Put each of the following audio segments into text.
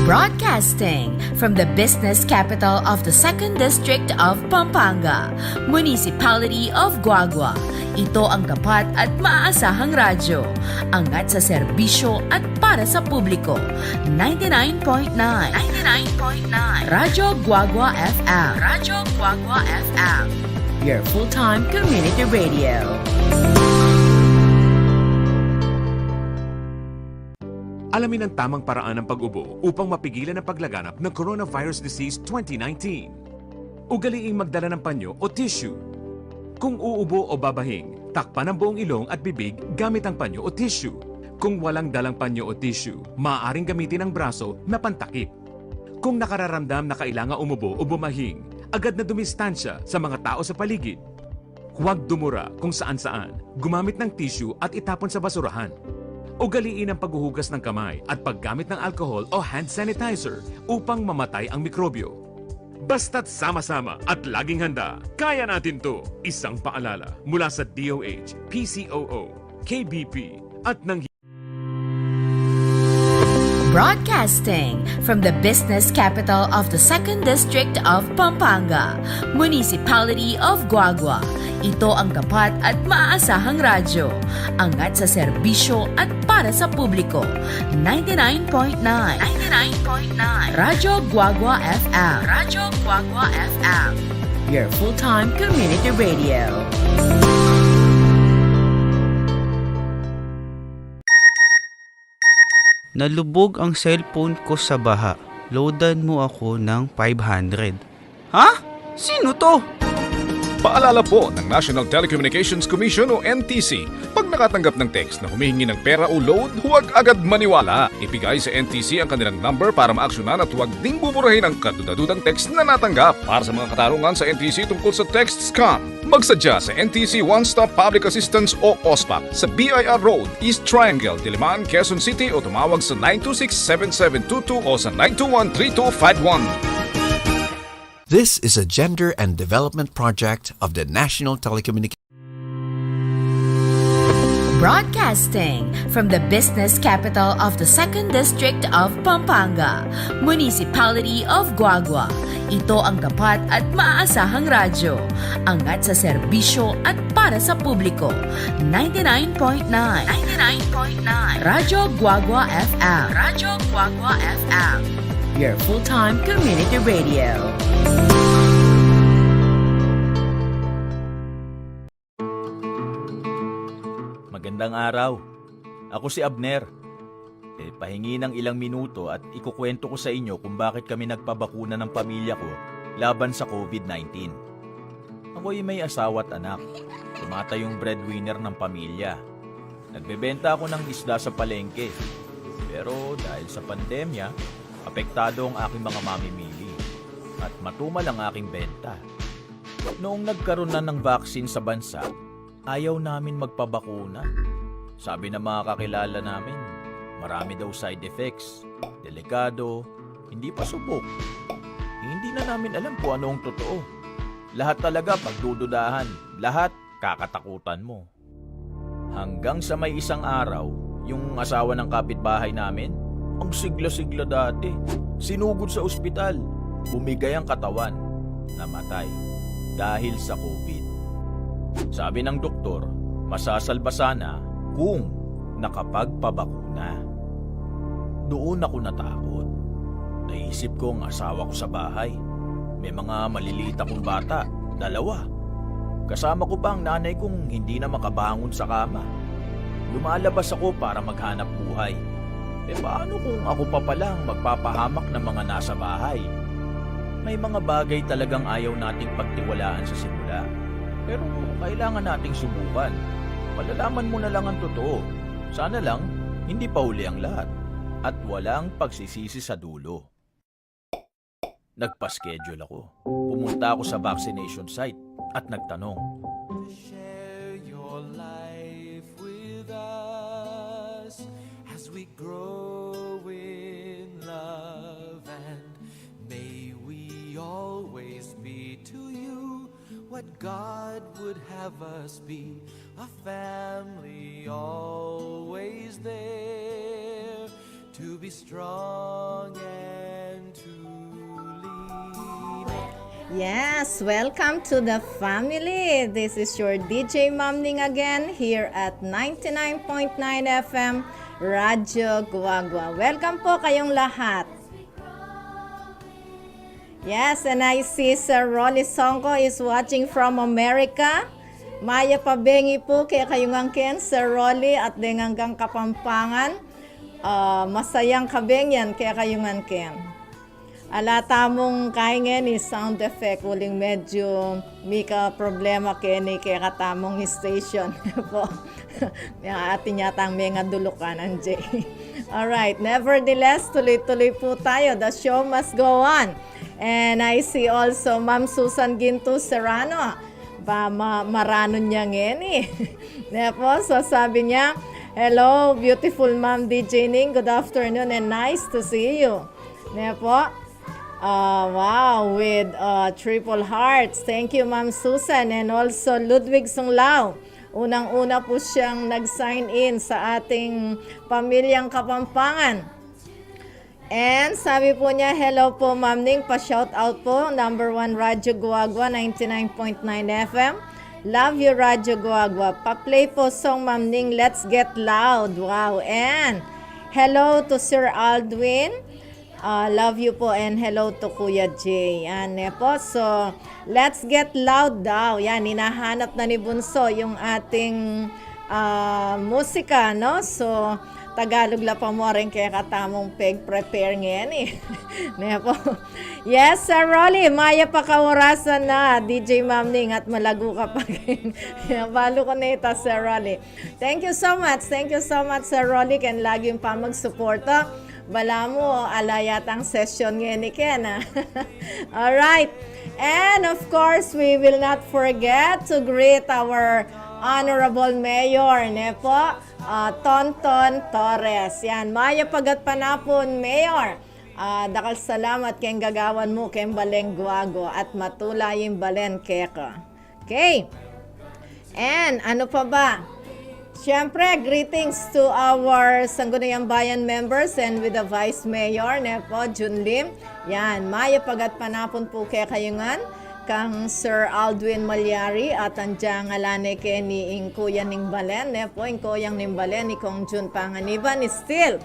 Broadcasting from the business capital of the 2nd District of Pampanga, Municipality of Guagua. Ito ang tapat at maaasahang radyo, angat sa serbisyo at para sa publiko. 99.9 Radyo Guagua FM. Radyo Guagua FM. Your full-time community radio. Alamin ang tamang paraan ng pag-ubo upang mapigilan ang paglaganap ng Coronavirus Disease 2019. Ugaliing magdala ng panyo o tissue. Kung uubo o babahing, takpan ang buong ilong at bibig gamit ang panyo o tissue. Kung walang dalang panyo o tissue, maaaring gamitin ang braso na pantakip. Kung nakararamdam na kailangan umubo o bumahing, agad na dumistansya sa mga tao sa paligid. Huwag dumura kung saan-saan, gumamit ng tissue at itapon sa basurahan. Ugaliin ang paghuhugas ng kamay at paggamit ng alcohol o hand sanitizer upang mamatay ang mikrobyo. Basta't sama-sama at laging handa, kaya natin to! Isang paalala mula sa DOH, PCOO, KBP at ng Broadcasting from the business capital of the 2nd District of Pampanga, Municipality of Guagua. Ito ang tapat at maaasahang radyo, angat sa serbisyo at para sa publiko. 99.9 Radyo Guagua FM. Radyo Guagua FM. Your full-time community radio. Nalubog ang cellphone ko sa baha. Loadan mo ako ng 500. Ha? Sino to? Paalala po ng National Telecommunications Commission o NTC, pag nakatanggap ng text na humihingi ng pera o load, huwag agad maniwala. Ibigay sa NTC ang kanilang number para maaksyonan at huwag ding buburahin ang kadudadudang text na natanggap. Para sa mga katarungan sa NTC tungkol sa text scam, magsadya sa NTC One Stop Public Assistance o OSPAP sa BIR Road, East Triangle, Diliman, Quezon City o tumawag sa 926-7722 o sa 921-3251. This is a gender and development project of the National Telecommunications. Broadcasting from the business capital of the 2nd District of Pampanga, Municipality of Guagua. Ito ang tapat at maaasahang radyo, angat sa serbisyo at para sa publiko. 99.9 Radyo Guagua FM. Radyo Guagua FM. Your full-time community radio. Magandang araw. Ako si Abner. Pahingi ng ilang minuto at ikukwento ko sa inyo kung bakit kami nagpabakuna ng pamilya ko laban sa COVID-19. Ako'y may asawa at anak. Tumatayong breadwinner ng pamilya. Nagbebenta ako ng isda sa palengke. Pero dahil sa pandemya, apektado ang aking mga mamimili at matumal ang aking benta. Noong nagkaroon na ng vaccine sa bansa, ayaw namin magpabakuna. Sabi ng mga kakilala namin, marami daw side effects, delikado, hindi pa subok. Hindi na namin alam kung ano ang totoo. Lahat talaga pagdududahan, lahat kakatakutan mo. Hanggang sa may isang araw, yung asawa ng kapitbahay namin, ang sigla-sigla dati, sinugod sa ospital, bumigay ang katawan, namatay dahil sa COVID. Sabi ng doktor, masasalba sana kung nakapagpabakuna. Doon ako natakot. Naisip ko ang asawa ko sa bahay. May mga maliliit akong bata, 2. Kasama ko pa ang nanay kong hindi na makabangon sa kama. Lumalabas ako para maghanap buhay. Paano kung ako pa palang magpapahamak ng mga nasa bahay? May mga bagay talagang ayaw nating pagtiwalaan sa simula. Pero kailangan nating subukan. Malalaman mo na lang ang totoo. Sana lang, hindi pa huli ang lahat. At walang pagsisisi sa dulo. Nagpa-schedule ako. Pumunta ako sa vaccination site at nagtanong. Share your life with us as we grow in love, and may we always be to you what God would have us be, a family always there to be strong and to lean. Yes, welcome to the family. This is your DJ Mamning again here at 99.9 FM Radyo Guagua. Welcome po kayong lahat. Yes, and I see Sir Rolly Songko is watching from America. Maya Pabengi po kaya kayong angken, Sir Rolly at hanggang Kapampangan. Masayang kabengyan kaya kayong angken. Alata mong kaingen ni sound effect uling medyo mika problema kini kaya katamong station po. Yung atin yatang mga dulukan Jay. Alright, nevertheless, tuloy-tuloy po tayo. The show must go on. And I see also Ma'am Susan Ginto Serrano. Marano niya ngeni. Po, so sabi niya, hello, beautiful Ma'am DJ Ning. Good afternoon and nice to see you. Po, wow, with triple hearts. Thank you, Ma'am Susan. And also Ludwig Sunglao. Unang-una po siyang nag-sign in sa ating pamilyang Kapampangan. And sabi po niya, hello po Ma'am Ning, pa-shout out po, number 1 Radyo Guagua, 99.9 FM. Love you Radyo Guagua. Pa-play po song Ma'am Ning, Let's Get Loud. Wow, and hello to Sir Aldwin. Love you po and hello to Kuya Jay. Yan po. So, let's get loud daw. Yan, hinahanap na ni Bunso yung ating musika, no? So, Tagalog la pa mo rin kaya katamong prepare ngayon eh. Po. Yes, Sir Rolly, maya pa kaurasan na DJ Mamning at malago ka pa. Balo ko na ito, Sir Rolly. Thank you so much, Sir Rolly, kan laging pa magsuporta. Bala mo, alayatang session ngayon ni Ken. Alright. And of course, we will not forget to greet our Honorable Mayor, po, Tonton Torres. Yan, maya pagat panapon, Mayor. Dakal salamat kayong gagawan mo kayong Baleng Guago at matulayin Balen Keka. Okay. And ano pa ba? Siyempre, greetings to our Sangguniang Bayan members and with the Vice Mayor, po, Jun Lim. Yan, maya pagat panapon po kaya kayungan kang Sir Aldwin Malyari at andyang alane ke ni Kuya Ning Balen, po, Kuyang Ning Balen, ni Kong Jun Panganiban, ni still,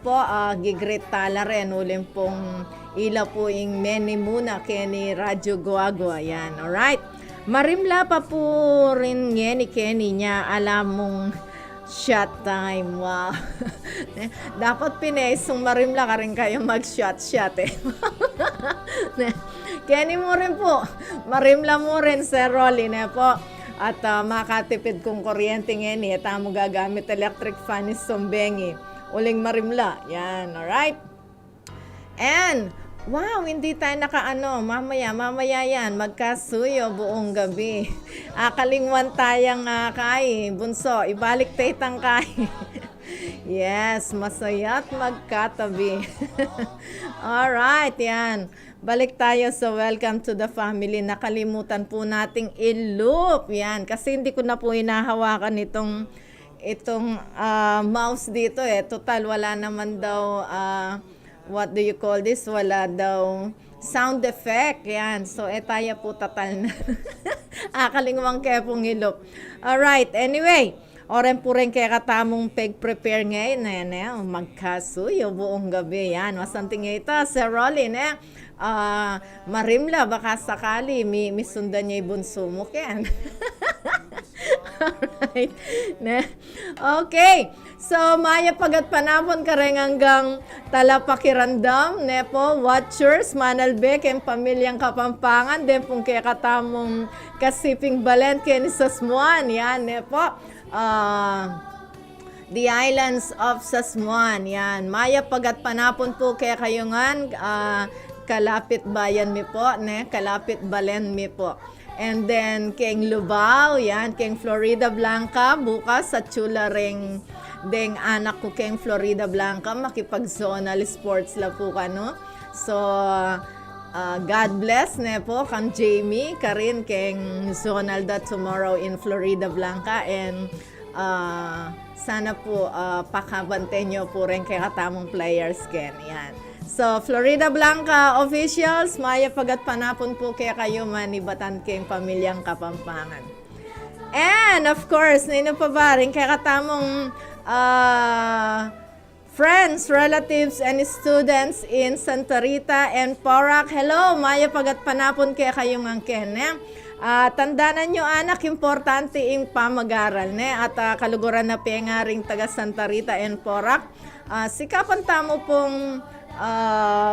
po, gigreet tala rin, ulim pong ila po ing meni muna ke ni Radyo Guagua, yan, alright. Marimla pa po rin ni Kenny niya, alam mong shot time, wow. Dapat pinaisong marimla ka rin kayo mag-shot eh. Kenny mo rin po, marimla mo rin, Sir Rolly, po. At makatipid kong kuryente ngayon, tamo gagamit electric fan is sumbengi. Uling marimla, yan, alright? And, wow, hindi tayo nakaano. Mamaya yan. Magkasuyo buong gabi. Kalingwan tayang kay. Bunso, ibalik tayo tang kay. Yes, masaya't magkatabi. Alright, yan. Balik tayo sa welcome to the family. Nakalimutan po nating i-loop. Yan, kasi hindi ko na po hinahawakan itong mouse dito eh. Total, wala naman daw what do you call this? Wala daw sound effect. Yan. So, tayo po tatal na. Kalingwang kaya pong ilop. Alright. Anyway, oren po rin kaya katamong prepare ngayon. Magkasuyo buong gabi. Yan. Wasanting ito. Sir Rolly, marimla, baka sakali, misundan niya yung bunso mo, Ken. Alright. Okay. So, maya pagat panapon ka rin hanggang talapakirandam, po, watchers, manalbek, ang pamilyang Kapampangan, din pong kaya katamong kasiping Balen, kaya ni Sasmuan, yan, po, the islands of Sasmuan, yan, maya pagat panapon po kaya kayungan, kalapit bayan mi po, kalapit Balen mi po. And then, keng Lubao, yan, keng Florida Blanca, bukas sa chula ring deng anak ko keng Florida Blanca, makipag-zonal sports la po ka, no? So, God bless, po, kang Jamie, karin keng zonal da tomorrow in Florida Blanca, and sana po pakabante nyo po rin kay katamong players ken. Yan. So, Florida Blanca officials, maya pagat panapon po kaya kayo manibatan kayong pamilyang Kapampangan. And of course, nino pa ba rin kaya katamong friends, relatives, and students in Santa Rita and Porac. Hello, maya pagat panapon kaya kayong angken. Tandaanan nyo anak, importante yung pamag-aral. At kaluguran na penga ring taga Santa Rita and Porac. Sikapan tamo pong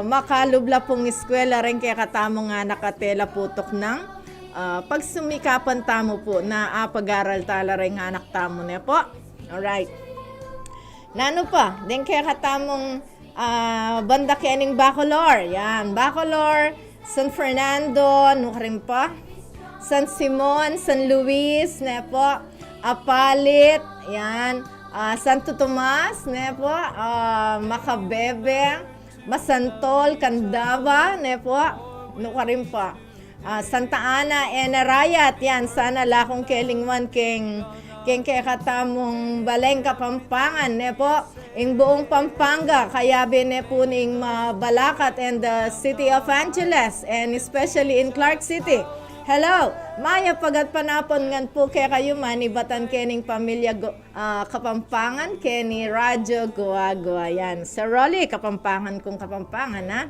makalubla pong eskwela rin kaya katamong anak atela putok ng pag sumikapan tamo po na pag-aral tala rin anak tamo na po. Alright. Nano pa, din kaya katamong banda kening Bacolor. Yan, Bacolor, San Fernando, ano rin pa? San Simon, San Luis, ne po, Apalit, yan, Santo Tomas, ne po, Macabebe, Masantol, Candaba, ne po, ano rin pa? Santa Ana, Enarayat, yan, sana lakong kelingwan keng kaya katamong baleng Kapampangan, ne po, in buong Pampanga, kaya bine po ning Balacat and the City of Angeles, and especially in Clark City. Hello, maya pagat panapon ngan po kaya kayo manibatan kening pamilya Kapampangan, keni Radyo Goa-Goa, yan. Sir Rolly, Kapampangan kung Kapampangan, ha?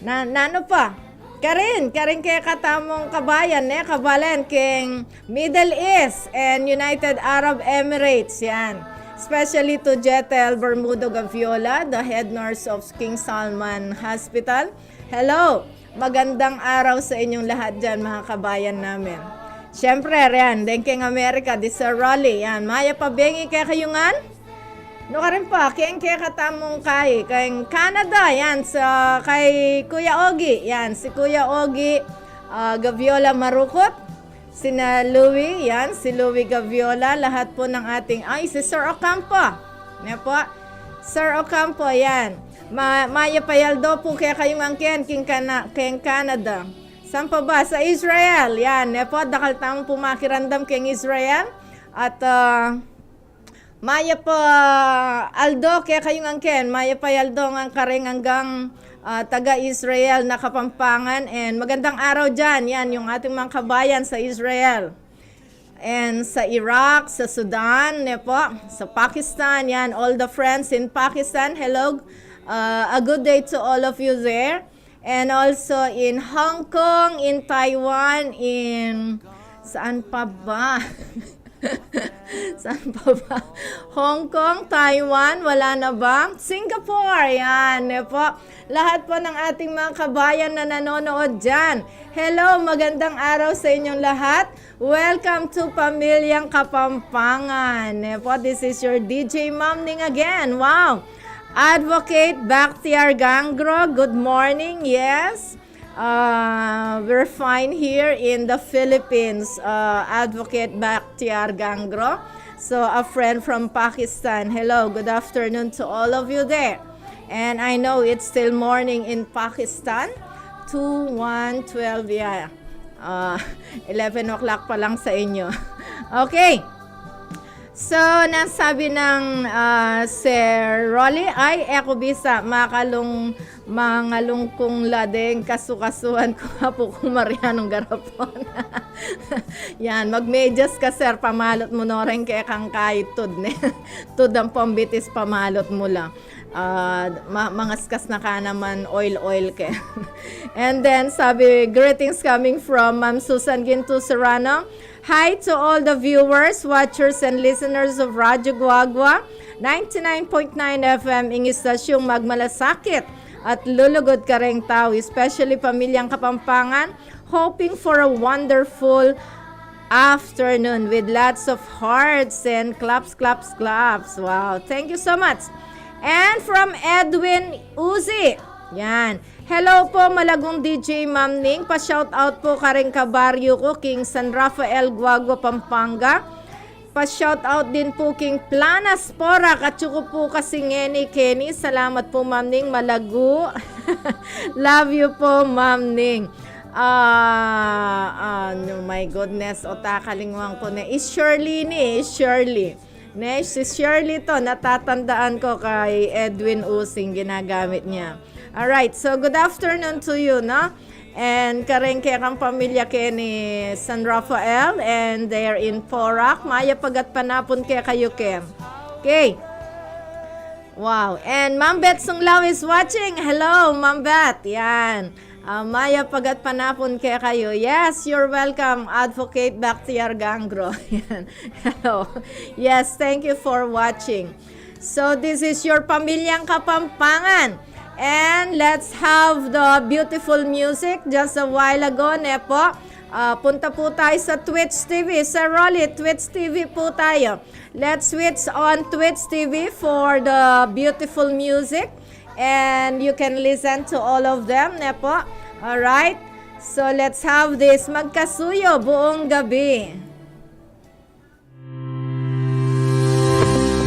Nano pa? Karin kaya katamong kabayan, kabalen keng Middle East and United Arab Emirates, yan. Especially to Jetel Bermudo Gaviola, the head nurse of King Salman Hospital. Hello, magandang araw sa inyong lahat dyan, mga kabayan namin. Siyempre, yan, Dengkeng America, di Sir Rolly, yan. Maya pabengi kaya kayungan? No ka rin pa, kaya katamong kay Canada, yan, kay Kuya Ogie, yan, si Kuya Ogie Gaviola Marukot, sina Louie, yan, si Louie Gaviola, lahat po ng ating, si Sir Ocampo, yan po, Sir Ocampo, yan, Maya Payaldo po kaya kayong angkin, kayong Canada, saan pa ba? Sa Israel, yan, yan po, dakal tamang pumakirandam kayong Israel, at, Maya pa Aldo, kaya kayong angken, Maya pa Aldo ang kareng hanggang taga-Israel na Kapampangan, and magandang araw dyan, yan yung ating mga kabayan sa Israel, and sa Iraq, sa Sudan, po, sa Pakistan, yan, all the friends in Pakistan, hello, a good day to all of you there, and also in Hong Kong, in Taiwan, in, saan pa ba? Saan pa ba? Hong Kong, Taiwan, wala na ba? Singapore, yan. Po. Lahat po ng ating mga kabayan na nanonood dyan. Hello, magandang araw sa inyong lahat. Welcome to Pamilyang Kapampangan. Po, this is your DJ Ma'am Ning again. Wow. Advocate Bakhtiar Gangro, good morning. Yes. We're fine here in the Philippines, Advocate Bakhtiar Gangro. So, a friend from Pakistan. Hello, good afternoon to all of you there. And I know it's still morning in Pakistan. 2, 1, 12, yeah. 11 o'clock pa lang sa inyo. Okay. So, nasabi ng Sir Rolly, ay, eko bisa, mangalong kong ladeng kasukasuhan ko nga po kung Marianong Garapon. Yan, magmedyas ka sir, pamalot mo na rin kaya kang kahit tud, ne? Tud ang pambitis, pamalot mo lang. Mangaskas na ka naman, oil ka. And then, sabi, greetings coming from Ma'am Susan Ginto Serrano. Hi to all the viewers, watchers, and listeners of Radyo Guagua, 99.9 FM, ing istasyong Magmalasakit at lulugod ka ring tao, especially Pamilyang Kapampangan, hoping for a wonderful afternoon with lots of hearts and claps. Wow, thank you so much. And from Edwin Uzi, yan. Hello po, Malagong DJ Ma'am Ning. Pa-shoutout po ka rin kabaryo ko, King San Rafael, Guagua, Pampanga. Pa-shoutout din po King Planas Porac at yuko po kasi Ngeni Kenny. Salamat po Ma'am Ning, Malago. Love you po Ma'am Ning. No, my goodness, o takalingwang ko na. Is Shirley. Si Shirley to, natatandaan ko kay Edwin Using, ginagamit niya. Alright, so good afternoon to you, no? And kareng kang pamilya kay ni San Rafael and they're in Porac. Maya pagat panapon kaya kayo, Kem. Okay. Wow. And Ma'am Bet Sunglaw is watching. Hello, Ma'am Bet. Yan. Maya pagat panapon kaya kayo. Yes, you're welcome, Advocate Bactiar Gangro. Yan. Hello. Yes, thank you for watching. So this is your Pamilyang Kapampangan. And let's have the beautiful music just a while ago, Nepo. Punta po tayo sa Twitch TV. Sir Rolly, Twitch TV po tayo. Let's switch on Twitch TV for the beautiful music. And you can listen to all of them, Nepo. Alright? So let's have this Magkasuyo buong gabi.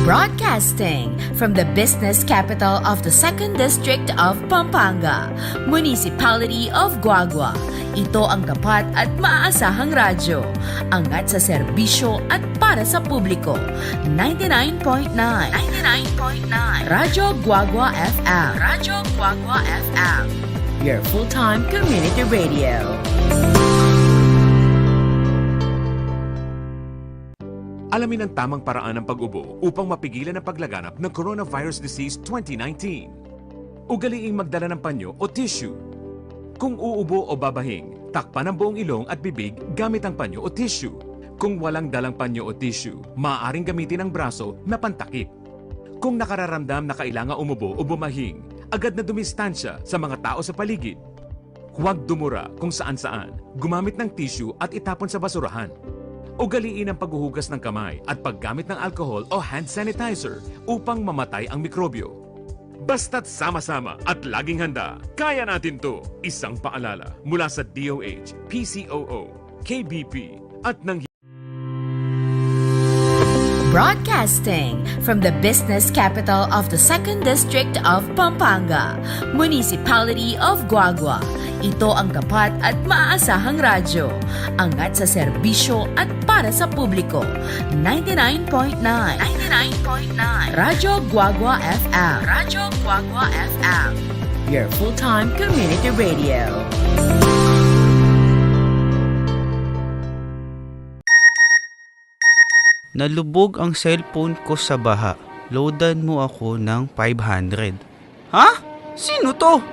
Broadcasting from the business capital of the 2nd District of Pampanga, Municipality of Guagua. Ito ang tapat at maaasahang radyo. Angat sa serbisyo at para sa publiko. 99.9 Radyo Guagua FM. Radyo Guagua FM. Your full-time community radio. Alamin ang tamang paraan ng pag-ubo upang mapigilan ang paglaganap ng Coronavirus Disease 2019. Ugaliing magdala ng panyo o tissue. Kung uubo o babahing, takpan ang buong ilong at bibig gamit ang panyo o tissue. Kung walang dalang panyo o tissue, maaaring gamitin ang braso na pantakip. Kung nakararamdam na kailangan umubo o bumahing, agad na dumistansya sa mga tao sa paligid. Huwag dumura kung saan-saan, gumamit ng tissue at itapon sa basurahan. Ugaliin ang paghuhugas ng kamay at paggamit ng alcohol o hand sanitizer upang mamatay ang mikrobyo. Basta't sama-sama at laging handa, kaya natin to! Isang paalala mula sa DOH, PCOO, KBP at ng Broadcasting from the business capital of the 2nd District of Pampanga, Municipality of Guagua. Ito ang tapat at maaasahang radyo. Angat sa serbisyo at para sa publiko. 99.9 Radyo Guagua FM. Radyo Guagua FM. Your full-time community radio. Nalubog ang cellphone ko sa baha. Loadan mo ako ng 500. Ha? Sino to?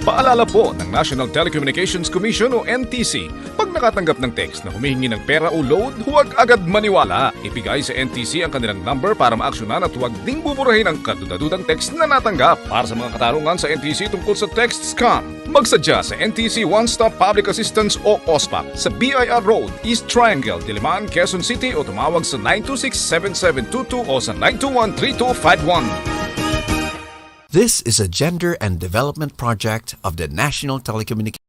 Paalala po ng National Telecommunications Commission o NTC, pag nakatanggap ng text na humihingi ng pera o load, huwag agad maniwala. Ibigay sa NTC ang kanilang number para maaksyonan at huwag ding buburahin ang kadudadudang text na natanggap. Para sa mga katanungan sa NTC tungkol sa text scam, magsadya sa NTC One Stop Public Assistance o OSPAP sa BIR Road, East Triangle, Diliman, Quezon City o tumawag sa 926-7722 o sa 921-3251. This is a gender and development project of the National Telecommunications.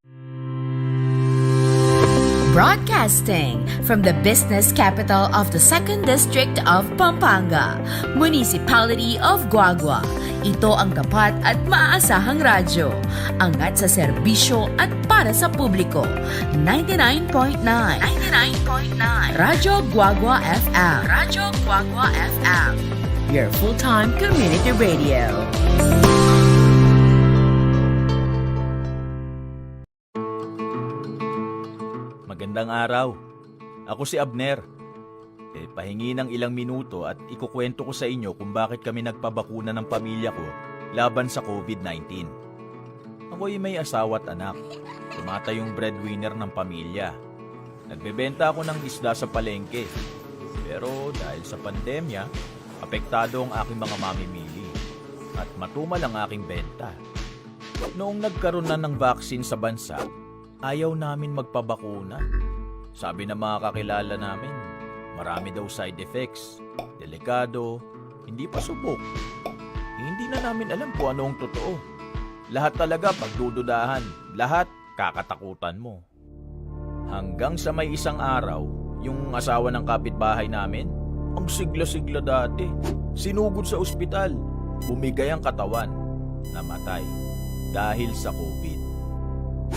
Broadcasting from the business capital of the 2nd District of Pampanga, Municipality of Guagua. Ito ang tapat at maaasahang radyo. Angat sa serbisyo at para sa publiko. 99.9 Radyo Guagua FM. Radyo Guagua FM. Your full-time community radio. Magandang araw. Ako si Abner. Pahingi ng ilang minuto at ikukwento ko sa inyo kung bakit kami nagpabakuna ng pamilya ko laban sa COVID-19. Ako'y may asawa at anak. Tumatayong breadwinner ng pamilya. Nagbebenta ako ng isda sa palengke. Pero dahil sa pandemya, apektado ang aking mga mamimili at matumal ang aking benta. Noong nagkaroon na ng vaccine sa bansa, ayaw namin magpabakuna. Sabi ng mga kakilala namin, marami daw side effects, delikado, hindi pa subok. Hindi na namin alam kung ano ang totoo. Lahat talaga pagdududahan, lahat kakatakutan mo. Hanggang sa may isang araw, yung asawa ng kapitbahay namin, ang sigla-sigla dati, sinugod sa ospital, bumigay ang katawan, namatay dahil sa COVID.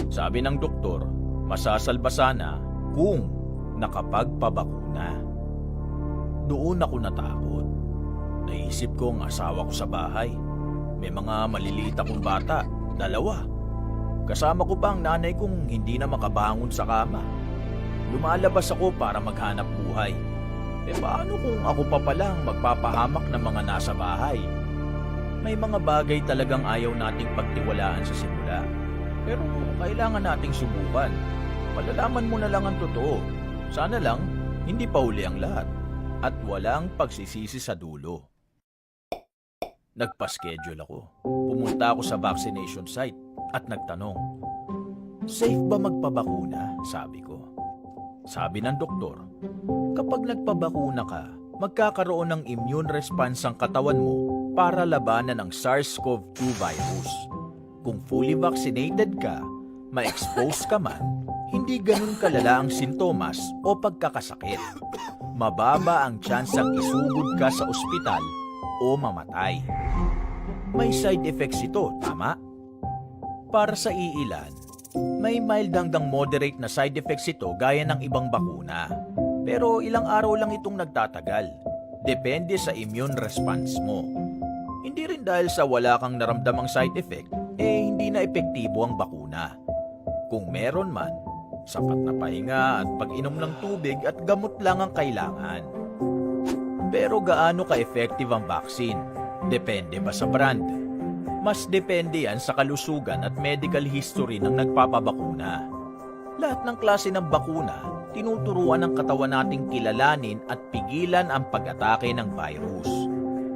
Sabi ng doktor, masasalba sana kung nakapagpabakuna. Doon ako natakot. Naisip ko ang asawa ko sa bahay. May mga maliliit akong bata, 2. Kasama ko pa ang nanay kong hindi na makabangon sa kama. Lumalabas ako para maghanap buhay. Paano kung ako pa palang magpapahamak ng mga nasa bahay? May mga bagay talagang ayaw nating pagtiwalaan sa simula. Pero kailangan nating subukan. Malalaman mo na lang ang totoo. Sana lang, hindi pa huli ang lahat. At walang pagsisisi sa dulo. Nagpa-schedule ako. Pumunta ako sa vaccination site at nagtanong, safe ba magpabakuna? Sabi ko. Sabi ng doktor, kapag nagpabakuna ka, magkakaroon ng immune response ang katawan mo para labanan ang SARS-CoV-2 virus. Kung fully vaccinated ka, ma-expose ka man, hindi ganun kalala ang sintomas o pagkakasakit. Mababa ang tsansang isugod ka sa ospital o mamatay. May side effects ito, tama? Para sa iilan, may mild hanggang moderate na side effects ito gaya ng ibang bakuna. Pero ilang araw lang itong nagtatagal. Depende sa immune response mo. Hindi rin dahil sa wala kang naramdamang side effect, hindi na epektibo ang bakuna. Kung meron man, sapat na pahinga at pag-inom ng tubig at gamot lang ang kailangan. Pero gaano ka-effective ang vaccine? Depende ba sa brand? Mas depende yan sa kalusugan at medical history ng nagpapabakuna. Lahat ng klase ng bakuna, tinuturuan ng katawan nating kilalanin at pigilan ang pag-atake ng virus.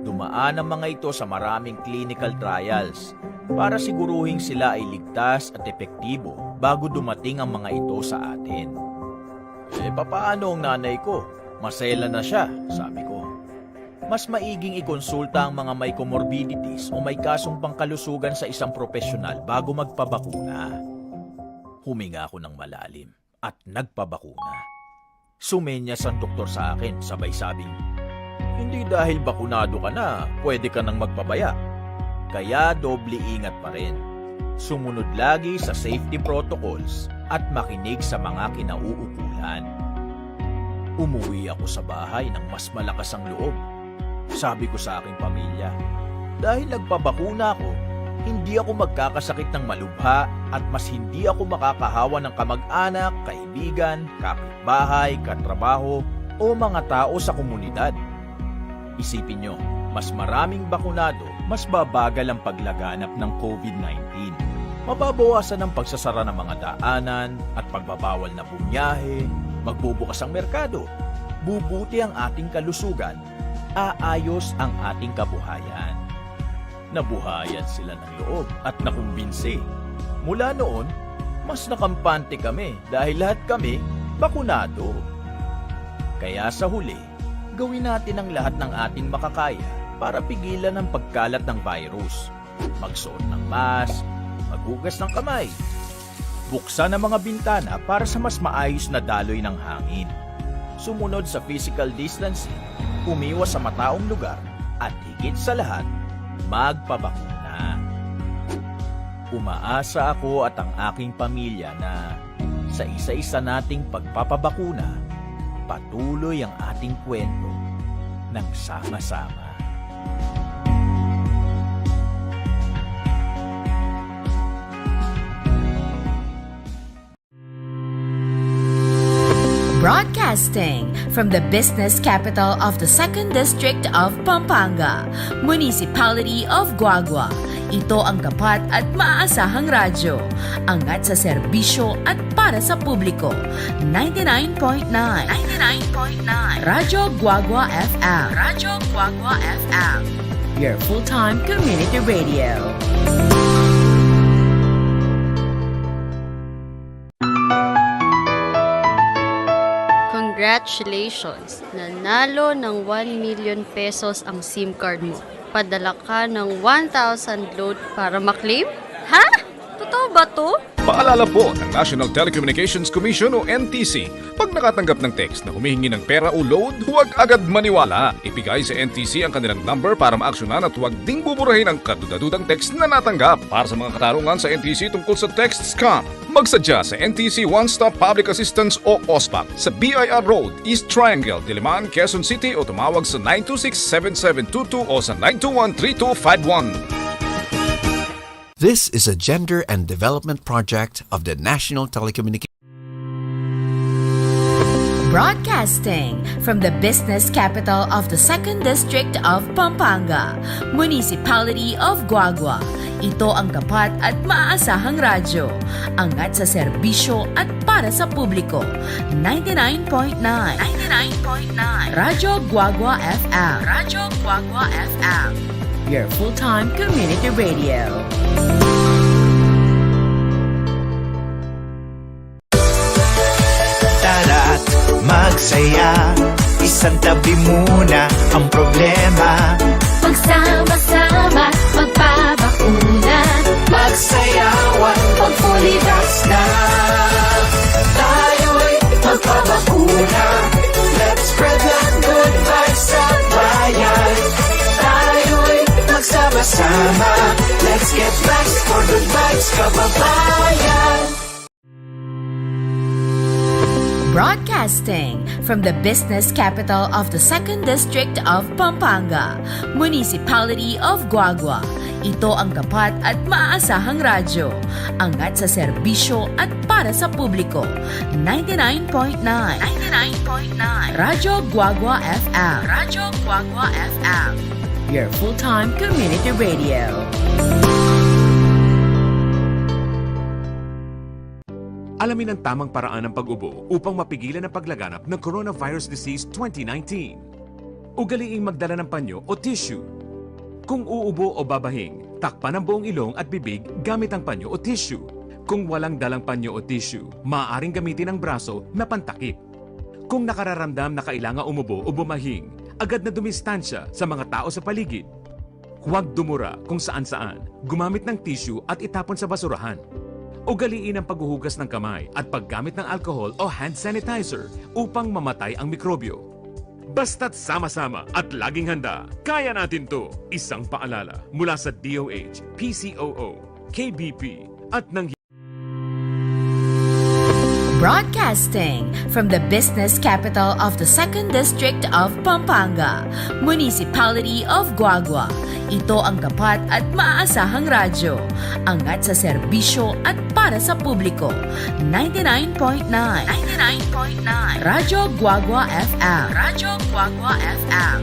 Dumaan ang mga ito sa maraming clinical trials para siguruhin sila ay ligtas at epektibo bago dumating ang mga ito sa atin. Papaano ang nanay ko? Masela na siya, sabi ko. Mas maiging ikonsulta ang mga may comorbidities o may kasong pangkalusugan sa isang profesional bago magpabakuna. Huminga ako ng malalim at nagpabakuna. Sumenyas ang doktor sa akin, sabay sabing, hindi dahil bakunado ka na, pwede ka nang magpabaya. Kaya doble ingat pa rin. Sumunod lagi sa safety protocols at makinig sa mga kinauukulan. Umuwi ako sa bahay ng mas malakas ang loob. Sabi ko sa aking pamilya, dahil nagpabakuna ako, hindi ako magkakasakit ng malubha at mas hindi ako makakahawa ng kamag-anak, kaibigan, kapitbahay, katrabaho o mga tao sa komunidad. Isipin nyo, mas maraming bakunado, mas babagal ang paglaganap ng COVID-19. Mababawasan ang pagsasara ng mga daanan at pagbabawal na bumiyahe, magbubukas ang merkado, bubuti ang ating kalusugan, aayos ang ating kabuhayan. Nabuhayan sila ng loob at nakumbinsi. Mula noon, mas nakampante kami dahil lahat kami bakunado. Kaya sa huli, gawin natin ang lahat ng ating makakaya para pigilan ang pagkalat ng virus. Magsuot ng mask, maghugas ng kamay, buksan ang mga bintana para sa mas maayos na daloy ng hangin. Sumunod sa physical distancing, umiwas sa mataong lugar, at higit sa lahat, magpabakuna. Umaasa ako at ang aking pamilya na sa isa-isa nating pagpapabakuna, patuloy ang ating kwento ng sama-sama. Broadcasting from the business capital of the 2nd District of Pampanga, Municipality of Guagua. Ito ang tapat at maaasahang radyo. Angat sa serbisyo at para sa publiko. 99.9 Radyo Guagua FM. Radyo Guagua FM. Your full-time community radio. Congratulations! Nanalo ng 1 million pesos ang SIM card mo. Padala ka ng 1,000 load para maklaim? Ha? Totoo ba to? Paalala po ng National Telecommunications Commission o NTC, pag nakatanggap ng text na humihingi ng pera o load, huwag agad maniwala. Ibigay sa NTC ang kanilang number para maaksyonan at huwag ding buburahin ang kadudadudang text na natanggap. Para sa mga katarungan sa NTC tungkol sa text scam, magsadya sa NTC One Stop Public Assistance o OSPAP sa BIR Road, East Triangle, Diliman, Quezon City o tumawag sa 926-7722 o sa 921-3251. This is a gender and development project of the National Telecommunications Broadcasting from the business capital of the 2nd District of Pampanga, Municipality of Guagua. Ito ang tapat at maaasahang radyo. Angat sa serbisyo at para sa publiko. 99.9 Radyo Guagua FM. Radyo Guagua FM. Your full-time community radio. Tara't magsaya, isang tabi muna ang problema. Magsama-sama, magpabakuna. Magsayawan, pag-pulitas na. Tayo'y magpabakuna. Let's spread the good vibes sa bayan. Tayo'y magsama-sama. Let's get back for good vibes, kababayan. Broadcasting from the business capital of the 2nd District of Pampanga, Municipality of Guagua. Ito ang tapat at maaasahang radyo. Angat sa serbisyo at para sa publiko. 99.9 Radyo Guagua FM. Radyo Guagua FM. Your full-time community radio. Alamin ang tamang paraan ng pag-ubo upang mapigilan ang paglaganap ng coronavirus disease 2019. Ugaliing magdala ng panyo o tissue. Kung uubo o babahing, takpan ang buong ilong at bibig gamit ang panyo o tissue. Kung walang dalang panyo o tissue, maaaring gamitin ang braso na pantakip. Kung nakararamdam na kailangan umubo o bumahing, agad na dumistansya sa mga tao sa paligid. Huwag dumura kung saan-saan, gumamit ng tissue at itapon sa basurahan. Ugaliin ang paghuhugas ng kamay at paggamit ng alcohol o hand sanitizer upang mamatay ang mikrobyo. Basta't sama-sama at laging handa, kaya natin to! Isang paalala mula sa DOH, PCOO, KBP at ng Broadcasting from the business capital of the 2nd District of Pampanga, Municipality of Guagua. Ito ang tapat at maaasahang radyo. Angat sa serbisyo at para sa publiko. 99.9 Radyo Guagua FM. Radyo Guagua FM.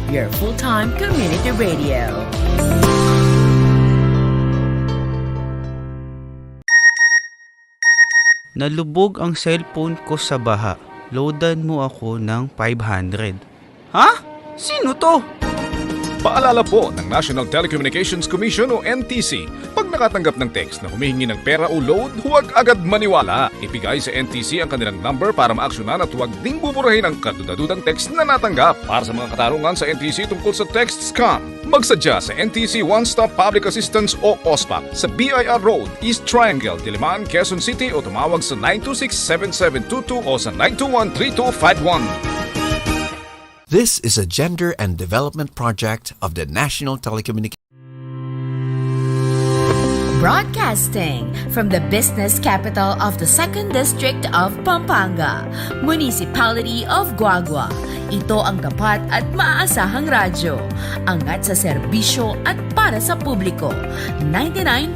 Your full-time community radio. Nalubog ang cellphone ko sa baha. Loadan mo ako ng 500. Ha? Sino to? Paalala po ng National Telecommunications Commission o NTC, pag nakatanggap ng text na humihingi ng pera o load, huwag agad maniwala. Ibigay sa NTC ang kanilang number para maaksyonan at huwag ding buburahin ang kadudadudang text na natanggap. Para sa mga katarungan sa NTC tungkol sa text scam, magsadya sa NTC One Stop Public Assistance o OSPAP sa BIR Road, East Triangle, Diliman, Quezon City o tumawag sa 926-7722 o sa 921-3251. This is a gender and development project of the National Telecommunications Broadcasting from the business capital of the 2nd District of Pampanga, Municipality of Guagua. Ito ang tapat at maaasahang radyo. Angat sa serbisyo at para sa publiko. 99.9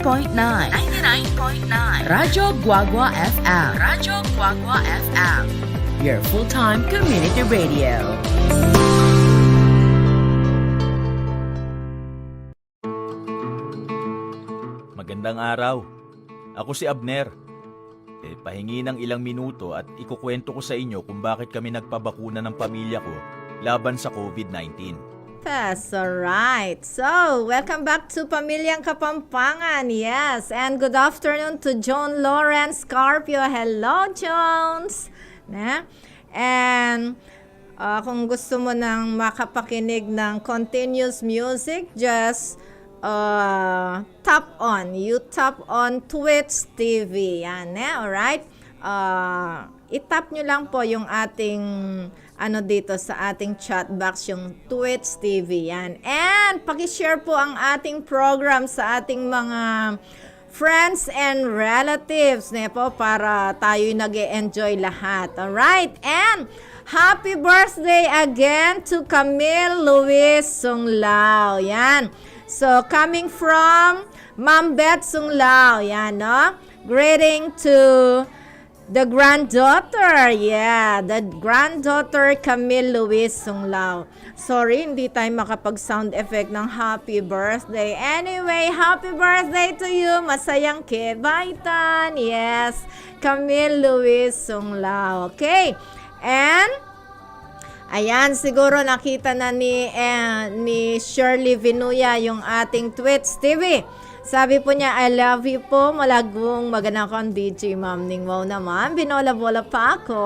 Radyo Guagua FM. Radyo Guagua FM. Your full-time community radio. Magandang araw. Ako si Abner. Pahingi ng ilang minuto at ikukwento ko sa inyo kung bakit kami nagpabakuna ng pamilya ko laban sa COVID-19. That's alright. So, welcome back to Pamilyang Kapampangan. Yes, and good afternoon to John Lawrence Carpio. Hello, Jones! Na? And kung gusto mo nang makapakinig ng continuous music, just you tap on Twitch TV. Yan, alright? I-tap nyo lang po yung ating dito sa ating chat box, yung Twitch TV. Yan. And paki-share po ang ating program sa ating mga friends and relatives po para tayo'y nag-e-enjoy lahat. Alright? And happy birthday again to Camille Luis Sunglao. Yan. So, coming from Ma'am Beth Sunglao. Yan, no? Greeting to the granddaughter. Yeah, the granddaughter Camille Luis Sunglao. Sorry, hindi tayo makapag-sound effect ng happy birthday. Anyway, happy birthday to you. Masayang kebaitan. Yes, Camille Luis Sunglao. Okay. And ayan, siguro nakita na ni Shirley Vinuya yung ating Twitch TV. Sabi po niya, I love you po. Malagong magandang kong DJ Ma'am Ning. Wow naman, binola-bola pa ako.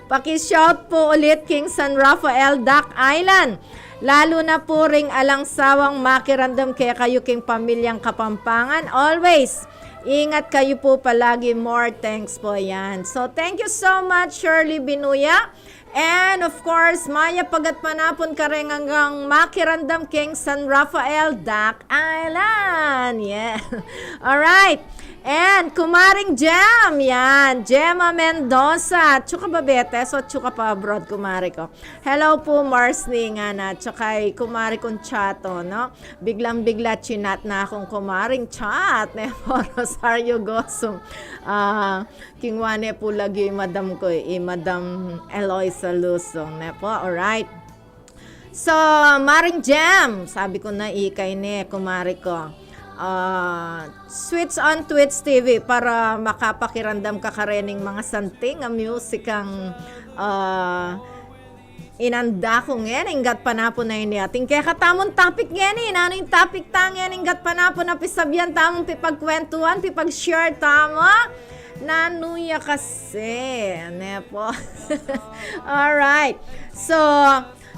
Paki-shout po ulit King San Rafael, Duck Island. Lalo na po ring alangsawang makirandam kaya kayo king pamilyang Kapampangan. Always, ingat kayo po palagi. More thanks po yan. So, thank you so much, Shirley Binuya. And of course, Maya Pagat Manapon ka rin hanggang makirandam King San Rafael, Duck Island. Yeah. Alright. And Kumaring Jem. Yan. Gemma Mendoza. Tsuka babete. So, tsuka pa abroad, kumari ko. Hello po, Marsni nga na. Tsaka kumari kong chato, no? Biglang-bigla chinat na akong kumaring chat. Rosario Gosong. Kingwane po lagi madam ko, Madam Eloisa Lusong. Po, alright. So, Maring Jem. Sabi ko na ikay kumari ko. Switch on Twitch TV para makapakiramdam ka karening mga santing ang music ang inanda ko ngayon ingat panapon na ini ating kaya katamon topic ngayon ano yung topic tangen ingat panapon na pisabyan tamong pipagkwentuhan pipag-share tama nanuya kasi po. Alright, so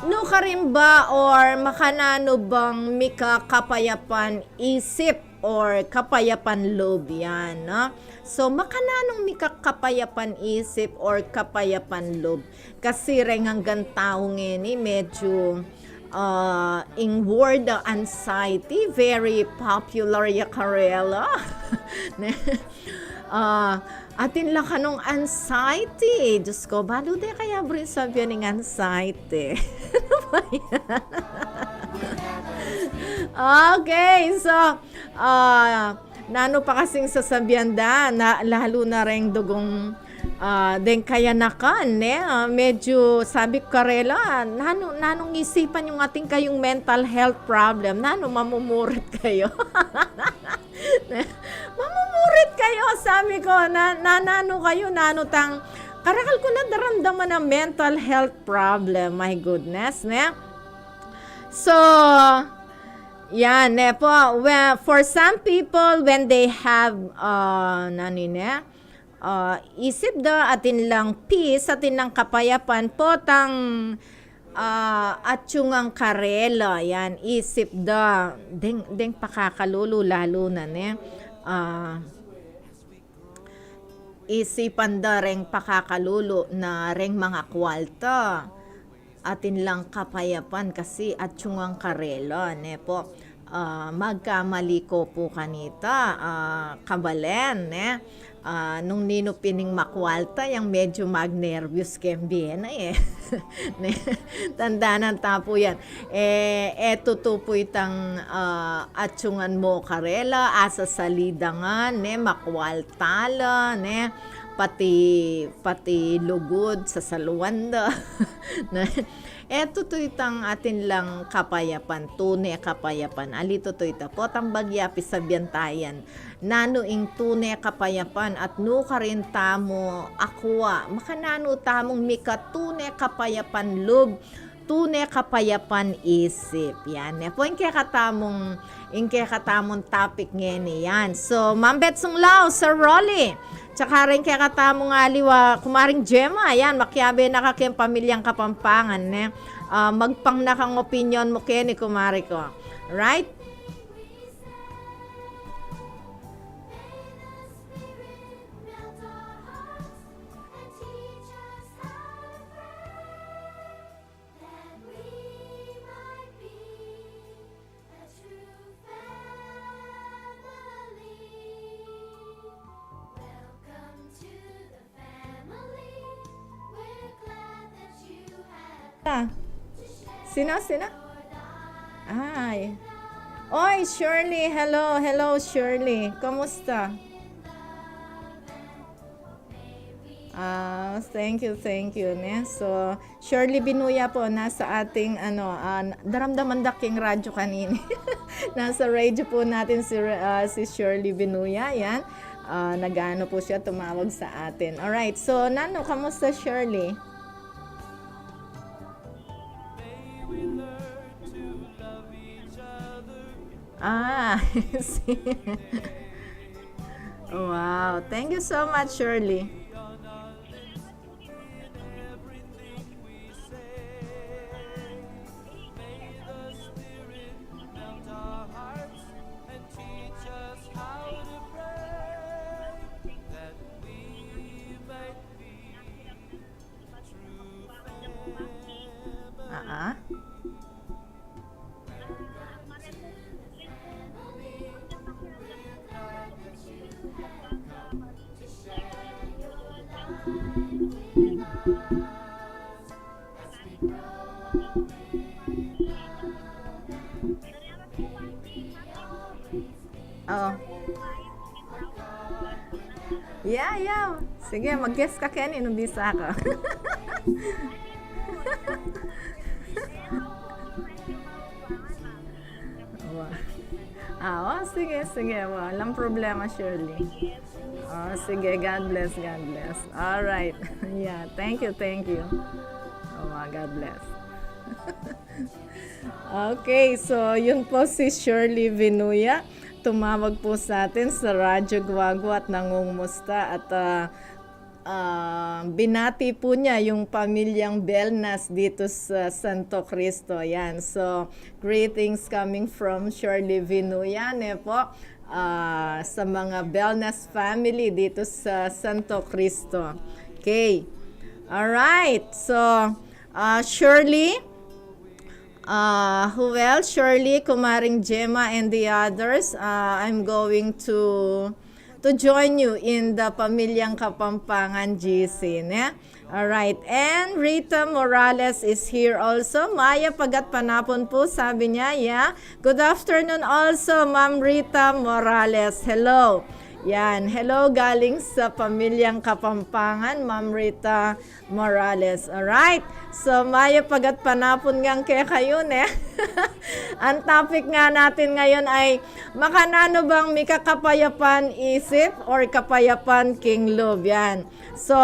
no ka rin ba or makanano bang mika kapayapan isip or kapayapan loob yan, no? So, makananong mika kapayapan isip or kapayapan loob? Kasi rin hanggang tao ngayon medyo in word anxiety, very popular ya karela. Atin lang kanong anxiety. Diyos ko, balo de kaya brin sabihan ng anxiety. Ano ba yan? Okay, so, nano pa kasing sasabihan na lalo na rin dugong den kaya nakan, medyo sabi ko karela, nanong isipan yung ating kayong mental health problem, nano mamumurit kayo. Mamumurit kayo, sabi ko, nano kayo, nano tang, karakal ko na daramdaman ng mental health problem, my goodness, So, yan, po, well, for some people, when they have, isip da atin lang peace, atin lang kapayapan po, tang, at yung ang karela, yan, isip da, deng pakakalulo, lalo na, isipan da ring pakakalulo na ring mga kwalta atin lang kapayapan kasi at yung ang karela po magkamali ko po kanita kabalen nung nino pining makwalta yung medyo mag-nervous kembien tandanan tapo yan eto to po itang atsungan mo karela asa salidangan makwaltala pati lugod sa saluanda. Eto to itang atin lang kapayapan, tune kapayapan. Alito to ita po, tambagya pisabyantayan. Nano ing tune kapayapan at no ka rin tamo akwa. Makanano tamong mika tune kapayapan lub, tune kapayapan isip. Yan. Po yung kaya katamong topic ngayon yan. So, Ma'am Bet Sunglao, Sir Rolly. Tsaka rin kaya katamong aliwa, Kumaring Gemma, yan, makyabe nakakiyang pamilyang Kapampangan, magpangnakang opinion mo Kenny kumari ko. Right? Sino? Ay. Oy, Shirley. Hello, Shirley. Kamusta? Thank you. Ne? So, Shirley Binuya po, nasa ating, daramdaman daking radyo kanini. Nasa radio po natin si Shirley Binuya. Yan. Nag-ano po siya, tumawag sa atin. Alright, so, Nano, kamusta, Shirley? I see. Wow. Thank you so much, Shirley. Oh. Yeah. Sige, mag-guess ka, Kenny, nung bisa ka. Sige. Walang problema, Shirley. Sige, God bless. Alright. Yeah, thank you. God bless. Okay, so yun po si Shirley Binuya. Tumawag po sa atin sa Radyo Guagua at nangungumusta at binati po niya yung pamilyang Belnas dito sa Santo Cristo. Yan. So, greetings coming from Shirley Binuya po sa mga Belnas family dito sa Santo Cristo. Okay. Alright. So, Shirley, who else? Shirley, Kumaring Gemma, and the others. I'm going to join you in the Pamilyang Kapampangan GC. Alright. And Rita Morales is here also. Maya Pagat Panapon po, sabi niya. Yeah. Good afternoon also, Ma'am Rita Morales. Hello. Yan. Hello galing sa Pamilyang Kapampangan, Ma'am Rita Morales. Alright. So, Maya Pagat Panapon ngang kaya kayo, Ang topic nga natin ngayon ay makanano bang mika kapayapan isip or kapayapan king love. Yan. So,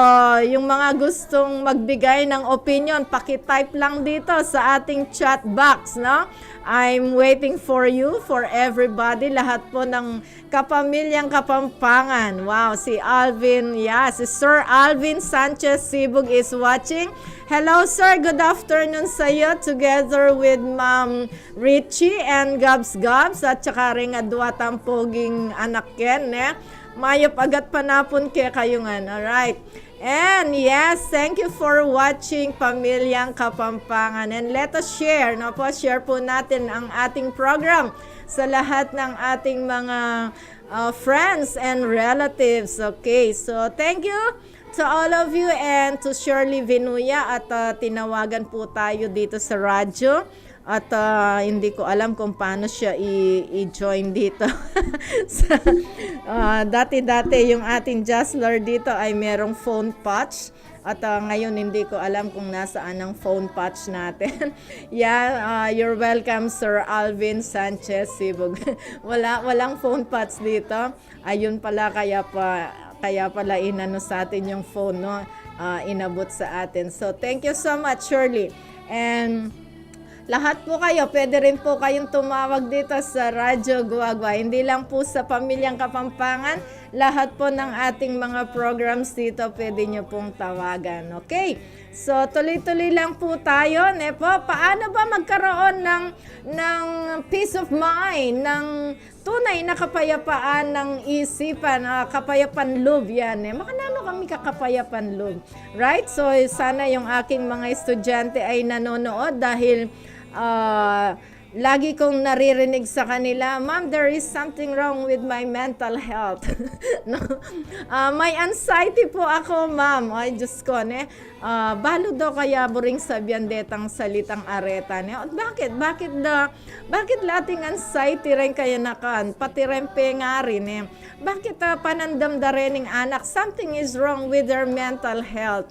yung mga gustong magbigay ng opinion, paki-type lang dito sa ating chat box, no? I'm waiting for you, for everybody, lahat po ng Kapamilyang Kapampangan. Wow, si Alvin, si Sir Alvin Sanchez Sibug is watching. Hello, sir. Good afternoon sa iyo, together with Ma'am Richie and Gabs at saka rin adwatang poging anak ken, Mayop agat panapon kaya kayungan. Alright. And yes, thank you for watching Pamilyang Kapampangan. And let us share, share po natin ang ating program sa lahat ng ating mga friends and relatives. Okay, so thank you to all of you and to Shirley Binuya at tinawagan po tayo dito sa radyo. At hindi ko alam kung paano siya i-join dito. Dati-dati yung ating Jostler dito ay merong phone patch. At ngayon hindi ko alam kung nasaan ang phone patch natin. You're welcome, Sir Alvin Sanchez Sibug. Walang phone patch dito. Ayun pala, kaya pala inano sa atin yung phone, inabot sa atin. So thank you so much, Shirley. And lahat po kayo, pwede rin po kayong tumawag dito sa Radyo Guagua. Hindi lang po sa Pamilyang Kapampangan, lahat po ng ating mga programs dito, pwede nyo pong tawagan. Okay? So, tuloy-tuloy lang po tayo. Po, paano ba magkaroon ng peace of mind, ng tunay na kapayapaan ng isipan, kapayapan loob yan. Makanano kami kakapayapan loob. Right? So, sana yung aking mga estudyante ay nanonood dahil lagi kong naririnig sa kanila, Ma'am, there is something wrong with my mental health. No? May anxiety po ako, Ma'am. Ay, Diyos ko, balo daw kaya buring sabihan detang salitang areta. Bakit? Bakit lating anxiety rin kaya nakan? Pati rin nga rin. Bakit panandamda rin ng anak? Something is wrong with their mental health.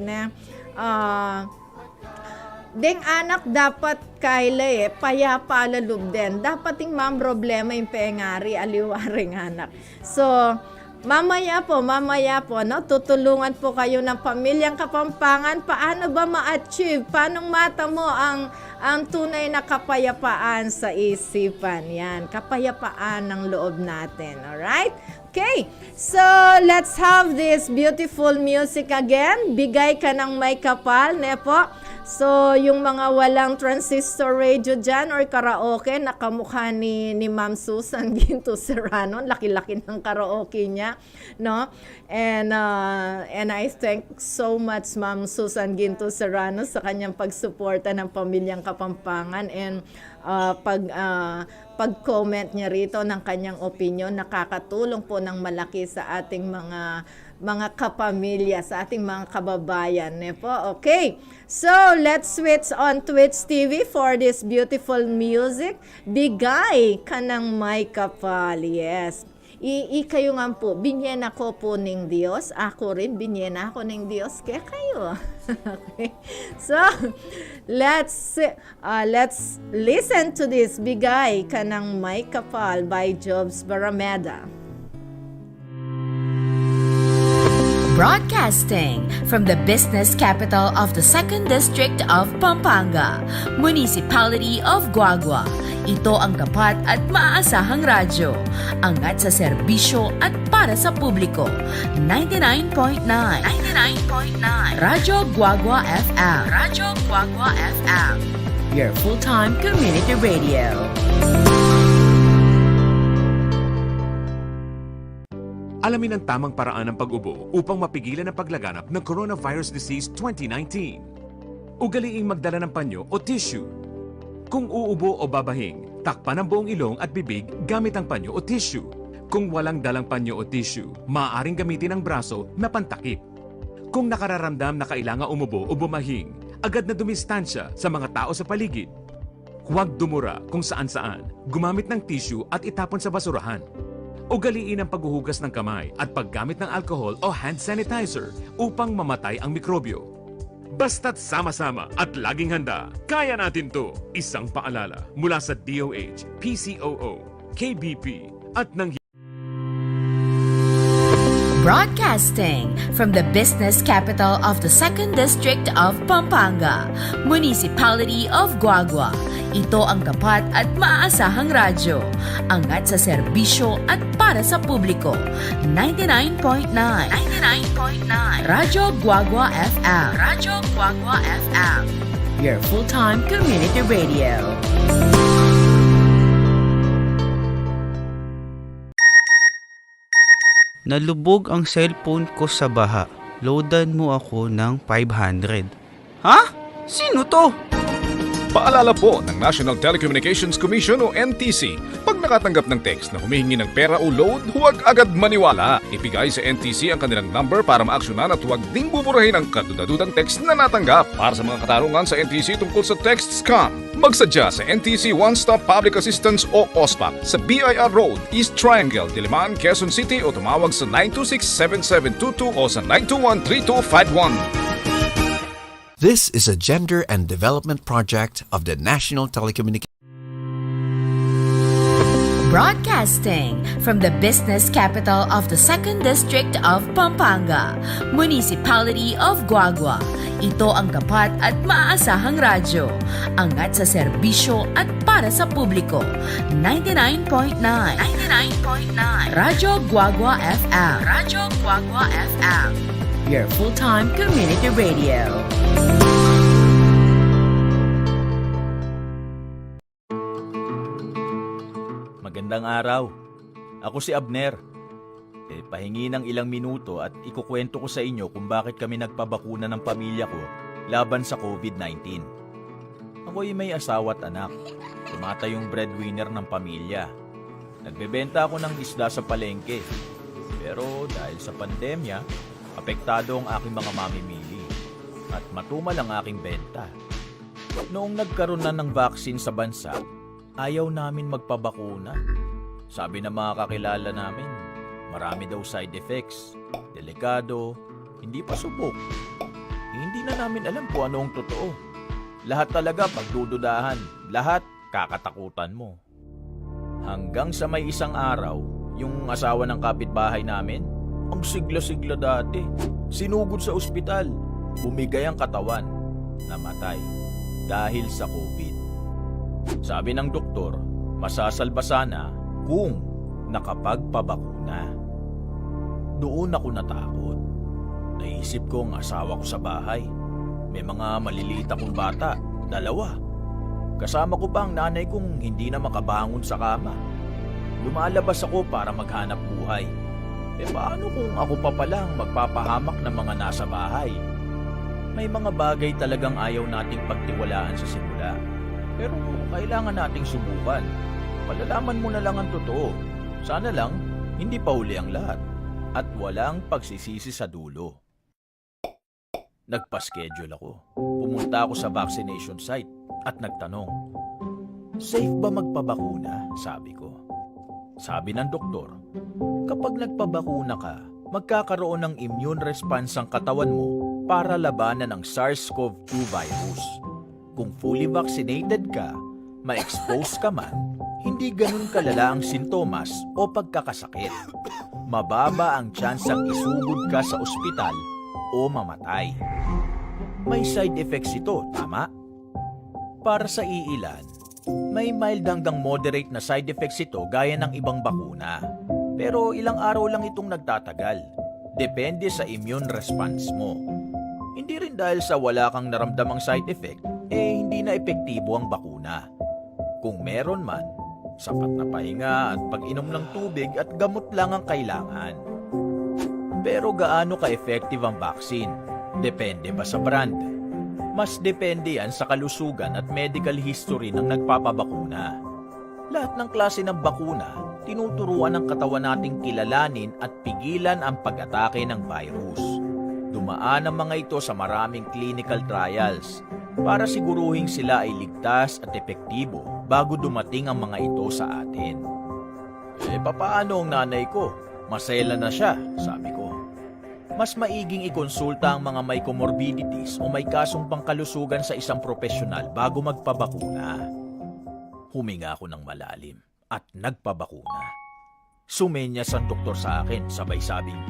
Ding anak dapat kaila payapa lalub din. Dapat yung ma'am problema yung pengari, aliwaring anak. So, mamaya po, no, tutulungan po kayo ng Pamilyang Kapampangan. Paano ba ma-achieve? Paano mata mo ang tunay na kapayapaan sa isipan? Yan, kapayapaan ng loob natin. Alright? Okay, so let's have this beautiful music again. Bigay ka ng may kapal, po. So, yung mga walang transistor radio dyan or karaoke, nakamukha ni Ma'am Susan Ginto Serrano. Laki-laki ng karaoke niya, no? And I thank so much Ma'am Susan Ginto Serrano sa kanyang pagsuporta ng Pamilyang Kapampangan and pag-comment niya rito ng kanyang opinion, nakakatulong po ng malaki sa ating mga kapamilya, sa ating mga kababayan. Po. Okay, so let's switch on Twitch TV for this beautiful music. Bigay ka ng may kapal. Yes. Kayo nga po, binyen ako po ng Diyos. Ako rin, binyen ako ng Diyos. Kaya kayo. Okay. So, let's listen to this. Bigay ka ng may kapal by Jobs Barameda. Broadcasting from the business capital of the 2nd District of Pampanga, Municipality of Guagua. Ito ang tapat at maaasahang radyo. Angat sa serbisyo at para sa publiko. 99.9 Radyo Guagua FM. Radyo Guagua FM. Your full-time community radio. Alamin ang tamang paraan ng pag-ubo upang mapigilan ang paglaganap ng Coronavirus Disease 2019. Ugaliing magdala ng panyo o tissue. Kung uubo o babahing, takpan ang buong ilong at bibig gamit ang panyo o tissue. Kung walang dalang panyo o tissue, maaaring gamitin ang braso na pantakip. Kung nakararamdam na kailangan umubo o bumahing, agad na dumistansya sa mga tao sa paligid. Huwag dumura kung saan-saan, gumamit ng tissue at itapon sa basurahan. Ugaliin ang paghuhugas ng kamay at paggamit ng alcohol o hand sanitizer upang mamatay ang mikrobyo. Basta't sama-sama at laging handa, kaya natin to! Isang paalala mula sa DOH, PCOO, KBP at ng Broadcasting from the business capital of the 2nd District of Pampanga, Municipality of Guagua. Ito ang tapat at maaasahang radyo. Angat sa serbisyo at para sa publiko. 99.9 Radyo Guagua FM. Radyo Guagua FM. Your full-time community radio. Nalubog ang cellphone ko sa baha. Loadan mo ako ng 500. Ha? Sino to? Paalala po ng National Telecommunications Commission o NTC, pag nakatanggap ng text na humihingi ng pera o load, huwag agad maniwala. Ibigay sa NTC ang kanilang number para maaksyonan at huwag ding buburahin ang kadudadudang text na natanggap. Para sa mga katanungan sa NTC tungkol sa text scam, magsadya sa NTC One Stop Public Assistance o OSPAP sa BIR Road, East Triangle, Diliman, Quezon City o tumawag sa 926-7722 o sa 921-3251. This is a gender and development project of the National Telecommunications Broadcasting from the business capital of the 2nd District of Pampanga, Municipality of Guagua. Ito ang tapat at maaasahang radyo. Angat sa serbisyo at para sa publiko. 99.9 Radyo Guagua FM. Radyo Guagua FM. Your full-time community radio. Magandang araw. Ako si Abner. Pahingi ng ilang minuto at ikukwento ko sa inyo kung bakit kami nagpabakuna ng pamilya ko laban sa COVID-19. Ako'y may asawa at anak. Tumatayong breadwinner ng pamilya. Nagbebenta ako ng isda sa palengke. Pero dahil sa pandemya, apektado ang aking mga mamimili at matumal ang aking benta. Noong nagkaroon na ng vaccine sa bansa, ayaw namin magpabakuna. Sabi ng mga kakilala namin, marami daw side effects, delikado, hindi pa subok. Hindi na namin alam kung ano ang totoo. Lahat talaga pagdududahan, lahat kakatakutan mo. Hanggang sa may isang araw, yung asawa ng kapitbahay namin, ang sigla-sigla dati, sinugod sa ospital, bumigay ang katawan, namatay dahil sa COVID. Sabi ng doktor, masasalba sana kung nakapagpabakuna. Doon ako natakot. Naisip ko ang asawa ko sa bahay. May mga maliliit akong bata, 2. Kasama ko pa ang nanay kong hindi na makabangon sa kama. Lumalabas ako para maghanap buhay. Paano kung ako pa palang magpapahamak ng mga nasa bahay? May mga bagay talagang ayaw nating pagtiwalaan sa simula. Pero kailangan nating subukan. Palalaman mo na lang ang totoo. Sana lang, hindi pa huli ang lahat. At walang pagsisisi sa dulo. Nagpa-schedule ako. Pumunta ako sa vaccination site at nagtanong, safe ba magpabakuna? Sabi ko. Sabi ng doktor, kapag nagpabakuna ka, magkakaroon ng immune response ang katawan mo para labanan ang SARS-CoV-2 virus. Kung fully vaccinated ka, ma-expose ka man, hindi ganun kalala ang sintomas o pagkakasakit. Mababa ang tsansang isugod ka sa ospital o mamatay. May side effects ito, tama? Para sa iilan, may mild hanggang moderate na side effects ito gaya ng ibang bakuna. Pero ilang araw lang itong nagtatagal. Depende sa immune response mo. Hindi rin dahil sa wala kang naramdamang side effect, hindi na epektibo ang bakuna. Kung meron man, sapat na pahinga at pag-inom ng tubig at gamot lang ang kailangan. Pero gaano ka-effective ang vaccine? Depende ba sa brand? Mas depende yan sa kalusugan at medical history ng nagpapabakuna. Lahat ng klase ng bakuna, tinuturuan ng katawan nating kilalanin at pigilan ang pag-atake ng virus. Dumaan ang mga ito sa maraming clinical trials para siguruhin sila ay ligtas at epektibo bago dumating ang mga ito sa atin. Papaano ang nanay ko? Masela na siya, sabi ko. Mas maiging ikonsulta ang mga may comorbidities o may kasong pangkalusugan sa isang profesional bago magpabakuna. Huminga ako ng malalim at nagpabakuna. Sumenyas ang doktor sa akin, sabay sabing,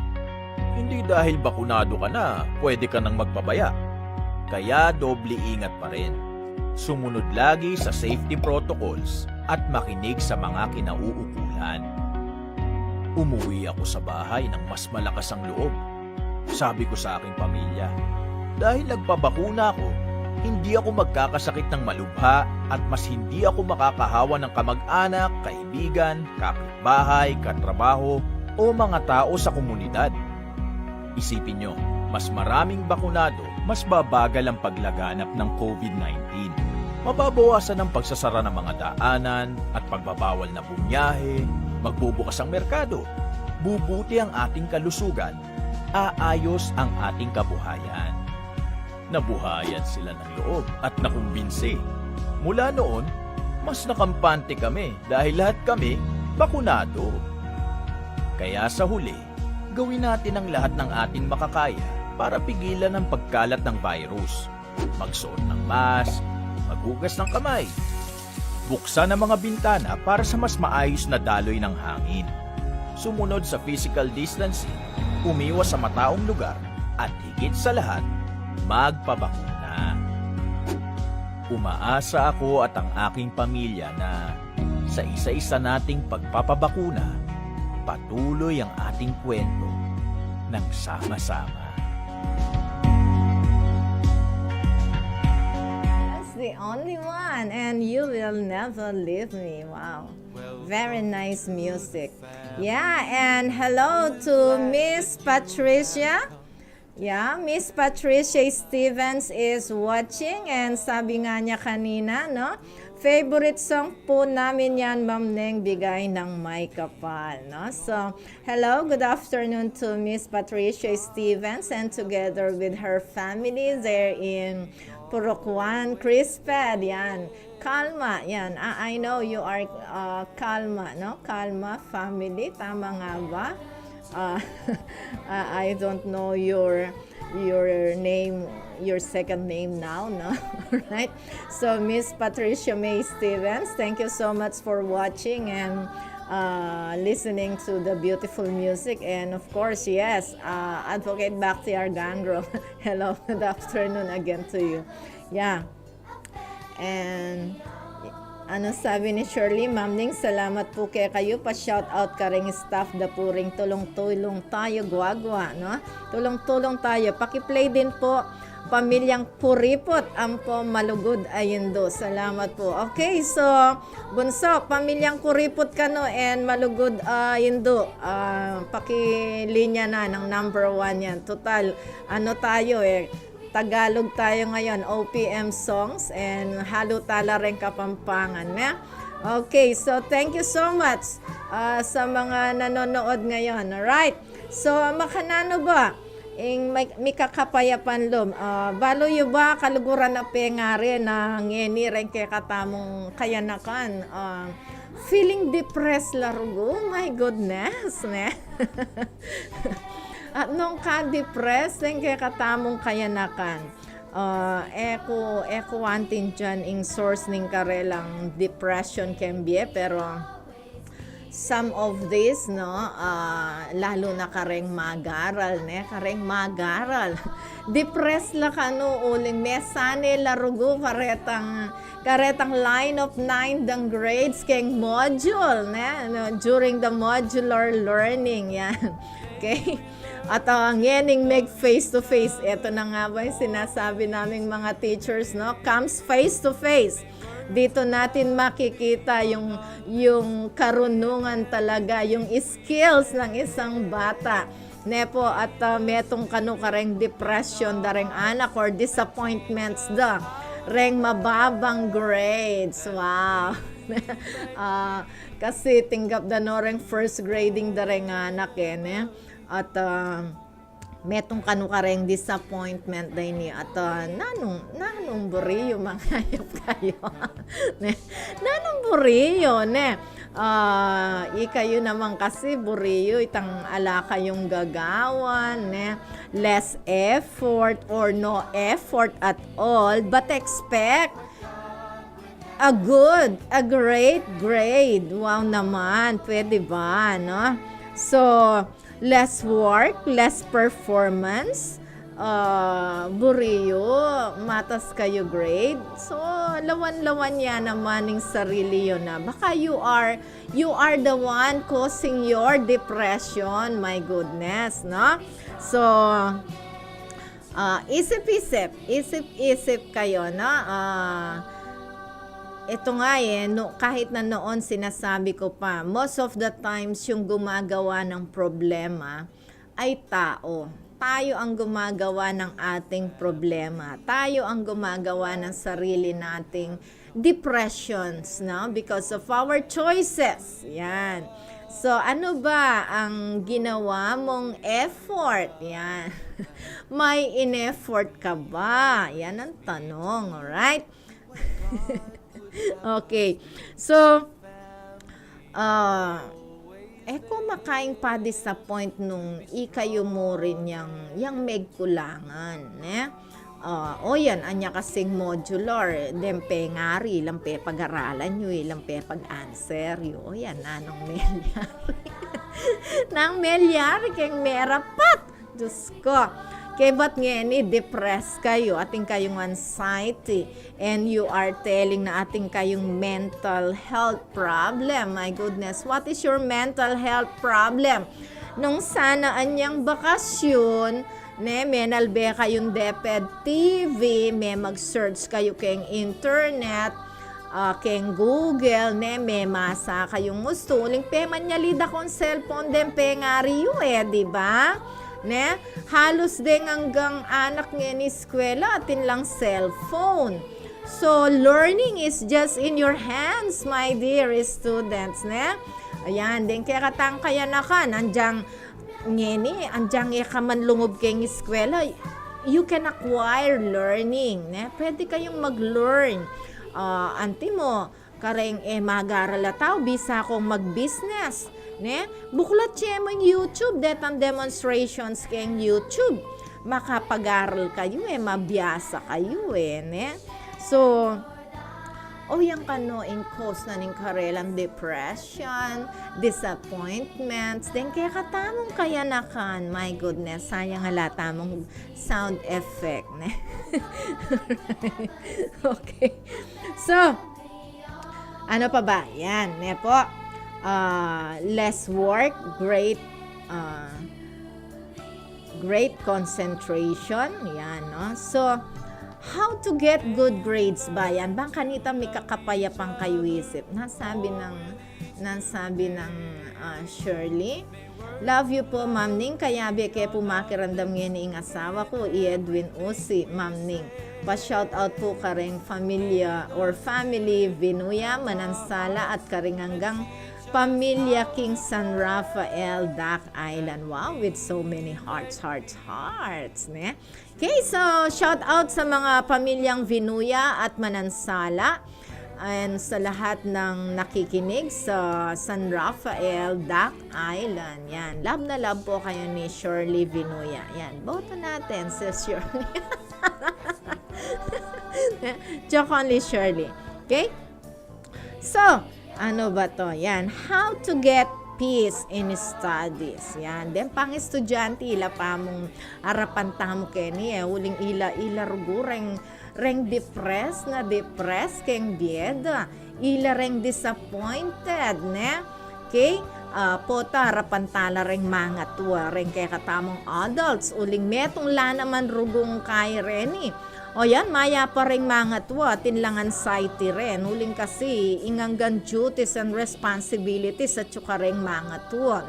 hindi dahil bakunado ka na, pwede ka nang magpabaya. Kaya doble ingat pa rin. Sumunod lagi sa safety protocols at makinig sa mga kinauukulan. Umuwi ako sa bahay ng mas malakas ang loob. Sabi ko sa aking pamilya, dahil nagpabakuna ako, hindi ako magkakasakit ng malubha at mas hindi ako makakahawa ng kamag-anak, kaibigan, kapitbahay, katrabaho o mga tao sa komunidad. Isipin nyo, mas maraming bakunado, mas babagal ang paglaganap ng COVID-19. Mababawasan ang pagsasara ng mga daanan at pagbabawal na bumiyahe, magbubukas ang merkado, bubuti ang ating kalusugan, aayos ang ating kabuhayan. Nabuhayan sila ng loob at nakumbinsi. Mula noon, mas nakampante kami dahil lahat kami bakunado. Kaya sa huli, gawin natin ang lahat ng ating makakaya para pigilan ang pagkalat ng virus. Magsuot ng mask, maghugas ng kamay, Buksan ang mga bintana para sa mas maayos na daloy ng hangin. Sumunod sa physical distancing, umiwas sa mataong lugar, at higit sa lahat, magpabakuna. Umaasa ako at ang aking pamilya na sa isa-isa nating pagpapabakuna, patuloy ang ating kwento ng sama-sama. That's the only one, and you will never leave me. Wow. Very nice music. Yeah, and hello to Miss Patricia. Yeah, Miss Patricia Stevens is watching, and sabi nga niya kanina, no? Favorite song po namin yan, Ma'am Neng, Bigay ng May Kapal, no? So, hello, good afternoon to Miss Patricia Stevens, and together with her family there in Purokuan, Crisped, yan. Kalma, yan. I know you are Kalma, no? Kalma family, tama nga ba? I don't know your name, your second name now, no? Right? So, Miss Patricia May Stevens, thank you so much for watching and listening to the beautiful music. And of course, yes, Advocate Bhakti Argandro. Hello, good afternoon again to you. Yeah. And ano sabi ni Shirley, Ma'am Ning, salamat po kay kayo. Pa-shout out ka ring staff da puring tulong-tulong tayo, gwagwa, no? Tulong-tulong tayo. Paki-play din po, Pamilyang Puripot, ang po malugod ayindo. Salamat po. Okay, so, Bunso, Pamilyang Kuripot ka no, and malugod ayindo. Paki-linya na ng number 1 yan. Total, ano tayo Tagalog tayo ngayon, OPM songs, and halo tala rin Kapampangan. Okay, so thank you so much sa mga nanonood ngayon. Alright, so makanano ba? May kakapayapan lom. Balo yu ba kaluguran na pengari na ngeni rin kay katamong kayanakan. Feeling depressed larugo? Oh my goodness, ne? At nung ka-depressed, kaya katamong kayanakan. Eko wantin dyan in source ning karelang depression can be, pero some of this, no, lalo na kareng magaral, ne? Kareng magaral. Depressed la kano uling mesane larugo karetang line of 9 dang grades keng module, ne? No, during the modular learning, yan. Okay? At ngening make face-to-face. Ito na nga ba yung sinasabi naming mga teachers, no? Comes face-to-face. Dito natin makikita yung karunungan talaga, yung skills ng isang bata. Nepo, at metong kanu kareng depression, dareng anak, or disappointments da. Reng mababang grades. Wow. Kasi tinggap da no reng first grading dareng anak ne? At metong kanu kareng disappointment day ni at nanong buriyo mangayap kayo. Ne? Nanong buriyo ne. Ikayo naman kasi buriyo itang ala kayong gagawan ne. Less effort or no effort at all, but expect a great grade. Wow naman, pwede ba, no? So, less work, less performance, buriyo, matas kayo grade. So, lawan-lawan yan naman ng sarili yun na. Baka you are the one causing your depression. My goodness, no? So, isip-isip kayo, no? Ito nga kahit na noon sinasabi ko pa, most of the times yung gumagawa ng problema ay tao. Tayo ang gumagawa ng ating problema. Tayo ang gumagawa ng sarili nating depressions, no? Because of our choices. Yan. So, ano ba ang ginawa mong effort? Yan. May in-effort ka ba? Yan ang tanong, alright? Okay. So, kung makaing pa-disappoint nung ikayo mo rin yang megkulangan, ne? O yan, anya kasing modular, dempe ngari, lampe pag-aralan nyo, lampe pag-answer yun. O yan, nanong melyari. Nang melyari, keng merapat. Diyos ko. Kaya ba't nga depressed kayo, ating kayong anxiety, and you are telling na ating kayong mental health problem. My goodness, what is your mental health problem? Nung sana anyang bakasyon, may nalbe kayong Deped TV, may mag-search kayo keng internet, keng Google, may masa kayong gusto. Uling pe manyalida kong cellphone din pe nga riyo di ba? Halos din hanggang anak nga ni eskwela atin lang cellphone. So, learning is just in your hands, my dear students, Ayan, din kaya katang kaya na ka, andyang ka man lungob kayong eskwela, you can acquire learning. Pwede kayong mag-learn. Anti mo, kareng mag-aral ataw, bisa akong mag-business. Buklat siya mo yung YouTube, detang demonstrations kayong YouTube. Makapag-aral kayo mabiyasa kayo So, yang kano in cause na ning karelang depression, disappointments, then kaya katamong kaya na kan, my goodness, sayang ala tamong sound effect, Okay. So, ano pa ba? Yan, po. Less work, great concentration. Yan, no? So, how to get good grades ba yan? Bang kanita may kakapayapang kayo isip. Nasabi ng Shirley. Love you po, Ma'am Ning. Kaya kaya po makiramdam ngayon ng asawa ko, Edwin Usi, Ma'am Ning. Pa-shout out po karing family Vinuya, Manansala at karing hanggang Pamilya King San Rafael, Dac Island. Wow, with so many hearts. Okay, so shout out sa mga pamilyang Vinuya at Manansala and sa lahat ng nakikinig sa San Rafael, Dac Island. Yan, love na love po kayo ni Shirley Vinuya. Yan, boto natin si Shirley. Joke only, Shirley. Okay? So, ano ba to? Yan. How to get peace in studies. Yan. Then, pang estudyante, ila pa mong arapan tamo keni uling ila rugo, reng depressed keng bieda. Ila reng disappointed, Okay? Pota, harapan tala reng mga tuwa, reng kaya katamong adults. Uling metong la naman rugong kay reni. O yan, maya pa rin mga tuwa, tinlang anxiety rin. Uling kasi, inganggan duties and responsibilities at saka rin mga tuwa.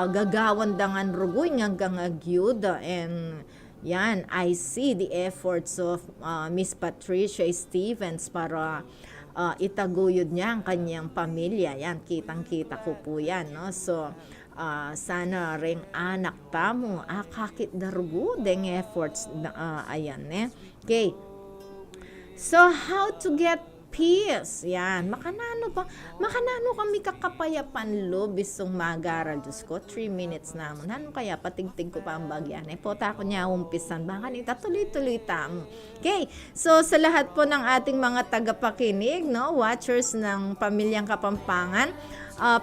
Gagawan dangan rugoy, inganggang agyuda. And yan, I see the efforts of Miss Patricia Stevens para itaguyod niya ang kanyang pamilya. Yan, kitang-kita ko po yan. No? So, sana ring anak tamo kakit darugo deng efforts ayan Okay, so how to get peace? Yan, makanano kami kakapayapan lo bisong mag-aral. Diyos ko, 3 minutes na mo. Nano kaya patigtig ko pa ang bagyan pota ko niya umpisan baka nita tuloy-tuloy tamo. Okay, so sa lahat po ng ating mga tagapakinig, watchers ng Pamilyang Kapampangan,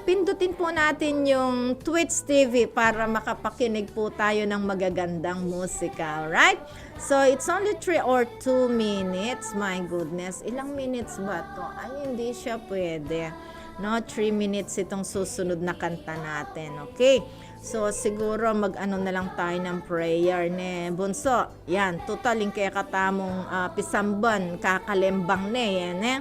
pindutin po natin yung Twitch TV para makapakinig po tayo ng magagandang musika. Alright? So, it's only 3 or 2 minutes. My goodness. Ilang minutes ba to? Ay, hindi siya pwede. 3 minutes itong susunod na kanta natin. Okay? So, siguro mag-ano na lang tayo ng prayer Bunso. Yan, totaling kaya katamong pisamban, kakalembang yan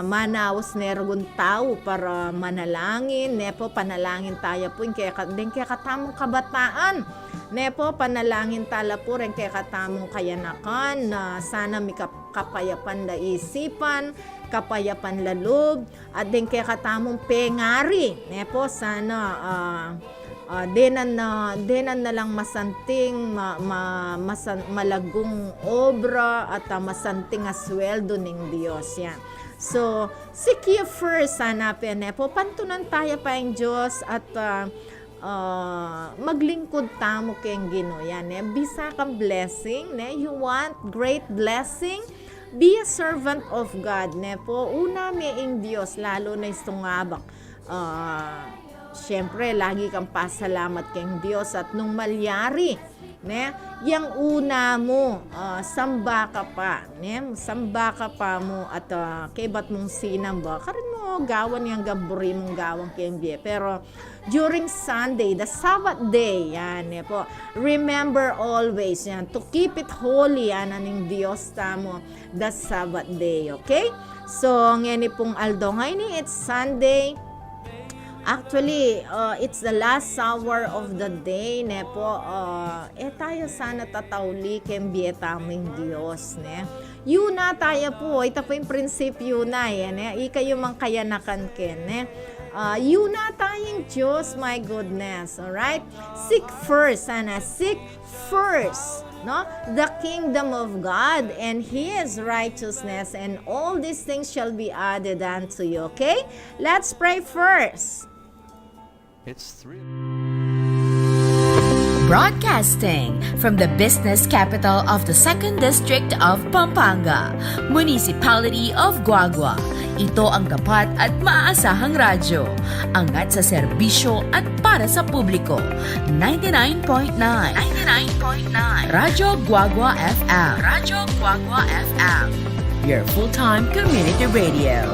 manawas nergon tao para manalangin panalangin tayo po kaya katamong kabataan panalangin tala po rin kaya katamong kayanakan na sana may kapayapan na isipan, kapayapan lalob at din kaya katamong pengari sana denan na lang masanting malagong obra at masanting asweldo ning Diyos yan. So, seek ye first sana pantunan tayo pa ang Diyos at maglingkod tamo keng Ginoo yan. Bisa kang blessing, you want great blessing, be a servant of God. Po, una meing Diyos, lalo na istungabak. Siyempre, lagi kang pasalamat keng Diyos at nung malyari, yang una mo, samba ka pa, samba ka pa mo at kaibat mong sinamba, karin mo gawan yung gaburi mong gawang kembye. Pero during Sunday, the Sabbath day, yan po, remember always yan, to keep it holy, yan aning Diyos tamo, the Sabbath day, okay? So, ngayon pong Aldo, ngayon it's Sunday. Actually, it's the last hour of the day, po. Tayo sana tatawli kembye taming Diyos, Yuna tayo po, ito po yung prinsipyo na, ikayo mang kayanakan ken, yuna tayong Diyos, my goodness, alright? Seek first, seek first, the kingdom of God and His righteousness, and all these things shall be added unto you, okay? Let's pray first. Broadcasting from the business capital of the 2nd District of Pampanga, Municipality of Guagua. Ito ang tapat at maaasahang radyo, angat sa serbisyo at para sa publiko. 99.9 Radyo Guagua FM. Radyo Guagua FM. Your full-time community radio.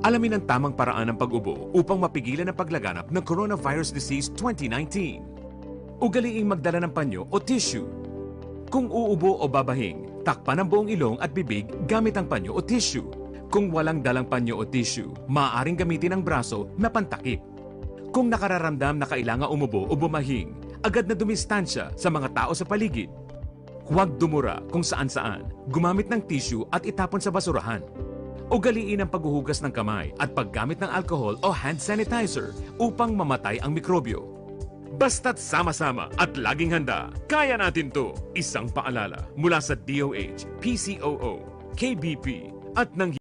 Alamin ang tamang paraan ng pag-ubo upang mapigilan ang paglaganap ng coronavirus disease 2019. Ugaliing magdala ng panyo o tissue. Kung uubo o babahing, takpan ang buong ilong at bibig gamit ang panyo o tissue. Kung walang dalang panyo o tissue, maaaring gamitin ang braso na pantakip. Kung nakararamdam na kailangan umubo o bumahing, agad na dumistansya sa mga tao sa paligid. Huwag dumura kung saan-saan, gumamit ng tissue at itapon sa basurahan. Ugaliin ang paghuhugas ng kamay at paggamit ng alcohol o hand sanitizer upang mamatay ang mikrobyo. Basta't sama-sama at laging handa, kaya natin to! Isang paalala mula sa DOH, PCOO, KBP at ng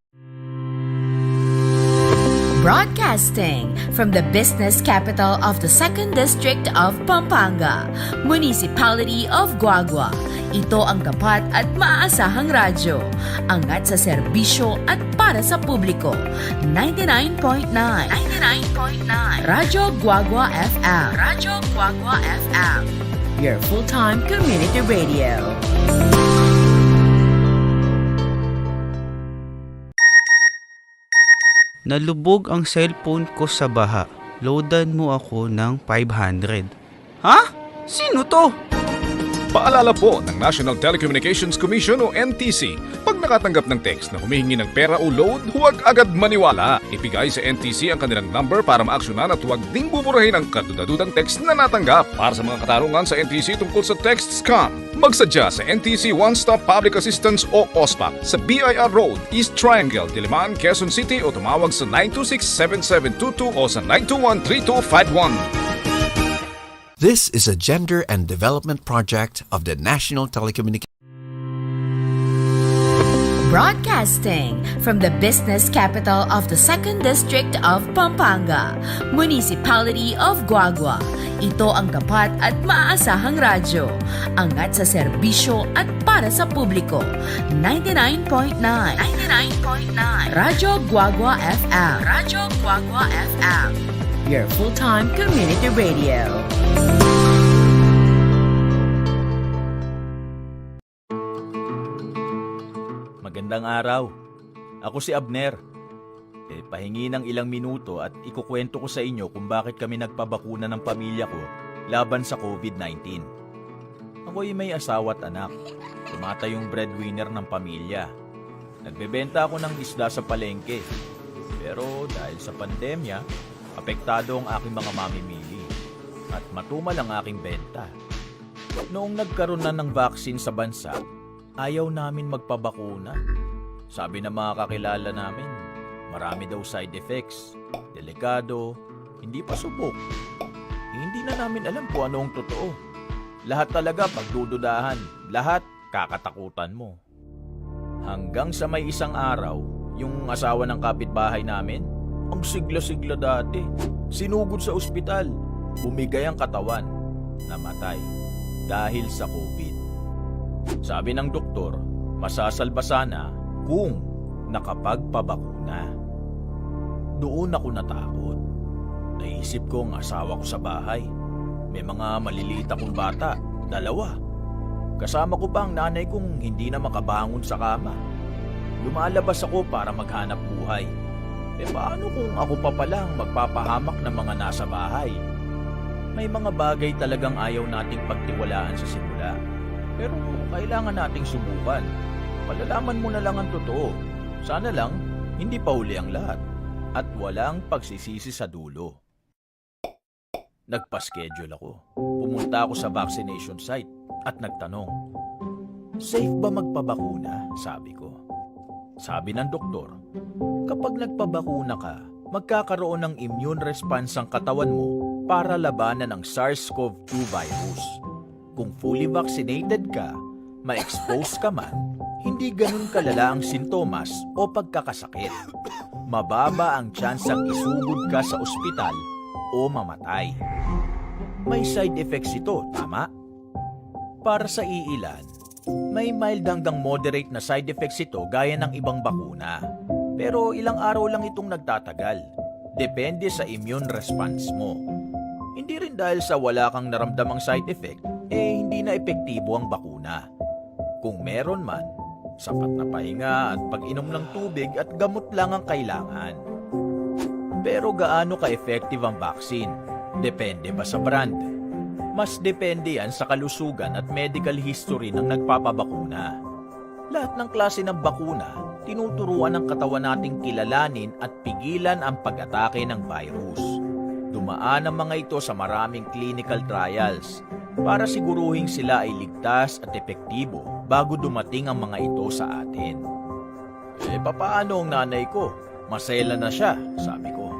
Broadcasting from the business capital of the 2nd District of Pampanga, Municipality of Guagua. Ito ang tapat at maaasahang radyo, angat sa serbisyo at para sa publiko. 99.9 Radyo Guagua FM. Radyo Guagua FM. Your full-time community radio. Nalubog ang cellphone ko sa baha. Loadan mo ako ng 500. Ha? Sino to? Paalala po ng National Telecommunications Commission o NTC, pag nakatanggap ng text na humihingi ng pera o load, huwag agad maniwala. Ibigay sa NTC ang kanilang number para maaksyonan at huwag ding buburahin ang kadudadudang text na natanggap. Para sa mga katarungan sa NTC tungkol sa text scam, magsadya sa NTC One Stop Public Assistance o OSPAC sa BIR Road, East Triangle, Diliman, Quezon City o tumawag sa 926-7722 o sa 921-3251. This is a gender and development project of the National Telecommunications Broadcasting from the business capital of the 2nd District of Pampanga, Municipality of Guagua. Ito ang tapat at maaasahang radyo, angat sa serbisyo at para sa publiko. 99.9 Radyo Guagua FM. Radyo Guagua FM. Your full-time community radio. Magandang araw. Ako si Abner. Pahingi ng ilang minuto at ikukwento ko sa inyo kung bakit kami nagpabakuna ng pamilya ko laban sa COVID-19. Ako'y may asawa at anak. Tumatayong breadwinner ng pamilya. Nagbebenta ako ng isda sa palengke. Pero dahil sa pandemya, apektado ang aking mga mamimili at matumal ang aking benta. Noong nagkaroon na ng vaccine sa bansa, ayaw namin magpabakuna. Sabi ng mga kakilala namin, marami daw side effects, delikado, hindi pa subok. Hindi na namin alam kung ano ang totoo. Lahat talaga pagdududahan, lahat kakatakutan mo. Hanggang sa may isang araw, yung asawa ng kapitbahay namin, Ang sigla-sigla dati. Sinugod sa ospital. Bumigay ang katawan. Namatay. Dahil sa COVID. Sabi ng doktor, masasalba sana kung nakapagpabakuna. Doon ako natakot. Naisip ko ang asawa ko sa bahay. May mga maliliit akong bata, 2. Kasama ko pa ang nanay kong hindi na makabangon sa kama. Lumalabas ako para maghanap buhay. Paano kung ako pa palang magpapahamak ng mga nasa bahay? May mga bagay talagang ayaw nating pagtiwalaan sa simula. Pero kailangan nating subukan. Malalaman mo na lang ang totoo. Sana lang, hindi pa huli ang lahat. At walang pagsisisi sa dulo. Nagpa-schedule ako. Pumunta ako sa vaccination site at nagtanong, safe ba magpabakuna? Sabi ko. Sabi ng doktor, kapag nagpabakuna ka, magkakaroon ng immune response ang katawan mo para labanan ang SARS-CoV-2 virus. Kung fully vaccinated ka, ma-expose ka man, hindi ganun kalala ang sintomas o pagkakasakit. Mababa ang tsansang isugod ka sa ospital o mamatay. May side effects ito, tama? Para sa iilan, may mild hanggang moderate na side effects ito gaya ng ibang bakuna. Pero ilang araw lang itong nagtatagal. Depende sa immune response mo. Hindi rin dahil sa wala kang naramdamang side effect, hindi na epektibo ang bakuna. Kung meron man, sapat na pahinga at pag-inom ng tubig at gamot lang ang kailangan. Pero gaano ka-effective ang vaccine? Depende ba sa brand? Mas depende yan sa kalusugan at medical history ng nagpapabakuna. Lahat ng klase ng bakuna, tinuturuan ng katawan nating kilalanin at pigilan ang pag-atake ng virus. Dumaan ang mga ito sa maraming clinical trials para siguruhin sila ay ligtas at epektibo bago dumating ang mga ito sa atin. Papaano ang nanay ko? Masela na siya, sabi ko.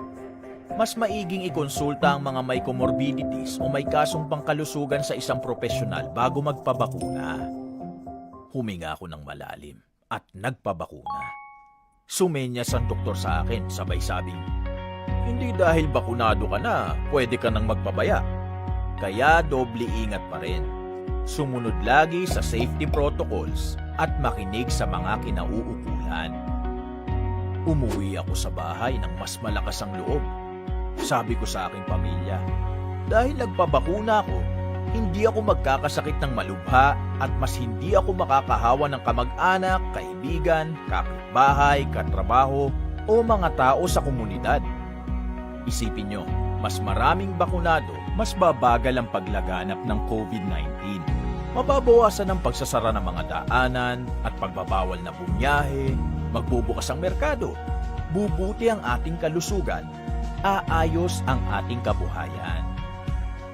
Mas maiging ikonsulta ang mga may comorbidities o may kasong pangkalusugan sa isang profesional bago magpabakuna. Huminga ako ng malalim at nagpabakuna. Sumenyas ang doktor sa akin, sabay sabing, hindi dahil bakunado ka na, pwede ka nang magpabaya. Kaya doble ingat pa rin. Sumunod lagi sa safety protocols at makinig sa mga kinauukulan. Umuwi ako sa bahay ng mas malakas ang loob. Sabi ko sa aking pamilya, dahil nagpabakuna ako, hindi ako magkakasakit ng malubha at mas hindi ako makakahawa ng kamag-anak, kaibigan, kapitbahay, katrabaho o mga tao sa komunidad. Isipin nyo, mas maraming bakunado, mas babagal ang paglaganap ng COVID-19. Mababawasan ang pagsasara ng mga daanan at pagbabawal na bumiyahe, magbubukas ang merkado, bubuti ang ating kalusugan, aayos ang ating kabuhayan.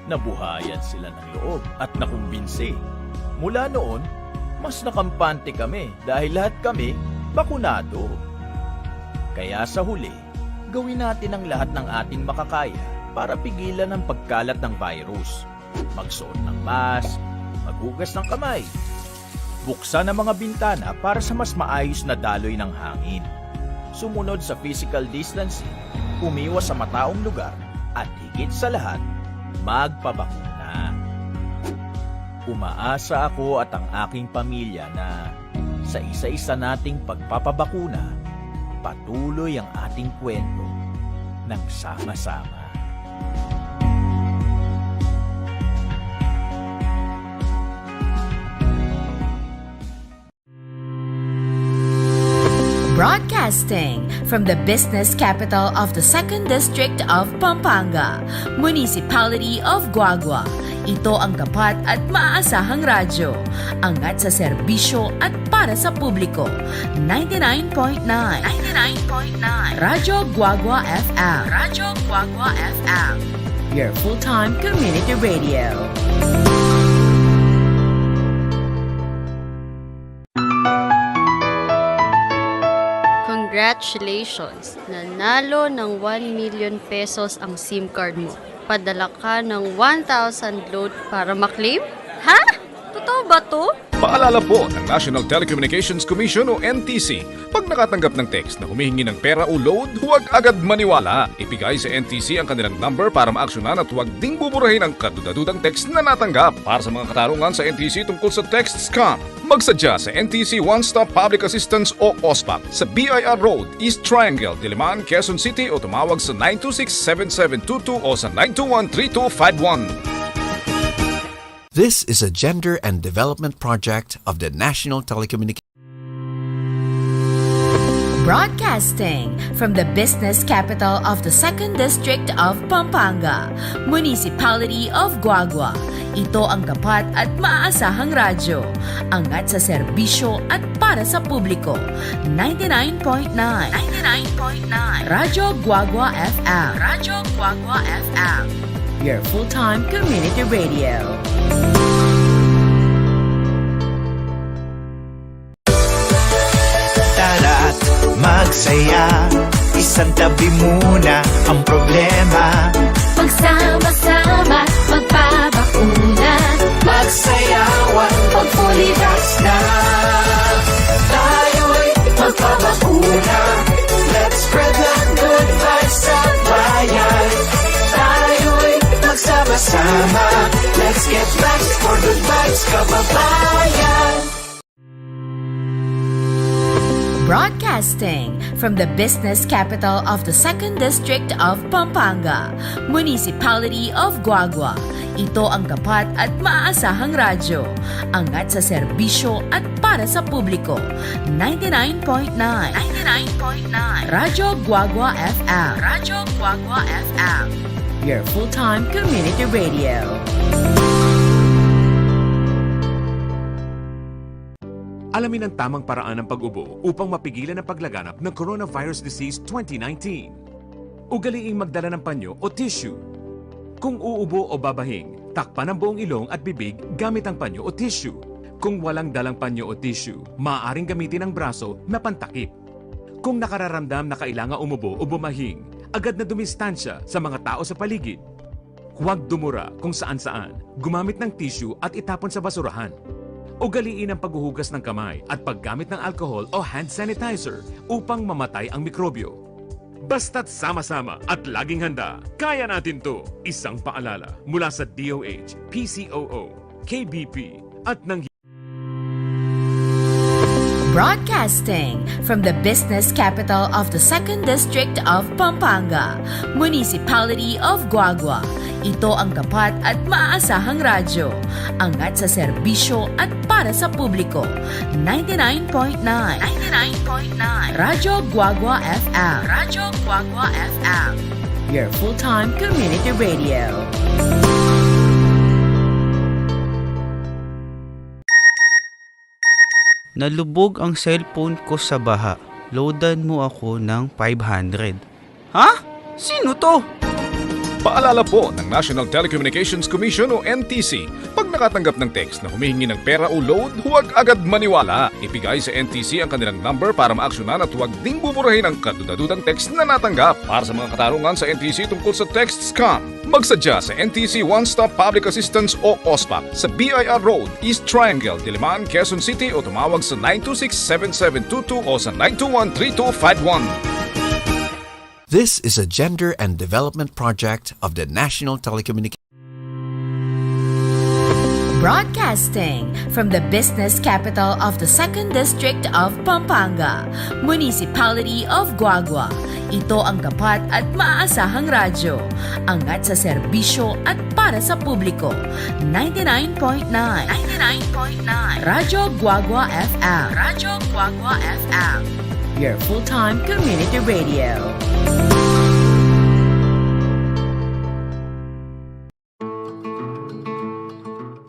Nabuhayan sila ng loob at nakumbinsi. Mula noon, mas nakampante kami dahil lahat kami bakunado. Kaya sa huli, gawin natin ang lahat ng ating makakaya para pigilan ang pagkalat ng virus. Magsuot ng mask, maghugas ng kamay, buksan ang mga bintana para sa mas maayos na daloy ng hangin. Sumunod sa physical distancing, umiwas sa mataong lugar, at higit sa lahat, magpabakuna. Umaasa ako at ang aking pamilya na sa isa-isa nating pagpapabakuna, patuloy ang ating kwento ng sama-sama. Broadcasting from the business capital of the 2nd District of Pampanga, Municipality of Guagua. Ito ang tapat at maaasahang radyo. Angat sa serbisyo at para sa publiko. 99.9 Radyo Guagua FM. Radyo Guagua FM. Your full-time community radio. Congratulations! Nanalo ng 1 million pesos ang SIM card mo. Padala ka ng 1,000 load para maklaim? Ha? Totoo ba to? Paalala po ng National Telecommunications Commission o NTC, pag nakatanggap ng text na humihingi ng pera o load, huwag agad maniwala. Ibigay sa NTC ang kanilang number para maaksyonan at huwag ding buburahin ang kadudadudang text na natanggap. Para sa mga katarungan sa NTC tungkol sa text scam, magsadya sa NTC One Stop Public Assistance o OSPAP sa BIR Road, East Triangle, Diliman, Quezon City o tumawag sa 926-7722 o sa 921-3251. This is a gender and development project of the National Telecommunications Broadcasting from the business capital of the 2nd District of Pampanga, Municipality of Guagua. Ito ang tapat at maaasahang radyo. Angat sa serbisyo at para sa publiko. 99.9 Radyo Guagua FM. Radyo Guagua FM. Your full-time community radio. Tara't magsaya, isang tabi muna ang problema. Magsama-sama, magpabakuna. Magsayawan, mag-fully vax na. Tayo'y magpabakuna. Let's spread the good vibes sa bayan. Tayo'y magsama-sama. Let's get vaxxed for good vibes, kababayan. Broadcasting from the business capital of the 2nd District of Pampanga, Municipality of Guagua. Ito ang tapat at maaasahang radyo. Angat sa serbisyo at para sa publiko. 99.9 Radyo Guagua FM. Radyo Guagua FM. Your full-time community radio. Alamin ang tamang paraan ng pag-ubo upang mapigilan ang paglaganap ng Coronavirus Disease 2019. Ugaliing magdala ng panyo o tissue. Kung uubo o babahing, takpan ang buong ilong at bibig gamit ang panyo o tissue. Kung walang dalang panyo o tissue, maaaring gamitin ang braso na pantakip. Kung nakararamdam na kailangan umubo o bumahing, agad na dumistansya sa mga tao sa paligid. Huwag dumura kung saan-saan, gumamit ng tissue at itapon sa basurahan. Ugaliin ang paghuhugas ng kamay at paggamit ng alcohol o hand sanitizer upang mamatay ang mikrobyo. Basta't sama-sama at laging handa, kaya natin to! Isang paalala mula sa DOH, PCOO, KBP at ng Broadcasting from the business capital of the 2nd District of Pampanga, Municipality of Guagua. Ito ang tapat at maaasahang radyo. Angat sa serbisyo at para sa publiko. 99.9 Radyo Guagua FM. Radyo Guagua FM. Your full-time community radio. Nalubog ang cellphone ko sa baha. Loadan mo ako ng 500. Ha? Sino to? Paalala po ng National Telecommunications Commission o NTC, pag nakatanggap ng text na humihingi ng pera o load, huwag agad maniwala. Ibigay sa NTC ang kanilang number para maaksyonan at huwag ding buburahin ang kadudadudang text na natanggap. Para sa mga katarungan sa NTC tungkol sa text scam, magsadya sa NTC One Stop Public Assistance o OSPAP sa BIR Road, East Triangle, Diliman, Quezon City o tumawag sa 926-7722 o sa 921-3251. This is a gender and development project of the National Telecommunications Broadcasting from the business capital of the 2nd District of Pampanga, Municipality of Guagua. Ito ang tapat at maaasahang radyo. Angat sa serbisyo at para sa publiko. 99.9 Radyo Guagua FM. Radyo Guagua FM. Your full-time community radio.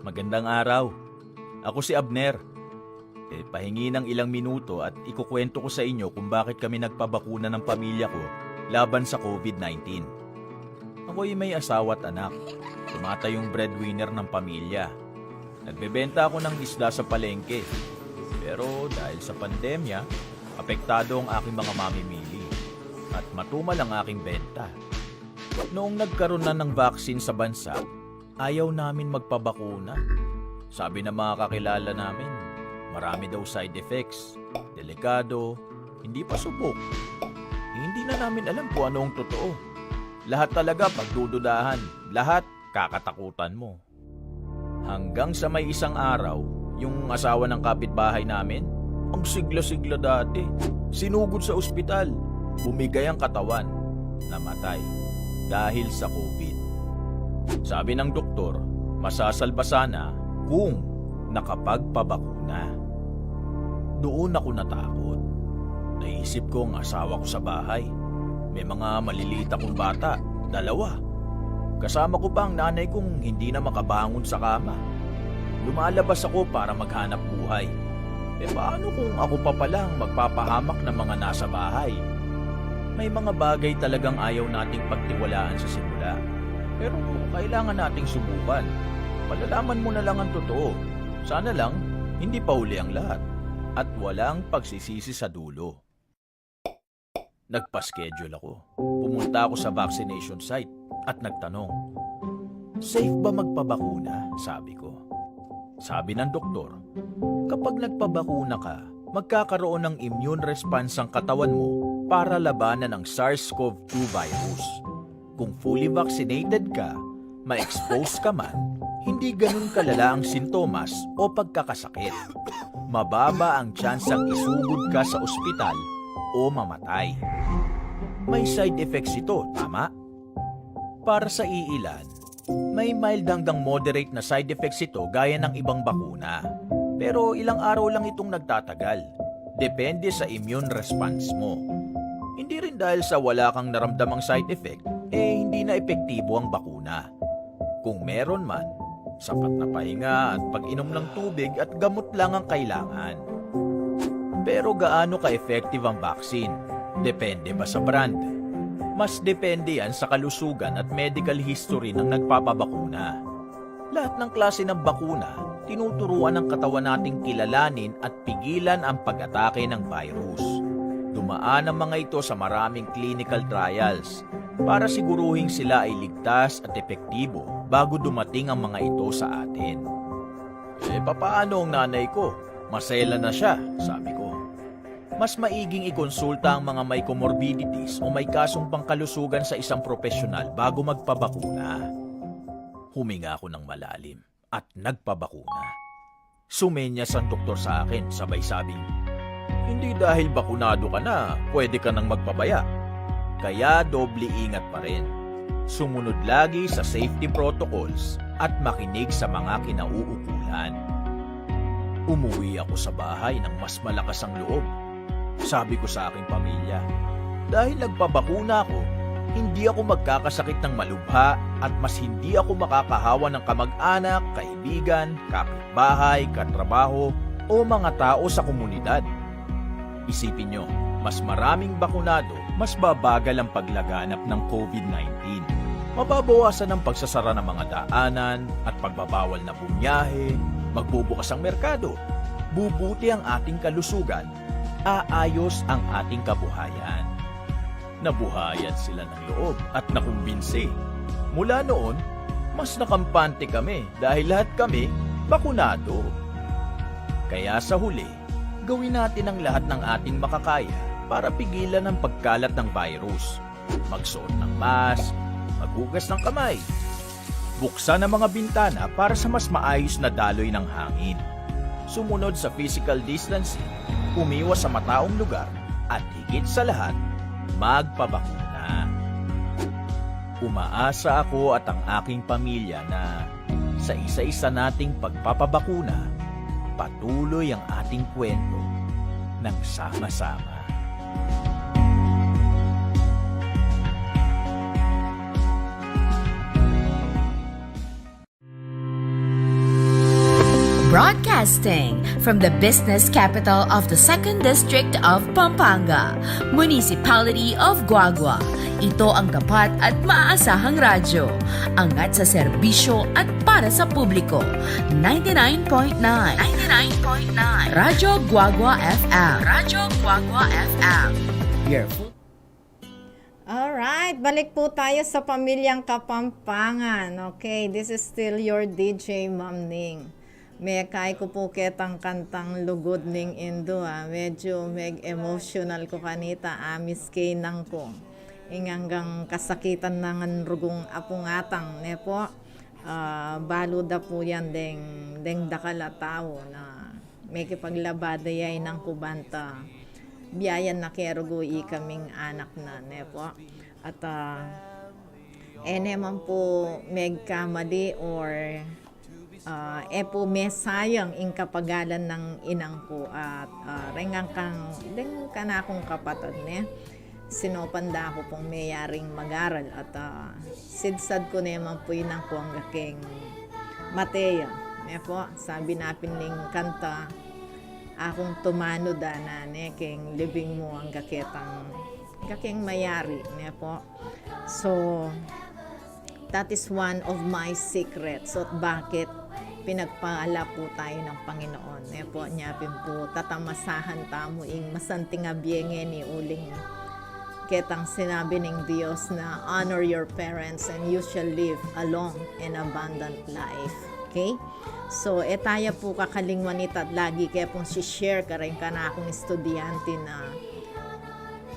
Magandang araw. Ako si Abner. Pahingi ng ilang minuto at ikukwento ko sa inyo kung bakit kami nagpabakuna ng pamilya ko laban sa COVID-19. Ako'y may asawa at anak. Tumatayong breadwinner ng pamilya. Nagbebenta ako ng isda sa palengke. Pero dahil sa pandemya, apektado ang aking mga mamimili at matumal ang aking benta. Noong nagkaroon na ng vaccine sa bansa, ayaw namin magpabakuna. Sabi ng mga kakilala namin, Marami daw side effects, delikado, hindi pa subok. Hindi na namin alam kung ano ang totoo. Lahat talaga pagdududahan, lahat kakatakutan mo. Hanggang sa may isang araw, yung asawa ng kapitbahay namin, ang sigla-sigla dati, sinugod sa ospital, bumigay ang katawan, namatay dahil sa COVID. Sabi ng doktor, masasalba sana kung nakapagpabakuna. Doon ako natakot. Naisip ko ang asawa ko sa bahay. May mga maliliit akong bata, 2. Kasama ko pa ang nanay kong hindi na makabangon sa kama. Lumalabas ako para maghanap buhay. Paano kung ako pa palang magpapahamak ng mga nasa bahay? May mga bagay talagang ayaw nating pagtiwalaan sa simula. Pero kailangan nating subukan. Malalaman mo na lang ang totoo. Sana lang, hindi pa huli ang lahat. At walang pagsisisi sa dulo. Nagpa-schedule ako. Pumunta ako sa vaccination site at nagtanong, safe ba magpabakuna? Sabi ko. Sabi ng doktor, kapag nagpabakuna ka, magkakaroon ng immune response ang katawan mo para labanan ang SARS-CoV-2 virus. Kung fully vaccinated ka, ma-expose ka man, hindi ganun kalala ang sintomas o pagkakasakit. Mababa ang tsansang isugod ka sa ospital o mamatay. May side effects ito, tama? Para sa iilan, may mild hanggang moderate na side effects ito gaya ng ibang bakuna. Pero ilang araw lang itong nagtatagal. Depende sa immune response mo. Hindi rin dahil sa wala kang naramdamang side effect, hindi na epektibo ang bakuna. Kung meron man, sapat na pahinga at pag-inom ng tubig at gamot lang ang kailangan. Pero gaano ka-effective ang vaccine? Depende ba sa brand? Mas depende yan sa kalusugan at medical history ng nagpapabakuna. Lahat ng klase ng bakuna, tinuturuan ng katawan nating kilalanin at pigilan ang pag-atake ng virus. Dumaan ang mga ito sa maraming clinical trials para siguruhin sila ay ligtas at epektibo bago dumating ang mga ito sa atin. Papaano ang nanay ko? Masela na siya, sabi ko. Mas maiging ikonsulta ang mga may comorbidities o may kasong pangkalusugan sa isang profesional bago magpabakuna. Huminga ako ng malalim at nagpabakuna. Sumenyas ang doktor sa akin, sabay sabing, hindi dahil bakunado ka na, pwede ka nang magpabaya. Kaya doble ingat pa rin. Sumunod lagi sa safety protocols at makinig sa mga kinauukulan. Umuwi ako sa bahay ng mas malakas ang loob. Sabi ko sa aking pamilya, dahil nagpabakuna ako, hindi ako magkakasakit ng malubha at mas hindi ako makakahawa ng kamag-anak, kaibigan, kapitbahay, katrabaho o mga tao sa komunidad. Isipin nyo, mas maraming bakunado, mas babagal ang paglaganap ng COVID-19. Mababawasan ang pagsasara ng mga daanan at pagbabawal na bumiyahe, magbubukas ang merkado, bubuti ang ating kalusugan, aayos ang ating kabuhayan. Nabuhayan sila ng loob at nakumbinsi. Mula noon, mas nakampante kami dahil lahat kami bakunado. Kaya sa huli, gawin natin ang lahat ng ating makakaya para pigilan ang pagkalat ng virus. Magsuot ng mask, maghugas ng kamay, buksan ang mga bintana para sa mas maayos na daloy ng hangin. Sumunod sa physical distancing, umiwas sa mataong lugar, at higit sa lahat, magpabakuna. Umaasa ako at ang aking pamilya na sa isa-isa nating pagpapabakuna, patuloy ang ating kwento ng sama-sama. Broadcasting from the business capital of the 2nd District of Pampanga, Municipality of Guagua. Ito ang tapat at maaasahang radyo. Angat sa serbisyo at para sa publiko. 99.9 Radyo Guagua FM. Radyo Guagua FM. Your Alright, balik po tayo sa Pamilyang Kapampangan. Okay, this is still your DJ Ma'am Ning. May kay ko po ketang kantang lugod ning Indo medyo emotional ko kanita amis kay nang ko. Inganggang kasakitan nangan rugong apungatang ne po. Baluda po yan deng dakala tao na may kipaglabada yay ng kubanta. Biyayan na kerugo kaming anak na ne po. At man po megkamali or po may sayang ing kapagalan ng inang ko at rengang kang deng kanakong kapatid ne sinopanda ko pong mayaring mag-aral at sidsad ko naman po inang ko ang gaking Mateo ne po sabi napin ning kanta akong tumano da na ne king libing mo ang gaking mayari ne po so that is one of my secrets so bakit pinagpaala po tayo ng Panginoon. Po, nyapin po, tatamasahan tamo ing masanting abyenge ni uling ketang sinabi ng Diyos na honor your parents and you shall live a long and abundant life. Okay? So, etaya po kakaling wanita at lagi kaya pong si-share ka rin ka na akong estudyante na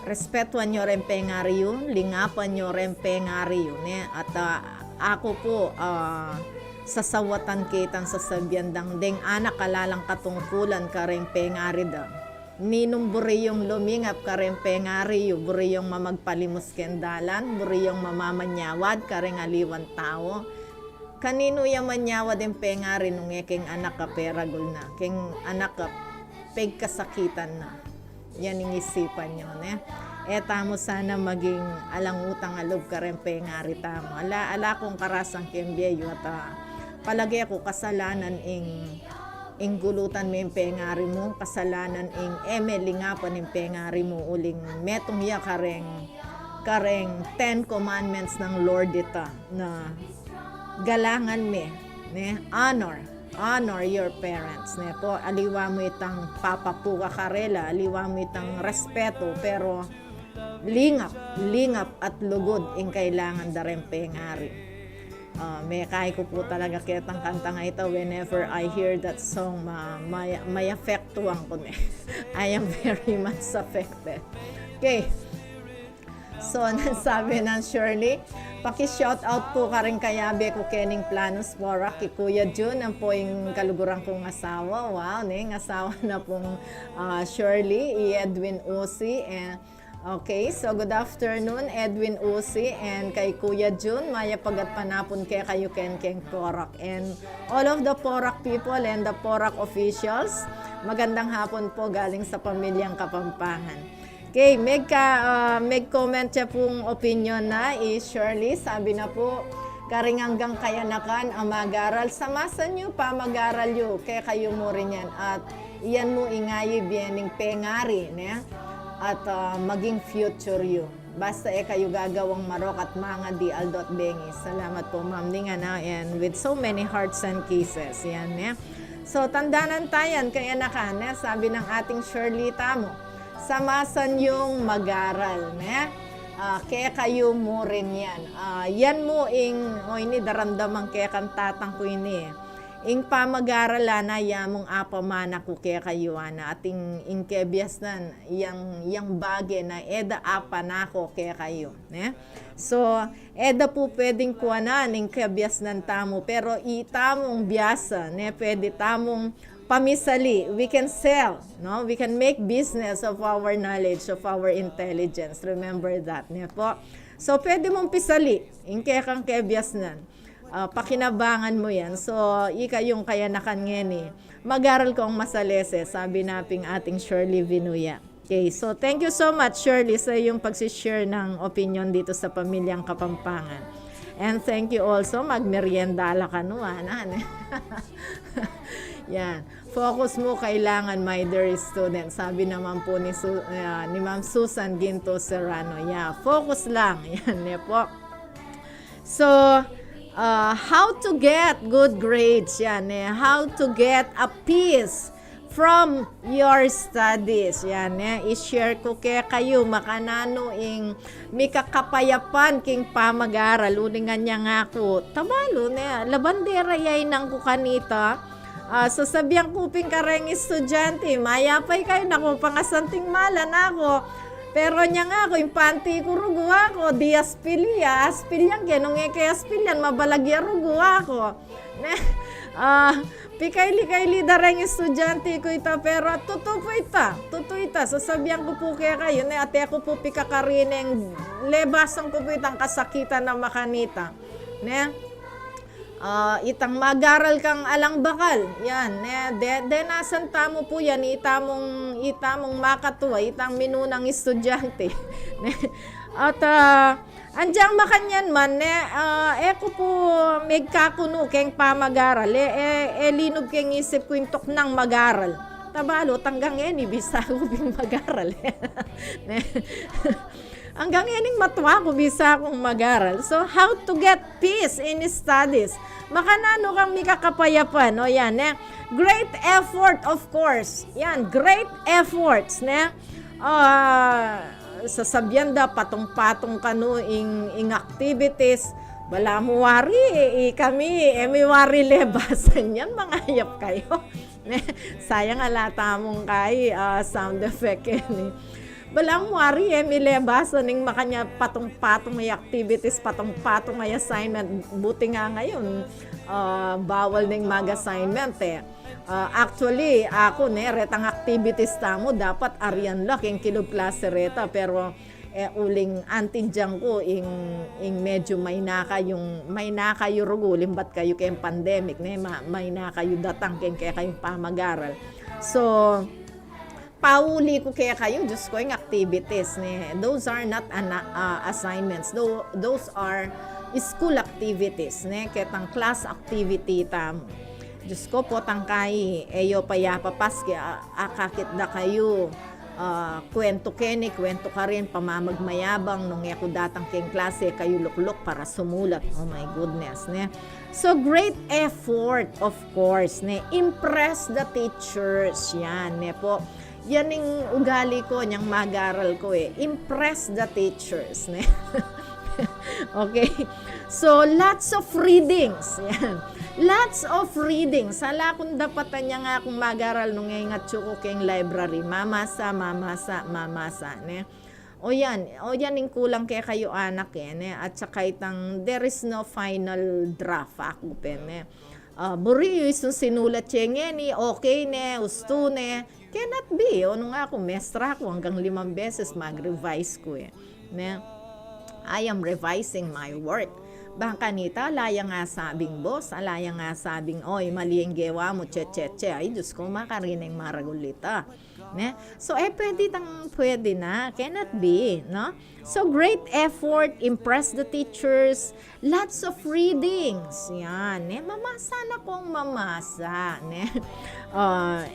respetuan nyo rin pengariyo, lingapan nyo rin pengariyo. At ako po, sasawatan kitang sasabihan deng anak kalalang katungkulan ka rin pengarida. Ninong buriyong lumingap ka rin pengariyo, buriyong mamagpalimos kendalan, buriyong mamamanyawad ka rin aliwan tao. Kanino yung manyawad yung pengari nung king anak ka peragol na, king anak ka pegkasakitan na. Yan ang isipan nyo, ne? Tamo sana maging alang utang alob ka rin pengari tamo. Ala kong karasang kembiyo at palagi ako kasalanan ing gulutan mo yung pengari mo, kasalanan ing lingapan yung pengari mo uling metong ya kareng 10 commandments ng Lord ita na galangan me, ne? Honor your parents, ne? Po, aliwa mo itang papapuka karela, aliwa mo itang respeto, pero lingap at lugod ing kailangan da rin pengari. May kaya ko po talaga kitang kanta nga ito whenever I hear that song may affectuang ko ne. I am very much affected. Okay. So, sabi ng Shirley, paki-shout out po ka rin kayabe ko kening planos pora kay Kuya Jun ang po yung kaluguran kong asawa. Wow, ne, asawa na pong Shirley, Edwin Usi and okay, so good afternoon, Edwin Usi and kay Kuya Jun, maya pagat panapon kay kayo Ken Porak and all of the Porak people and the Porak officials. Magandang hapon po galing sa pamilyang Kapampangan. Okay, meg-comment siya pong opinion na Shirley, sabi na po, karing hanggang kayanakan ang mag-aral. Samasan nyo pa mag-aral nyo, kaya kayo mo rin yan. At iyan mo ingayi biening pengari, ne? At maging future you. Basta kayo gagawang marok at mga di aldot bengi. Salamat po ma'am Ninga na and with so many hearts and kisses. Yan, ne? So, tandanan tayan, kaya nakan, ne? Sabi ng ating Shirley Tamo, samasan yung mag-aral, ne? Kaya kayo mo rin yan. Yan mo ini daramdaman kaya kantatang ko ini. Ing pamag-aralan na yamong apamana ko kaya kayo na ating inkebyas nan yang bagay na eda apa na ko kaya kayo, ne? So, eda po pwedeng kuanan ing kebyas nan tamo pero itamong biyasa, ne? Pwede tamong pamisali, we can sell, no? We can make business of our knowledge, of our intelligence. Remember that, ne po? So, pwede mong pisali, ing kaya kang kebyas nan. Pakinabangan mo yan. So, ika yung kaya nakan ngeni. Mag-aral ko ang masalese, sabi naping ating Shirley Vinuya. Okay, so thank you so much, Shirley, sa yung pagsishare ng opinion dito sa pamilyang Kapampangan. And thank you also, magmerienda ala kanuan. Yan. Focus mo kailangan, my dear student. Sabi naman po ni Ma'am Susan Ginto Serrano. Yeah, focus lang. Yan, po. So, how to get good grades. Yan, how to get a peace from your studies. Yan, i-share ko kaya kayo makanano ing mikakapayapan king pamag-aral. Uningan niya nga ako. Tabalo, labandera yay nang ko kanita. Sasabihan kuping kareng estudyante, mayapay kayo, naku, pangasanting mala na ako. Pero niya nga ako, yung panty ko rugo ako, di aspilya kenong kay aspilyan, mabalagya rugo ako. Pikayli dareng estudyante ko ita, pero totoo ita, sasabihan ko po kaya kayo, ate ako po pikakarineng, lebasan ko po itang kasakitan na makanita. Itang magaral kang alang bakal, yan, nasan tamo po yan, itamong makatuwa, itang minunang estudyante. At andyang makanyan man, eko po megkakuno keng pamagaral, linog keng isip ko yung toknang magaral. Tabalo, tanggang bisa ko bing magaral. Hanggang ening matuwa ko bisa akong magaral. So, how to get peace in studies? Makanano kang mikakapayapan, o yan, great effort, of course. Yan, great efforts, sasabihan da patong-patong kano ing activities, wala mo wari, kami, may wari lebasan yan, mangayap kayo. Sayang alata mong kay sound effect ni. Walang wari, may lebasan ning makanya patong-patong may activities, patong-patong may assignment. Buti nga ngayon, bawal ning mag-assignment actually, ako retang activities tamo, dapat arian lang yung kilo klase reta, pero uling antindiyan ko ing medyo may na kayo rugo, limbat kayo kayong pandemic, may na kayo datang kaya kayong pamagaral. So, pauli ko kaya kayo, Diyos ko, yung activities. Those are not assignments. Those are school activities. Ketang class activity tamo. Diyos ko po, tangkay, eyo payapapas, akakit na kayo, kwento kwento ka rin, pamamagmayabang, nung ako datang keng klase, kayo luklok para sumulat. Oh my goodness, So, great effort, of course, impress the teachers, yan, po. Yan yung ugali ko, yung mag-aral ko, impress the teachers, Okay, so lots of readings, yan. Lots of reading. Sala kung dapatan niya nga akong mag-aral nung nga ko keng library. Mamasa. O yan yung kulang kaya kayo anak At saka itang there is no final draft ako buri yung sinulat siya okay usto cannot be. O nung ako, mestra ko hanggang 5 beses mag-revise ko I am revising my work. Baka nita, alaya nga sabing boss, alaya nga sabing, oy, mali ang gawa mo, che. Ay, Diyos ko, makarineng maragulita. So, pwede na. Cannot be, no? So, great effort, impress the teachers, lots of readings. Yan, mamasa na kong mamasa.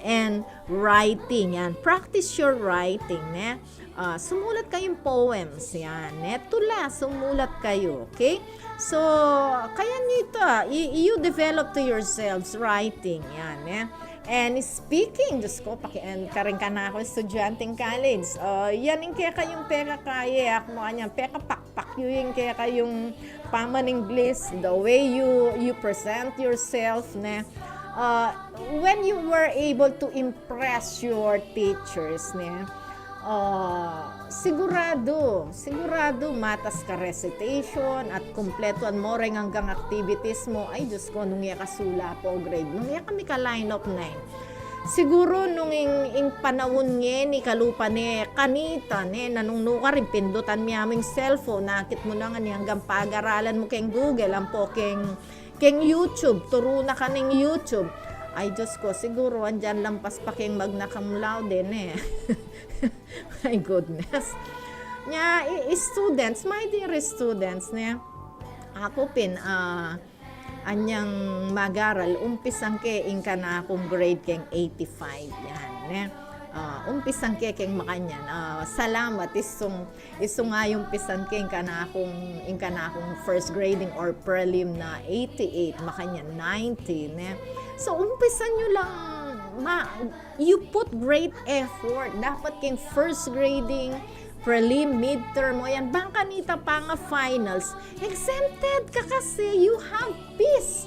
And writing, yan. Practice your writing, sumulat kayong poems, yan. Tula, sumulat kayo, okay? So, kaya nito, you develop to yourselves writing, yan, And speaking, Diyos ko, karing ka na ako estudyanteng college. Yan yung kaya kayong peka kaya, ako mga peka pakpak yung kaya kayong pamaning bliss, the way you present yourself, when you were able to impress your teachers, sigurado matas ka recitation at kumpletuan mo rin hanggang activities mo. Ay, Diyos ko, nung iya kasula po grade, nung iya kami ka line of 9. Siguro nung ing panahon ni kalupa kanita nanungnuka rin pindutan mi aming cellphone, nakit mo na nga hanggang pag-aralan mo keng Google, ang po keng YouTube, turo na ka ng YouTube. Ay, Diyos ko, siguro andyan lampas pa keng magna cum laude My goodness. Students, my dear students, ako anyang mag-aral, umpisang keng ka na akong grade keng 85, yan, umpisang keng makanyan. Salamat, isong nga yung pisan keng ka na akong first grading or prelim na 88, makanyan 90, So, umpisan nyo lang, you put great effort. Dapat keng first grading, prelim, midterm, o yan, bangka nita pa nga finals, exempted ka kasi, you have peace.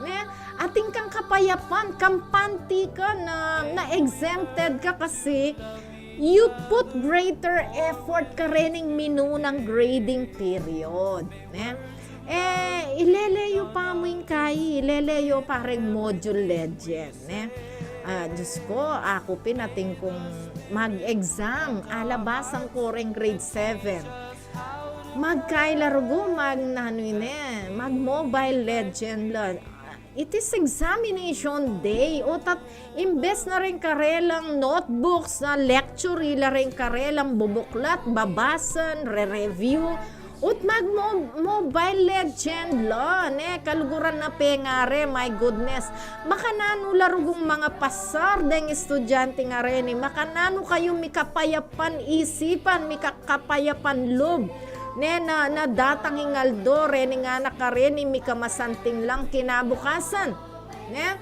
Ne? Ating kang kapayapan, kampante ka na exempted ka kasi you put greater effort ka rening minunang grading period. Ne? Ileleyo pa mo yung kayi, ileleyo pa rin module legend. Ne? Diyos ko, ako pinating kong mag-exam, alabasan ko rin grade 7. Magkailarugo, mag-mobile legend lang. It is examination day. O imbes na rin karelang notebooks na lecture, ila rin karelang bubuklat, babasan, re-review. Ut mag-mobile legend la, ne, kaluguran na pengare, my goodness. Makanano larugong mga pasar deng estudyante nga rin, makanano kayo mikapayapan isipan, mikakapayapan loob. Ne, na datang hingaldo, rin nga nakarin, mikamasanting lang kinabukasan. Ne?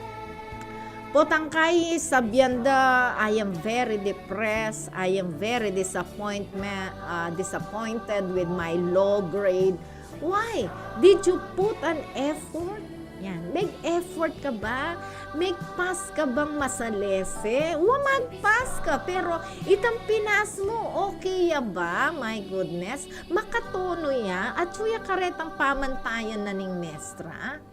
Potangkay sabyanda, I am very depressed, I am very disappointed with my low grade. Why? Did you put an effort? Yan, make effort ka ba? Make pass ka bang masalese? Mag-pass ka, pero itang pinas mo, okay ya ba? My goodness, makatono ya, at suya karetang pamantayan na ning mestra.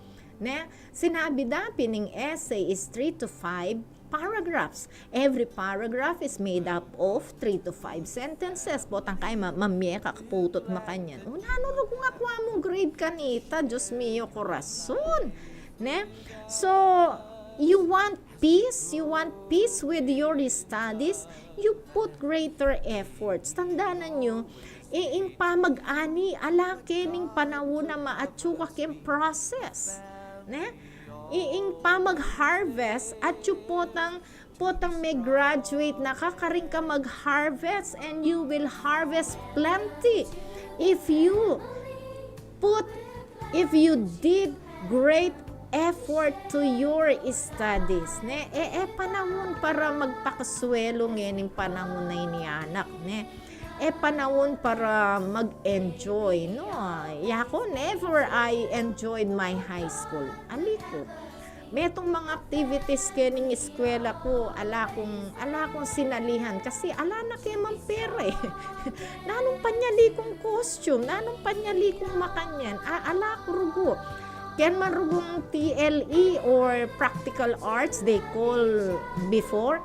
Ne? Sinabi dapi ning essay is 3 to 5 paragraphs. Every paragraph is made up of 3 to 5 sentences. Potang kay mamye kakaputot makanyan. Ano kung akwa mo grade kanita, Diyos mio corazon. Ne? So, you want peace with your studies, you put greater efforts. Tandaan nyo, ing pamag-ani, alake ning panahon na maatsuka kem process. Ne? Iing pamag-harvest at yung potang may graduate na kakaring ka mag-harvest and you will harvest plenty if you did great effort to your studies. Ne? Panahon para magpakaswelo ngayon yung panahon na inianak. Ne? Panahon para mag-enjoy. No? Yako, never I enjoyed my high school. Alikot. Metong mga activities kening eskwela ko, ala kong sinalihan kasi ala na kay mampere. Nanong panyali kong costume, nanong panyali kong makanyan, ala ko rugo. Kaya man rugong TLE or practical arts they call before.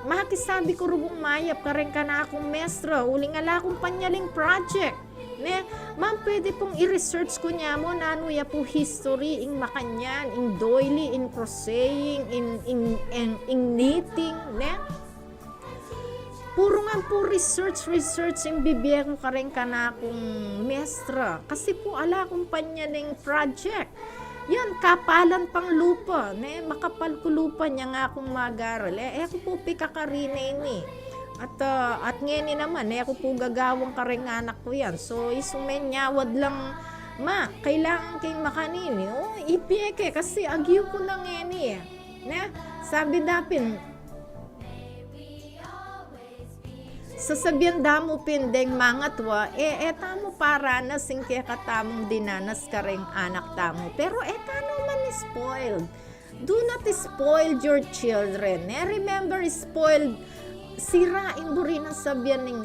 Makisabi ko rugong mayap ka rin ka na akong mestra, uling ala akong panyaling project. Ne, ma'am, pwede pong i-research ko niya mo na ano ya po history, ing makanyan, ing doily, in crocheting, in knitting, ne? Puro nga po research, ing bibigyan ko ka rin ka na akong mestra. Kasi po ala akong panyaling project. Yan, kapalan pang lupa, ne? Makapal ko lupa niya nga akong mag-aral. Ako po pikakarine ni. At ngayon naman, ako po gagawang kareng anak ko yan. So, isumenyawad lang, ma, kailangan kayong makanini. Ipiyeke, kasi agyo ko na ngayon eh. Ne? Sabi dapin, sasabihan damo pindeng mga twa, tamo para na singke katamong dinanas kareng anak tamo. Pero tano man spoiled. Do not spoil your children. Remember, spoiled, sirain mo rin ang sabihan ning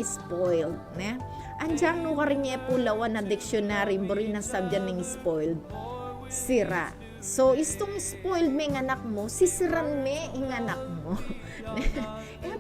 spoiled. Ne? Andiyan no ka rin niya pulawan na dictionary mo rin ang sabihan ning spoiled. Sira. So, istong spoiled may anak mo, sisiran may ing anak mo.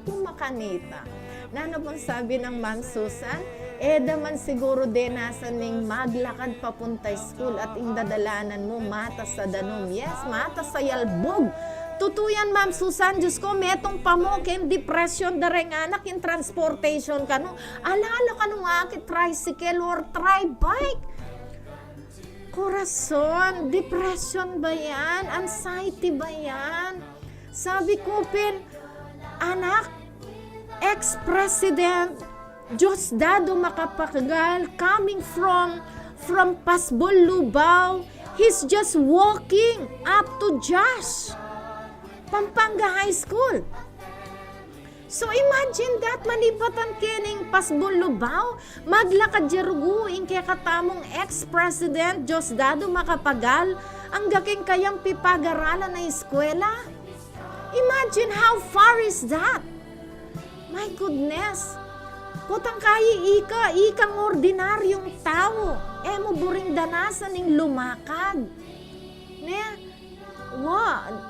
Po makanita. Nano pong sabi ng Ma'am Susan, daman siguro din nasa ning maglakad papuntay school at ing dadalanan mo mata sa danom. Yes, mata sa yalbog. Tutuyan, Ma'am Susan, Diyos ko, metong pamokin, depression, dareng anak, in transportation ka, no? Alala ka nung akit, tricycle or tri-bike. Corazon, depression ba yan? Anxiety ba yan? Sabi ko, anak, ex-president, Diosdado Macapagal, coming from Pasbol, Lubao, he's just walking up to Josh. Pampanga High School. So imagine that, malibatan kening pasbulubaw, maglakad jarugu in kaya katamong ex-president Diosdado Macapagal, ang gaking kayang pipag-aralan na eskwela. Imagine how far is that? My goodness. Putang kayi ikang ordinaryong tao. Mo buring danasan ng lumakad. Ne?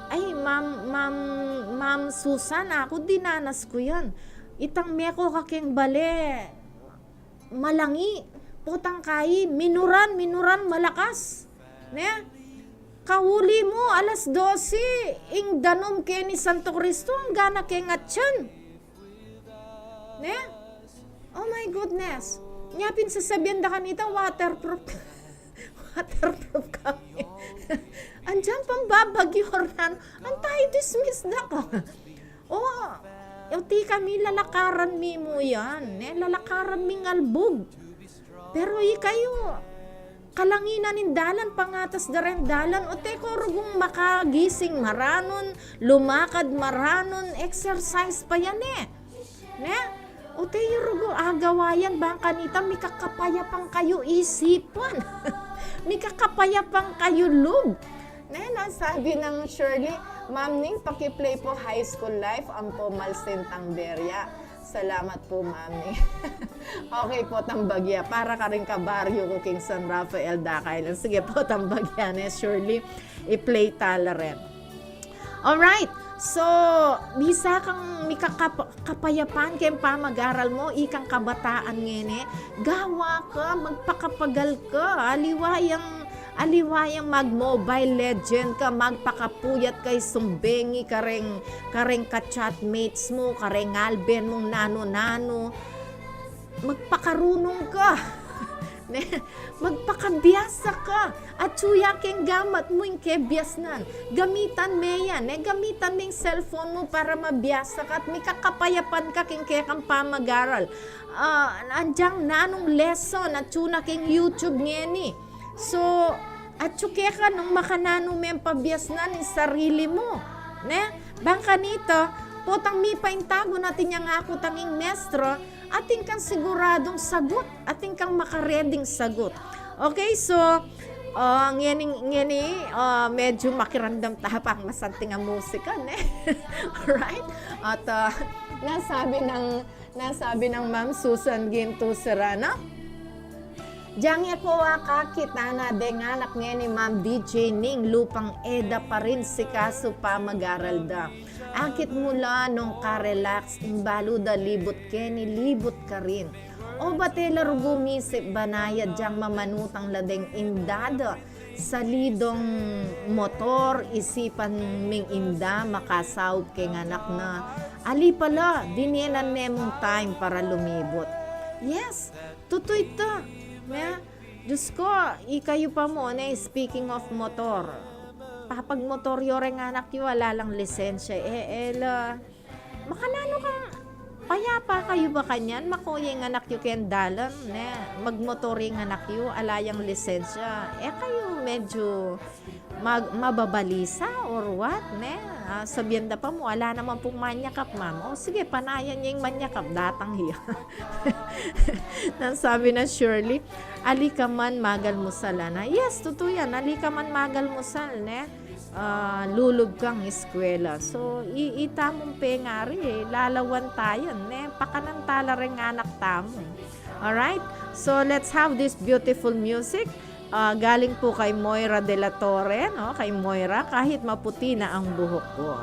Ay, Ma'am Susan, ako dinanas ko yan. Itang meko kakeng bale, malangi, putang kayi, minuran, malakas. Ne? Kahuli mo, alas 12, ing danom ke ni Santo Cristo, ang gana ke ngatsan. Ne? Oh my goodness. Nyapin sasabihan da kanita, waterproof. Waterproof kami. Andiyan pang babagyoran. Antay dismiss na ko. Ti kami lalakaran mi mo yan. Lalakaran mi ngalbog. Pero kayo, kalanginan in dalan, pangatas da rin dalan. O te ko rugong makagising maranon, lumakad maranon, exercise pa yan Ne? O te rugong agawayan bang kanita, mikakapayapang kayo isipan. Mikakapayapang kayo lug. Nasabi ng Shirley, Ma'am Ning, pakiplay po High School Life, ang po Malsintang Beria. Salamat po, Ma'am Ning. Okay po, tambagya. Para ka rin kabaryo ko King San Rafael Dakailan. Sige po, tambagya Shirley. I-play tala rin. Alright. So, bisa kang mikakapayapan kayong pamag-aral mo, ikang kabataan ngene, gawa ka, magpakapagal ka, aliwayang mag-mobile legend ka, magpakapuyat kay sumbengi, kareng ka-chatmates mo, kareng alben mong nano-nano, magpakarunong ka. Magpakabiyasa ka at suyaking gamat mo yung kebyas nan. Gamitan me yan. Gamitan mo yung cellphone mo para mabiyasa ka at may kakapayapan ka king kekang pamag-aral. Andyang nanong lesson at suna king YouTube ngeni. So, at suke ka nung makanano mo yung pabiyas nan yung sarili mo. Bangka nito, potang mi paintago natin yung ako tanging mestro, ating kang siguradong sagot, ating kang makareding sagot. Okay, so, ngeni, medyo makirandam tapang masanting ang musika, Alright? At nasabi ng Ma'am Susan Ginto Serrano, Diyan ko kakita na denganak ngeni Ma'am DJ Ning lupang eda pa rin si kaso pa mag-aral da. Akit mula nung ka-relax, imbalo da libot keni, libot ka rin. O batela rugumisip banaya diyang mamanutang ladeng indada sa lidong motor, isipan ming inda, makasaw keng anak na. Ali pala, dinielan nemong time para lumibot. Yes, tutoy ito. Diyos ko, ikayo pa mo, speaking of motor, papag motor yoreng anak yu, wala lang lisensya, makanano ka, payapa kayo ba kanyan, makoyeng anak yu kendalan, magmotor yung anak yu, alayang lisensya, kayo medyo mababalisa or what, sabihan da pa mo, wala naman pong manyakap, ma'am. O sige, panayan niya yung manyakap, datang hiya. Sabi na Shirley, alika man magal musal na. Yes, totoo yan, alika man magal musal, lulub kang eskwela. So, iita mong pengari, lalawan tayo, pakanantala rin anak tamo. Alright? So, let's have this beautiful music. Galing po kay Moira de la Torre, kay Moira, kahit maputi na ang buhok ko.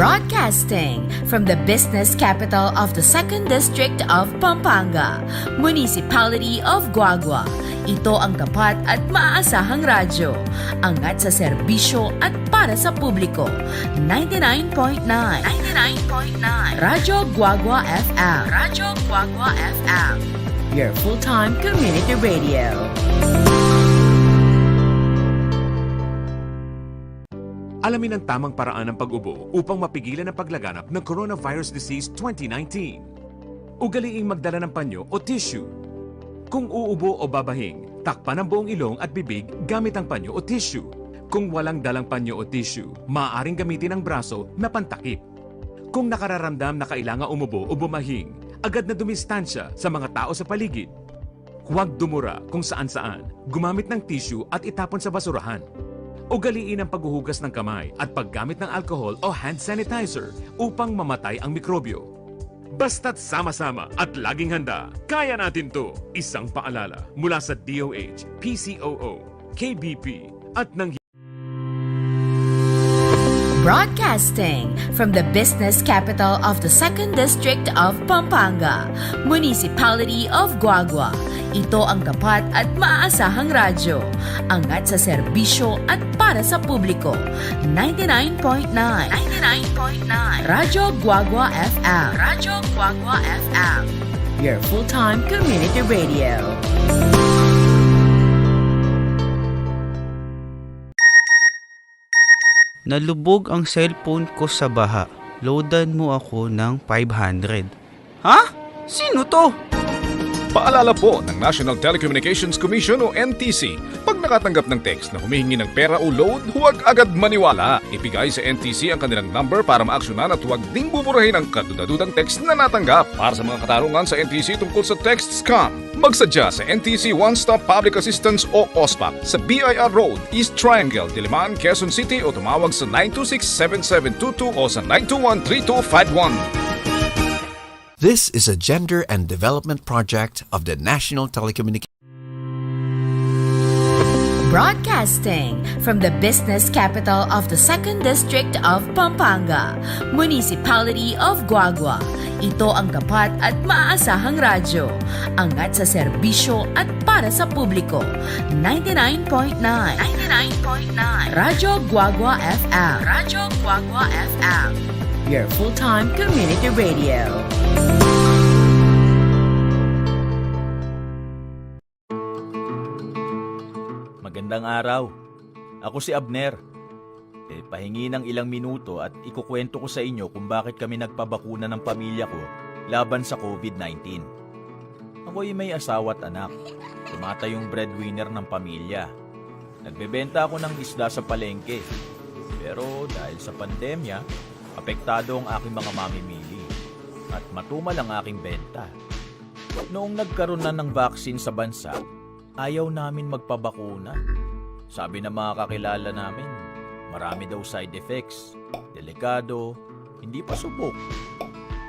Broadcasting from the business capital of the 2nd District of Pampanga, Municipality of Guagua. Ito ang tapat at maaasahang radyo. Angat sa serbisyo at para sa publiko. 99.9 Radyo Guagua FM. Radyo Guagua FM. Your full-time community radio. Alamin ang tamang paraan ng pag-ubo upang mapigilan ang paglaganap ng Coronavirus Disease 2019. Ugaliing magdala ng panyo o tissue. Kung uubo o babahing, takpan ang buong ilong at bibig gamit ang panyo o tissue. Kung walang dalang panyo o tissue, maaaring gamitin ang braso na pantakip. Kung nakararamdam na kailangan umubo o bumahing, agad na dumistansya sa mga tao sa paligid. Huwag dumura kung saan-saan, gumamit ng tissue at itapon sa basurahan. Ugaliin ang paghuhugas ng kamay at paggamit ng alcohol o hand sanitizer upang mamatay ang mikrobyo. Basta't sama-sama at laging handa, kaya natin to! Isang paalala mula sa DOH, PCOO, KBP at ng Broadcasting from the business capital of the 2nd District of Pampanga, Municipality of Guagua. Ito ang tapat at maaasahang radyo. Angat sa serbisyo at para sa publiko. 99.9 Radyo Guagua FM. Radyo Guagua FM. Your full-time community radio. Nalubog ang cellphone ko sa baha. Loadan mo ako ng 500. Ha? Sino to? Paalala po ng National Telecommunications Commission o NTC, pag nakatanggap ng text na humihingi ng pera o load, huwag agad maniwala. Ibigay sa NTC ang kanilang number para maaksyonan at huwag ding buburahin ang kadudadudang text na natanggap. Para sa mga katarungan sa NTC tungkol sa text scam, magsadya sa NTC One Stop Public Assistance o OSPAP sa BIR Road, East Triangle, Diliman, Quezon City o tumawag sa 926-7722 o sa 921-3251. This is a gender and development project of the National Telecommunications Broadcasting from the business capital of the 2nd District of Pampanga, Municipality of Guagua. Ito ang tapat at maaasahang radyo. Angat sa serbisyo at para sa publiko. 99.9 Radyo Guagua FM. Radyo Guagua FM. Your full-time community radio. Magandang araw. Ako si Abner. Pahingi ng ilang minuto at ikukwento ko sa inyo kung bakit kami nagpabakuna ng pamilya ko laban sa COVID-19. Ako'y may asawa at anak. Tumatayong breadwinner ng pamilya. Nagbebenta ako ng isda sa palengke. Pero dahil sa pandemya, apektado ang aking mga mamimili at matumal ang aking benta. Noong nagkaroon na ng vaccine sa bansa, ayaw namin magpabakuna. Sabi ng mga kakilala namin, marami daw side effects, delikado, hindi pa subok.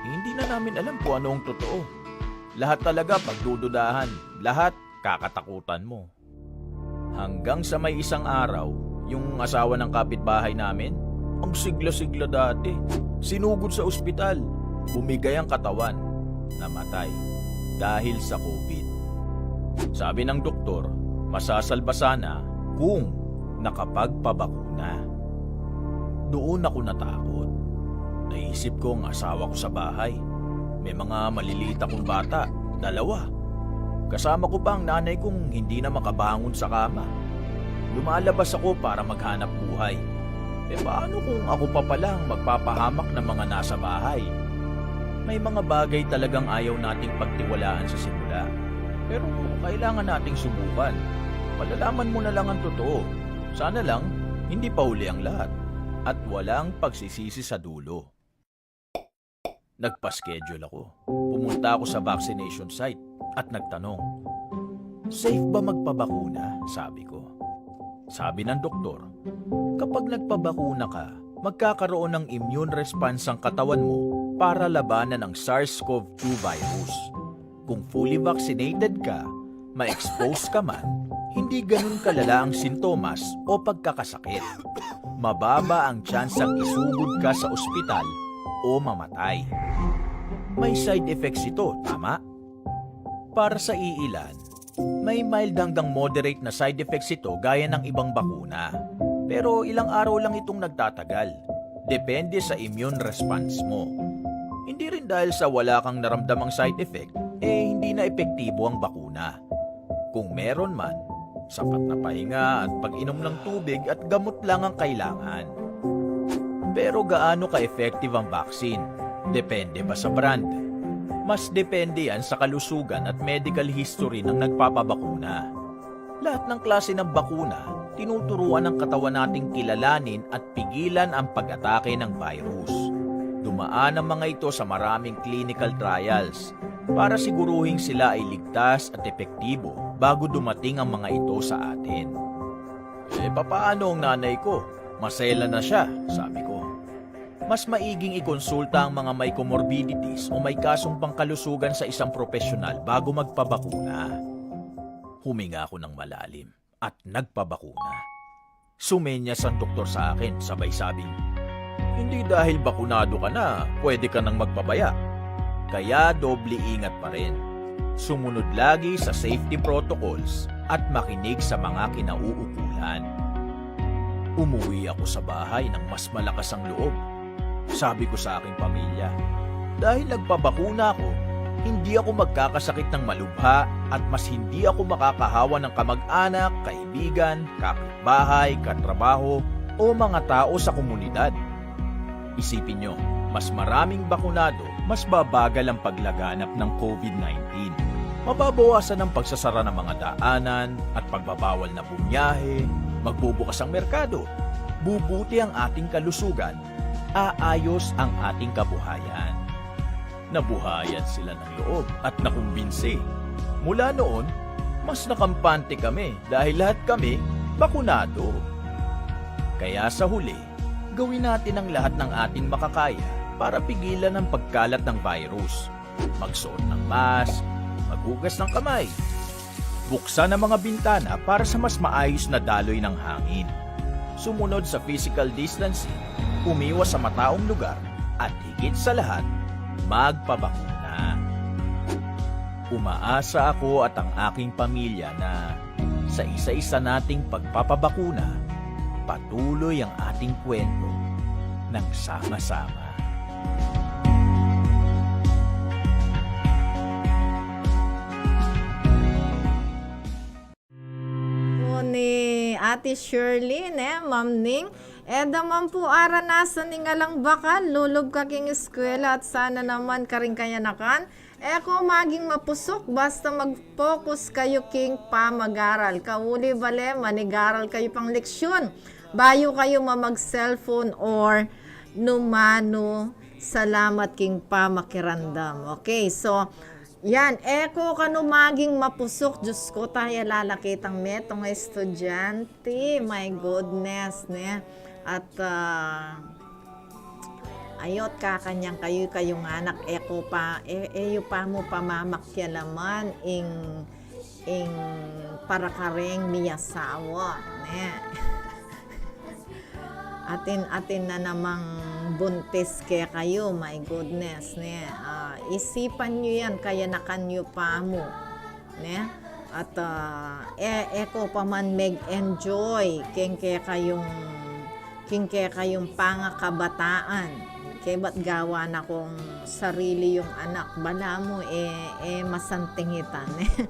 Hindi na namin alam kung ano ang totoo. Lahat talaga pagdududahan, lahat kakatakutan mo. Hanggang sa may isang araw, yung asawa ng kapitbahay namin, ang sigla-sigla dati, sinugod sa ospital, bumigay ang katawan, namatay dahil sa COVID. Sabi ng doktor, masasalba sana kung nakapagpabakuna. Doon ako natakot. Naisip ko ang asawa ko sa bahay. May mga maliliit akong bata, 2. Kasama ko pa ang nanay kong hindi na makabangon sa kama. Lumalabas ako para maghanap buhay. Paano kung ako pa palang magpapahamak ng mga nasa bahay? May mga bagay talagang ayaw nating pagtiwalaan sa simula. Pero kailangan nating subukan. Palalaman mo na lang ang totoo. Sana lang, hindi pa huli ang lahat. At walang pagsisisi sa dulo. Nagpa-schedule ako. Pumunta ako sa vaccination site at nagtanong, safe ba magpabakuna? Sabi ko. Sabi ng doktor, kapag nagpabakuna ka, magkakaroon ng immune response ang katawan mo para labanan ang SARS-CoV-2 virus. Kung fully vaccinated ka, ma-expose ka man, hindi ganun kalala ang sintomas o pagkakasakit. Mababa ang tsansang isugod ka sa ospital o mamatay. May side effects ito, tama? Para sa iilan, may mild hanggang moderate na side effects ito gaya ng ibang bakuna. Pero ilang araw lang itong nagtatagal. Depende sa immune response mo. Hindi rin dahil sa wala kang naramdamang side effect, hindi na epektibo ang bakuna. Kung meron man, sapat na pahinga at pag-inom ng tubig at gamot lang ang kailangan. Pero gaano ka-effective ang vaccine? Depende ba sa brand? Mas depende yan sa kalusugan at medical history ng nagpapabakuna. Lahat ng klase ng bakuna, tinuturuan ng katawan nating kilalanin at pigilan ang pag-atake ng virus. Dumaan ang mga ito sa maraming clinical trials para siguruhin sila ay ligtas at epektibo bago dumating ang mga ito sa atin. Papaano ang nanay ko? Masela na siya, sabi ko. Mas maiging ikonsulta ang mga may comorbidities o may kasong pangkalusugan sa isang profesional bago magpabakuna. Huminga ako ng malalim at nagpabakuna. Sumenyas ang doktor sa akin, sabay sabing, hindi dahil bakunado ka na, pwede ka nang magpabaya. Kaya doble ingat pa rin. Sumunod lagi sa safety protocols at makinig sa mga kinauukulan. Umuwi ako sa bahay ng mas malakas ang loob. Sabi ko sa aking pamilya, dahil nagpabakuna ako, hindi ako magkakasakit ng malubha at mas hindi ako makakahawa ng kamag-anak, kaibigan, kapitbahay, katrabaho o mga tao sa komunidad. Isipin nyo, mas maraming bakunado, mas babagal ang paglaganap ng COVID-19. Mababawasan ang pagsasara ng mga daanan at pagbabawal na bumiyahe, magbubukas ang merkado, bubuti ang ating kalusugan, aayos ang ating kabuhayan. Nabuhayan sila ng loob at nakumbinsi. Mula noon, mas nakampante kami dahil lahat kami bakunado. Kaya sa huli, gawin natin ang lahat ng ating makakaya para pigilan ang pagkalat ng virus. Magsuot ng mask, maghugas ng kamay, buksan ang mga bintana para sa mas maayos na daloy ng hangin. Sumunod sa physical distancing, umiwas sa mataong lugar, at higit sa lahat, magpabakuna. Umaasa ako at ang aking pamilya na sa isa-isa nating pagpapabakuna, patuloy ang ating kwento ng sama-sama. Ni Ate Shirley, Ma'am Ning, daman po aranasan ni nga lang bakal, lulob ka king eskwela at sana naman karing kayanakan. Kung maging mapusok, basta mag-focus kayo king pa mag-aral. Kauli bale, manigaral kayo pang leksyon. Bayo kayo mamag-cellphone or numano, salamat king pa makirandam. Okay, so, yan, ko kano maging mapusok, Diyos ko tayo lalakitang metong estudyante, my goodness, ne? At, ayot kakanyang kayong anak, ko pa, eyo pa mo pamamakyalaman, ing para kareng miyasawa, ne? Atin na namang buntis kaya kayo, my goodness, ne? Isipan nyo yan, kaya nakan nyo pa mo, ne? At eko pa man mag-enjoy, king kaya kayong pangakabataan, kaya ba't gawa na kong sarili yung anak, bala mo, masantingitan, eh?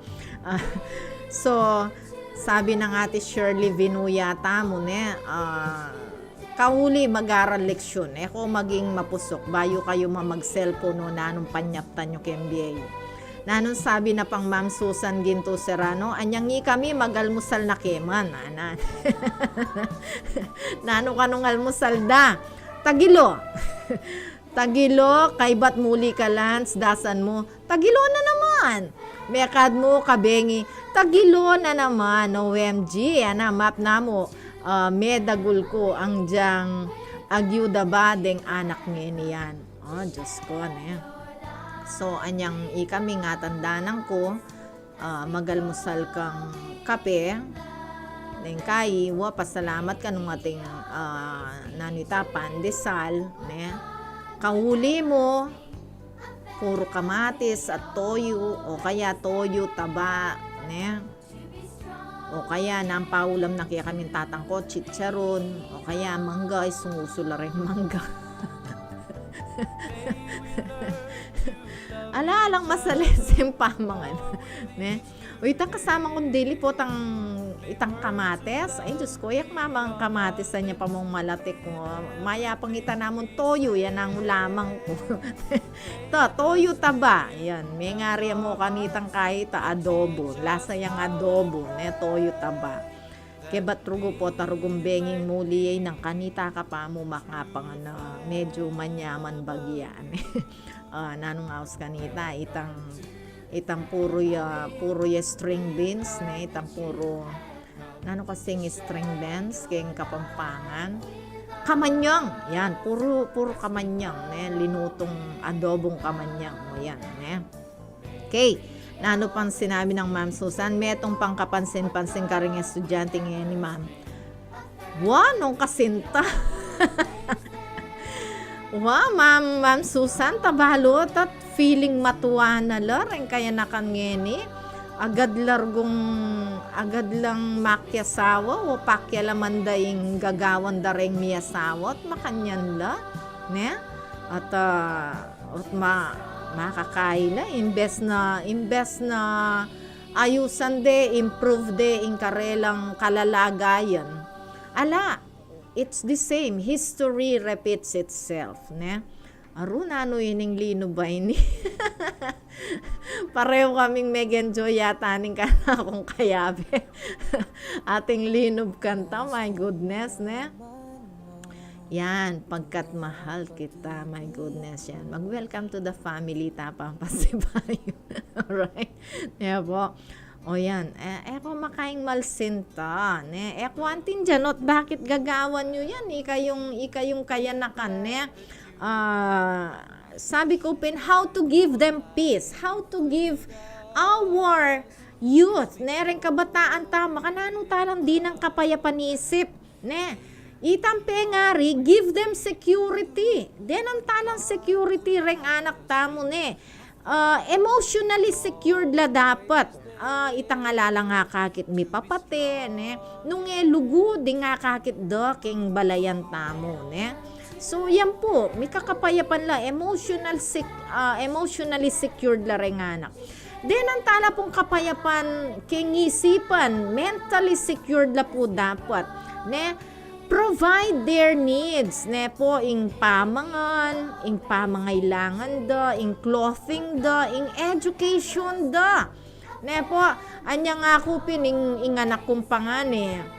So, sabi ng Ate Shirley Vinuyata mo, ne? Kauli mag-aral leksyon, kung maging mapusok, bayo kayo mamag-cellphone no, nanong panyaptan nyo kembiyay. Nanong sabi na pang Ma'am Susan Ginto Serrano, anyangi kami mag-almusal na keman, anan. Nanong kanong almusal da, tagilo. Tagilo, kay ba't muli ka lans, dasan mo, tagilo na naman. Mekad mo, kabengi, tagilo na naman, OMG, map na mo. Medagul ko ang diyang agyuda ba deng anak niyan. Oh, Diyos ko, ne. So, anyang kami nga tandanan ko, magalmusal kang kape, neng kaiwa, pasalamat ka nung ating nanita pandesal, ne. Kauli mo, puro kamatis at toyo, o kaya toyo, taba, ne. O kaya nampaulam na kaya kami tatangko, chicharon, o kaya mangga, sungusula rin mangga. Alang masalisim pa mga ne. O itang kasama kong daily po itang kamates. Ay Diyos ko, yak mamang kamates niya pa mong malatik ko. Maya pang itanamon toyo, yan ang lamang ko. Toyo taba. Yan, may ngari mo kanitang kahit adobo. Lasa yung adobo, ne, toyo taba. Kebatrugo po tarugong benging muli ng kanita ka pa mo makapang na medyo manyaman bagyan. Nanong aus kanita itang puro ya string beans ne itang puro nano kasing string beans keng Kapampangan. Kamanyang, yan, puro kamanyang, ne, linutong adobong kamanyang mo yan, ne. Okay, nano pang sinabi ng Ma'am Susan, metong pang kapansin-pansin ka rin estudyante ngayon ni Ma'am. Nung kasinta. Ma'am Susan, tabalot at feeling matuwa na rin kaya nakangeni. Agad lang makyasawa o pakyalaman daing gagawan dareng miyasawa at makanyan la, ne? At makakaila imbes na ayusan de, improve de in karelang kalalagayan. It's the same. History repeats itself, ne? Aruna ano ining lino ba ini? Pareho kaming meg-enjoy yata ning kana akong kayabe. Ating linob kanta, my goodness, ne? Yan, pagkat mahal kita, my goodness yan. Mag-welcome to the family, tapang pasibayo. Alright? Yeah po. O yan, eko makaing malsinta, ne? Eko antin janot, bakit gagawan nyo yan? Ikayong kayanakan, ne? Sabi ko pin, how to give them peace, how to give our youth, ne, rin kabataan tama, kananong talang di ng kapayapan isip, ne, itampe ngari, give them security, den ang talang security rin anak tamo, ne, emotionally secured la dapat, itangalala nga kakit mi papate, ne, nung lugu, di nga kakit do, king balayan tamo, ne. So, yan po, may kakapayapan la, emotionally secured la rin anak. Then, ang tala pong kapayapan, kingisipan, mentally secured la po dapat. Ne? Provide their needs, ne po, ing pamangan, ing pamangailangan da, ing clothing da, ing education da. Ne po, anyang ako ing anak kong pangane,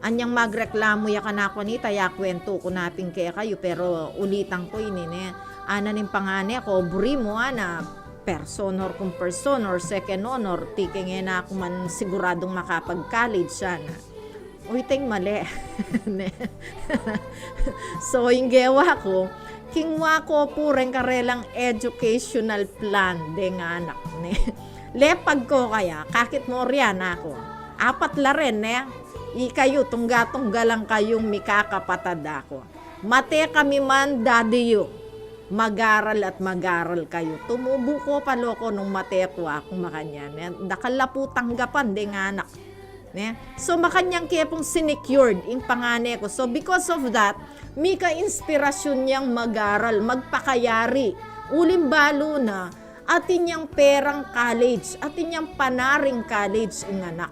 anyang magreklamo ya kanako ni taya kwento ko naping kaya kayo pero ulitan ko ini ne ana ning pangane ako buri mo ana person or kung person or second honor tiking na ako man siguradong makapag-college sana. Uy, ting mali. So, yung gawa ko, kingwa ko po rin karelang educational plan de nga anak. Ne? Lepag ko kaya, kakit mo riyan ako. 4 la rin, ne? Ikayo, tungga-tungga lang kayong mikakapatad ako. Mate kami man, daddy you. Mag-aral at mag-aral kayo. Tumubo ko paloko nung mate ko akong makanyan. Dakala po tanggapan, di nga anak. Ne? So, makanyang kepong sinecured yung pangane ko. So, because of that, mika inspirasyon niyang mag-aral, magpakayari. Ulimbalo na, atin niyang perang college, atin niyang panaring college yung anak.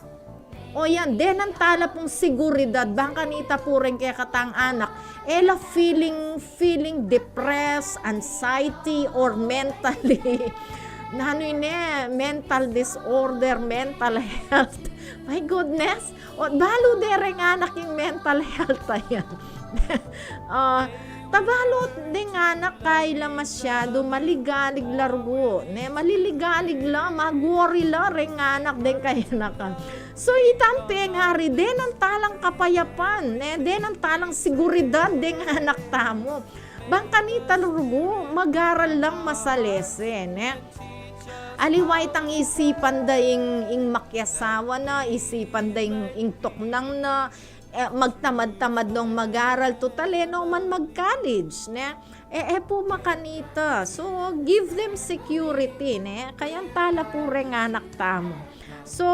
O yan, den ang tala pong seguridad, baka nita po rin kaya katang anak, ela feeling depressed, anxiety, or mentally, mental disorder, mental health. My goodness, o balo dereng anak yung mental health ayan. Tabalot ding anak kaila masyado maligalig largo. Ne, maliligalig la, magwori la ring anak din kaya nakan. So itampe ngari din ang talang kapayapan, ne, din ang talang seguridad ding anak tamo. Bangkanita largo, mag-aral lang masalese, ne. Aliway tang isipan da ing makyasawa na, isipan da ing toknang na, magtamad-tamad nung mag-aral totaleno man mag-college, ne? Po makanita. So, give them security, ne? Kayang tala po rin anak tamo. So,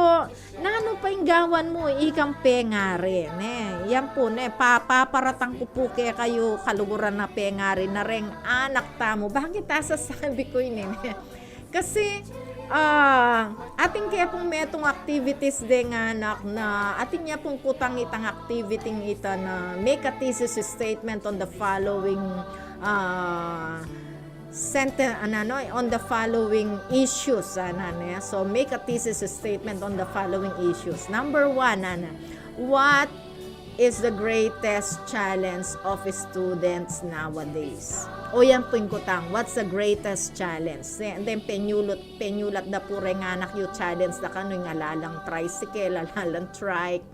nano pa yung gawan mo, ikang pengari, ne? Yan po, ne? Paparatang ko po kaya kayo kaluguran na pengari na rin anak tamo. Bakit sasabi ko yun, ne? Kasi, ating kaya pong metong activities din nga anak na ating niya pong kutang itang activity ita na make a thesis statement on the following on the following issues. So, make a thesis statement on the following issues. Number 1, What is the greatest challenge of students nowadays? O yan po yung kutang, what's the greatest challenge? And then penyulat na po rin anak yung challenge na kano yung alalang tricycle, alalang trike,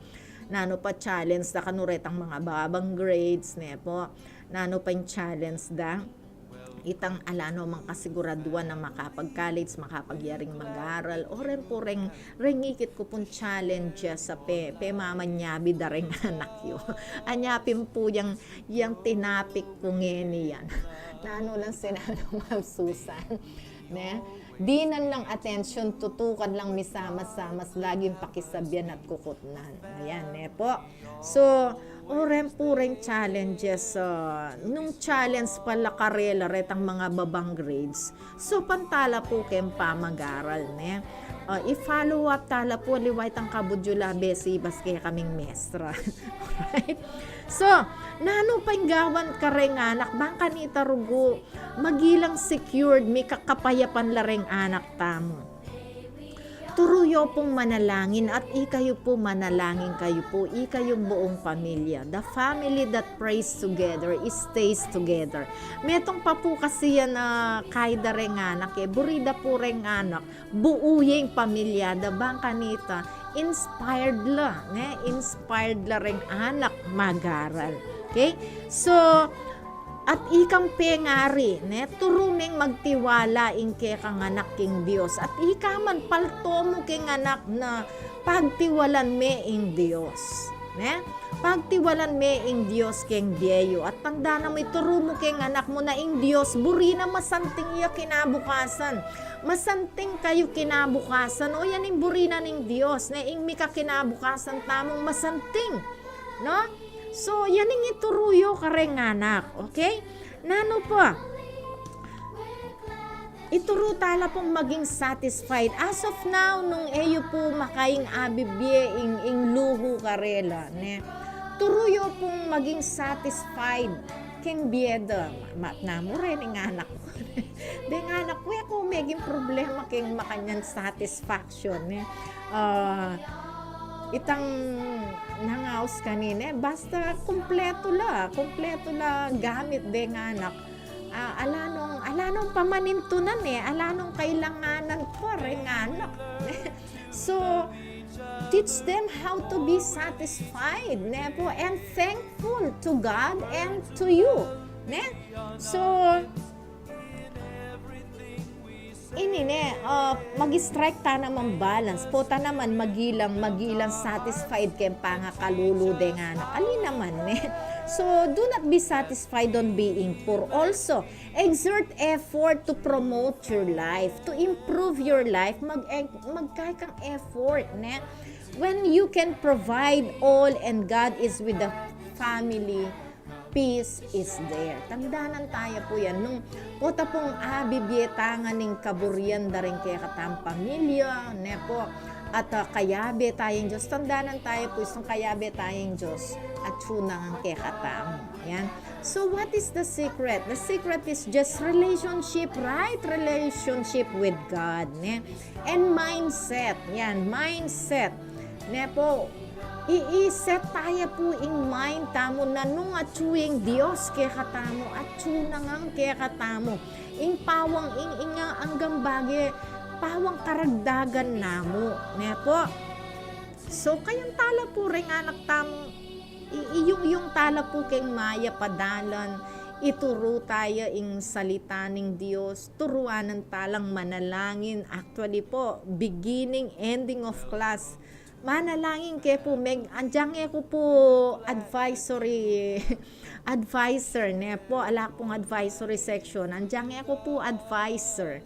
nano pa challenge na kano retang mga babang grades, ne po, nano pa yung challenge da, itang alano mang kasiguraduan na makapag-college, makapagyaring mag-aral, o rin po ring ikit ko pong challenge sa pe mamanyabi da rin anak yun. Anyapin po yung tinapik ko ngeni yan. Nano lang sinano Ma'am Susan. Ne? Dinan lang attention, tutukan lang misama-samas, laging pakisabyan at kukutnan. Ayan, ne po. So, oren po rin challenges. Nung challenge pala karela retang mga babang grades. So, pantala po kayong pamag-aral, ne? I-follow up tala po, liwait ang kabudyula, besi, baske kaming mestra. Right? So, nano panggawan ka rin anak, bangka ni tarugo, magilang secured, may kakapayapan la rin anak tamo. Turuyo pong manalangin at ikayo po manalangin kayo po, ikayong buong pamilya. The family that prays together, stays together. Metong pa po kasi yan na kaida rin anak burida po rin anak, buuyeng pamilya, da bangka nita, inspired la, ne? Inspired la rin anak mag-aral. Okay? So, at ikang pengari, ne, turuming magtiwala in ke kang anak king Dios. At ikaman palto mo king anak na pagtiwalan me ing Dios. Ne? Pagtiwalan me ing Dios king Diyo. At tanda na mo ituro mo king anak mo na ing Dios, buri na masanting iya kinabukasan. Masanting kayo kinabukasan. O yan ing buri na ning Dios. Ne, ing mika kinabukasan tamong masanting. No? So, yan yung ituruyo ka rin anak. Okay? Nano pa? Ituro tala pong maging satisfied. As of now, nung eyo po makaing abibye ing luho karela. Ne? Turuyo pong maging satisfied. King bieda. Matnamo rin ang anak ko. Deng anak ko, ako maging problema king makanyan satisfaction. Ne? Itang nangaos kanina, basta kumpleto la gamit de nga anak. Alanong pamanintunan alanong kailanganan pa rin anak. So, teach them how to be satisfied, ne po, and thankful to God and to you, ne? So, ini ne, mag-strike ta naman balance. Po ta naman magilang satisfied kay pangakalulu de nga anak. Ali naman ne. So, do not be satisfied on being poor. Also, exert effort to promote your life, to improve your life. Magkay kang effort ne. When you can provide all and God is with the family, peace is there. Tandaanan tayo po yan. Nung puta pong abibyetangan ng kaburian da rin kaya katang pamilya, ne po, at kayabe tayong Diyos. Tandaanan tayo po isang kayabe tayong Diyos at tunangan kaya katang. Yan. So what is the secret? The secret is just relationship, right? Relationship with God. Ne? And mindset. Yan, mindset. Ne po, i-set tayo po in mind tamo na nung atsuing Dios kaya katamo atsunangang kaya katamo ing pawang ing anggang bagay pawang karagdagan namo ne po. So kayang tala po ring anak tamo yung tala po kay maya padalan ituro tayo ing salita ng Dios, turuanan talang manalangin. Actually po, beginning, ending of class, manalangin kayo po, andyang ko po advisor ne po, ala pong advisory section, andyang ko po advisor.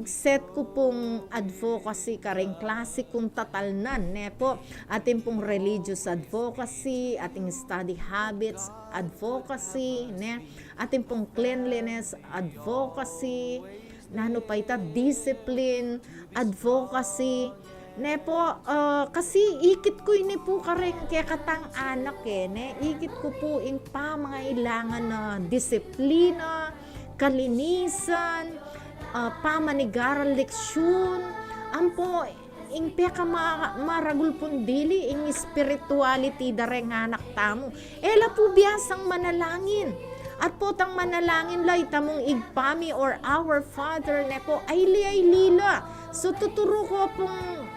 Set ko pong advocacy karing klase kung tatalnan ne po, ating pong religious advocacy, ating study habits advocacy ne, ating pong cleanliness advocacy, nano pa ita discipline advocacy ne po, kasi ikit ko ini po kareng kaya katang anak ne, ikit ko po in pa mga ilangan na disiplina, kalinisan, pamanigaran leksyon, ampo ing peka maragulpon dili ing spirituality dareng anak tamo. Ela po biyasang manalangin. At potang manalangin lay tamong igpami or our Father ne po ay lila. So tuturo ko pong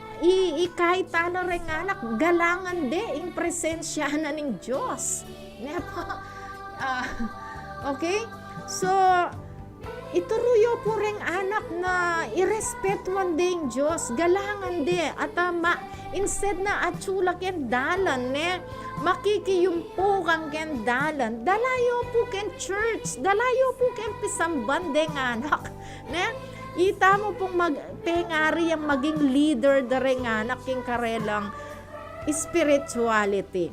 kahit talo reng anak galangan de ing presensya na ning Diyos. Ne po. Okay? So ituruyo po ring anak na irespetuan din Diyos, galangan de at instead na atsula ken dalan ne makikiyumpo kang ken dalan, dalayo po ken church, dalayo po ken pisamban de anak ne ita mo pong pengari ang maging leader dareng anak king karelang spirituality.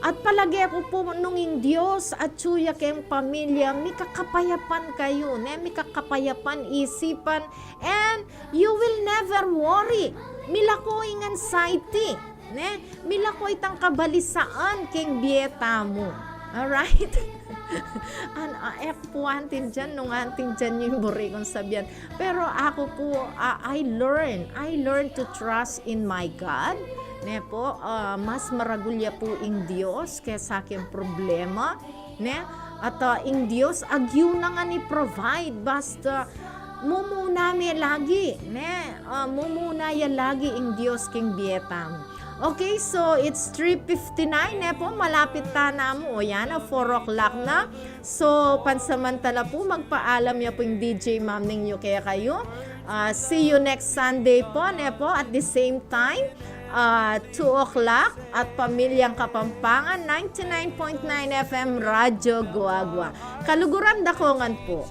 At palagi po po nunging Diyos at suya kayong pamilya, may kakapayapan kayo, may kakapayapan isipan, and you will never worry. Milako ing anxiety, milako itang kabalisaan keng bieta mo. Alright? Po antin dyan, nung antin dyan yung buri kong sabihan. Pero ako po, I learn to trust in my God. Ne po, mas maragulya po ing Dios kaysa aking problema, ne? At ing Dios agyo na nga ni provide basta mumuna mi lagi, ne? Mumuna ya lagi ing Dios king bietam. Okay, so it's 3:59 ne po, malapit ta na mo. O yan, 4 o'clock na. So, pansamantala po, magpaalam ya po yung DJ ma'am ninyo kaya kayo. See you next Sunday po, ne po, at the same time. 2 o'clock at Pamilyang Kapampangan 99.9 FM Radyo Guagua. Kaluguran dakongan po.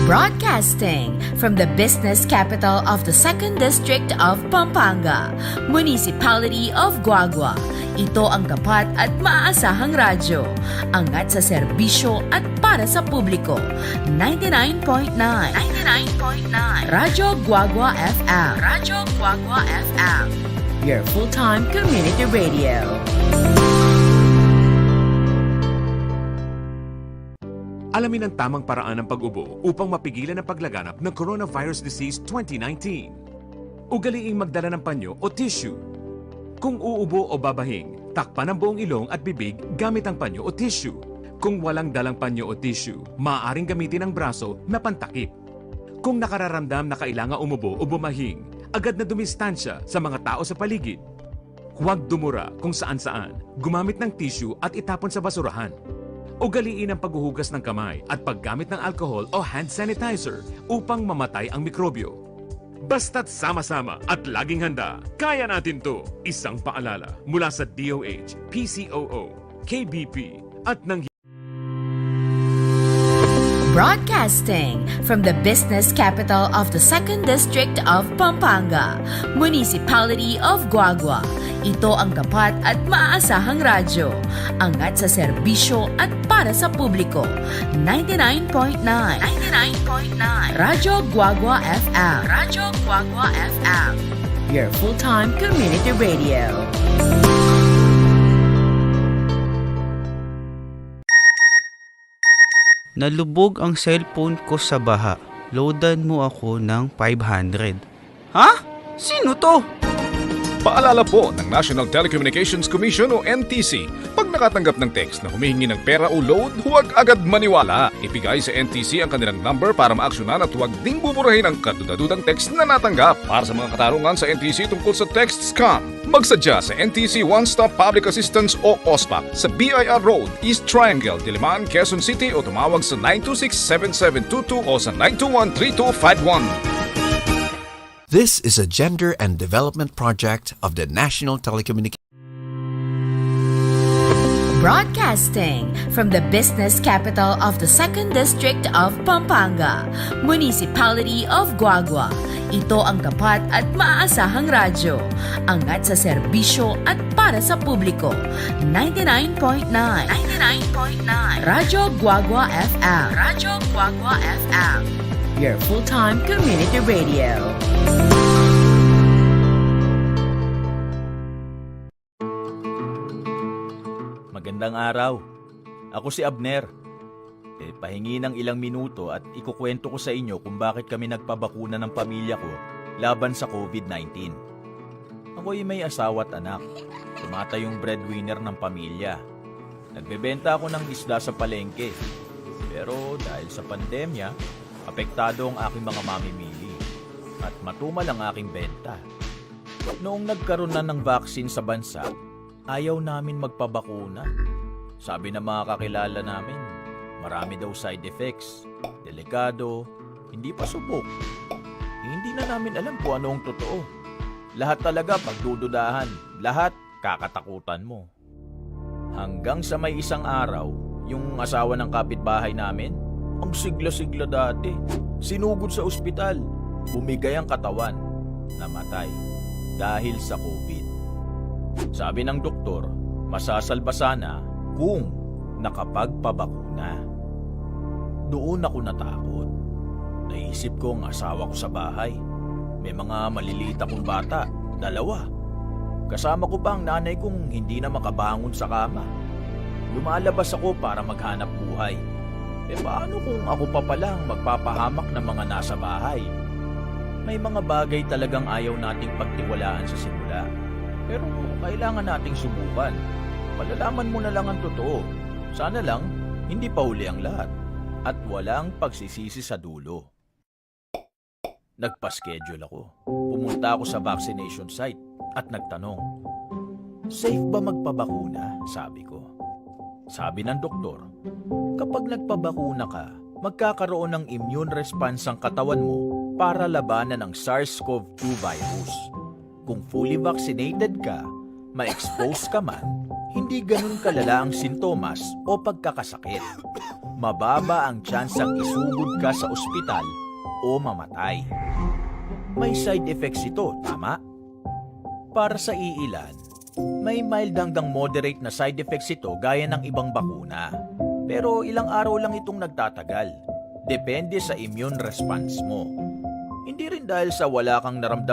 Broadcasting from the business capital of the 2nd District of Pampanga, Municipality of Guagua. Ito ang tapat at maaasahang radyo. Angat sa serbisyo at para sa publiko. 99.9 Radyo Guagua FM. Radyo Guagua FM. Your full-time community radio. Alamin ang tamang paraan ng pag-ubo upang mapigilan ang paglaganap ng Coronavirus Disease 2019. Ugaliing magdala ng panyo o tissue. Kung uubo o babahing, takpan ang buong ilong at bibig gamit ang panyo o tissue. Kung walang dalang panyo o tissue, maaaring gamitin ang braso na pantakip. Kung nakararamdam na kailangan umubo o bumahing, agad na dumistansya sa mga tao sa paligid. Huwag dumura kung saan-saan, gumamit ng tissue at itapon sa basurahan. Ugaliin ang paghuhugas ng kamay at paggamit ng alcohol o hand sanitizer upang mamatay ang mikrobyo. Basta't sama-sama at laging handa, kaya natin to! Isang paalala mula sa DOH, PCOO, KBP at ng Broadcasting from the business capital of the 2nd District of Pampanga, Municipality of Guagua. Ito ang tapat at maaasahang radyo. Angat sa serbisyo at para sa publiko. 99.9 Radyo Guagua FM. Radyo Guagua FM. Your full-time community radio. Nalubog ang cellphone ko sa baha. Loadan mo ako ng 500. Ha? Sino to? Paalala po ng National Telecommunications Commission o NTC, pag nakatanggap ng text na humihingi ng pera o load, huwag agad maniwala. Ibigay sa NTC ang kanilang number para maaksyonan at huwag ding buburahin ang kadudadudang text na natanggap. Para sa mga katarungan sa NTC tungkol sa text scam, magsadya sa NTC One Stop Public Assistance o OSPAP sa BIR Road, East Triangle, Diliman, Quezon City o tumawag sa 926-7722 o sa 921-3251. This is a gender and development project of the National Telecommunications. Broadcasting from the business capital of the 2nd District of Pampanga, Municipality of Guagua. Ito ang tapat at maaasahang radyo. Angat sa serbisyo at para sa publiko. 99.9 Radyo Guagua FM. Radyo Guagua FM. Your full-time community radio. Magandang araw. Ako si Abner. Pahingi ng ilang minuto at ikukwento ko sa inyo kung bakit kami nagpabakuna ng pamilya ko laban sa COVID-19. Ako'y may asawa at anak. Tumatayong breadwinner ng pamilya. Nagbebenta ako ng isda sa palengke. Pero dahil sa pandemya, apektado ang aking mga mamimili at matumal ang aking benta. Noong nagkaroon na ng vaccine sa bansa, ayaw namin magpabakuna. Sabi ng mga kakilala namin, marami daw side effects, delikado, hindi pa subok. Hindi na namin alam kung ano ang totoo. Lahat talaga pagdududahan, lahat kakatakutan mo. Hanggang sa may isang araw, yung asawa ng kapitbahay namin, ang sigla-sigla dati, sinugod sa ospital, bumigay ang katawan, namatay dahil sa COVID. Sabi ng doktor, masasalba sana kung nakapagpabakuna. Doon ako natakot. Naisip ko ang asawa ko sa bahay. May mga maliliit akong bata, 2. Kasama ko pa ang nanay kong hindi na makabangon sa kama. Lumalabas ako para maghanap buhay. Paano kung ako pa palang magpapahamak ng mga nasa bahay? May mga bagay talagang ayaw nating pagtiwalaan sa simula. Pero kailangan nating subukan. Malalaman mo na lang ang totoo. Sana lang, hindi pa huli ang lahat. At walang pagsisisi sa dulo. Nagpa-schedule ako. Pumunta ako sa vaccination site at nagtanong, safe ba magpabakuna? Sabi ko. Sabi ng doktor, kapag nagpabakuna ka, magkakaroon ng immune response ang katawan mo para labanan ang SARS-CoV-2 virus. Kung fully vaccinated ka, ma-expose ka man, hindi ganun kalala ang sintomas o pagkakasakit. Mababa ang tsansang isugod ka sa ospital o mamatay. May side effects ito, tama? Para sa iilan, may mild hanggang moderate na side effects ito gaya ng ibang bakuna. Pero ilang araw lang itong nagtatagal. Depende sa immune response mo. Hindi rin dahil sa wala kang naramdamang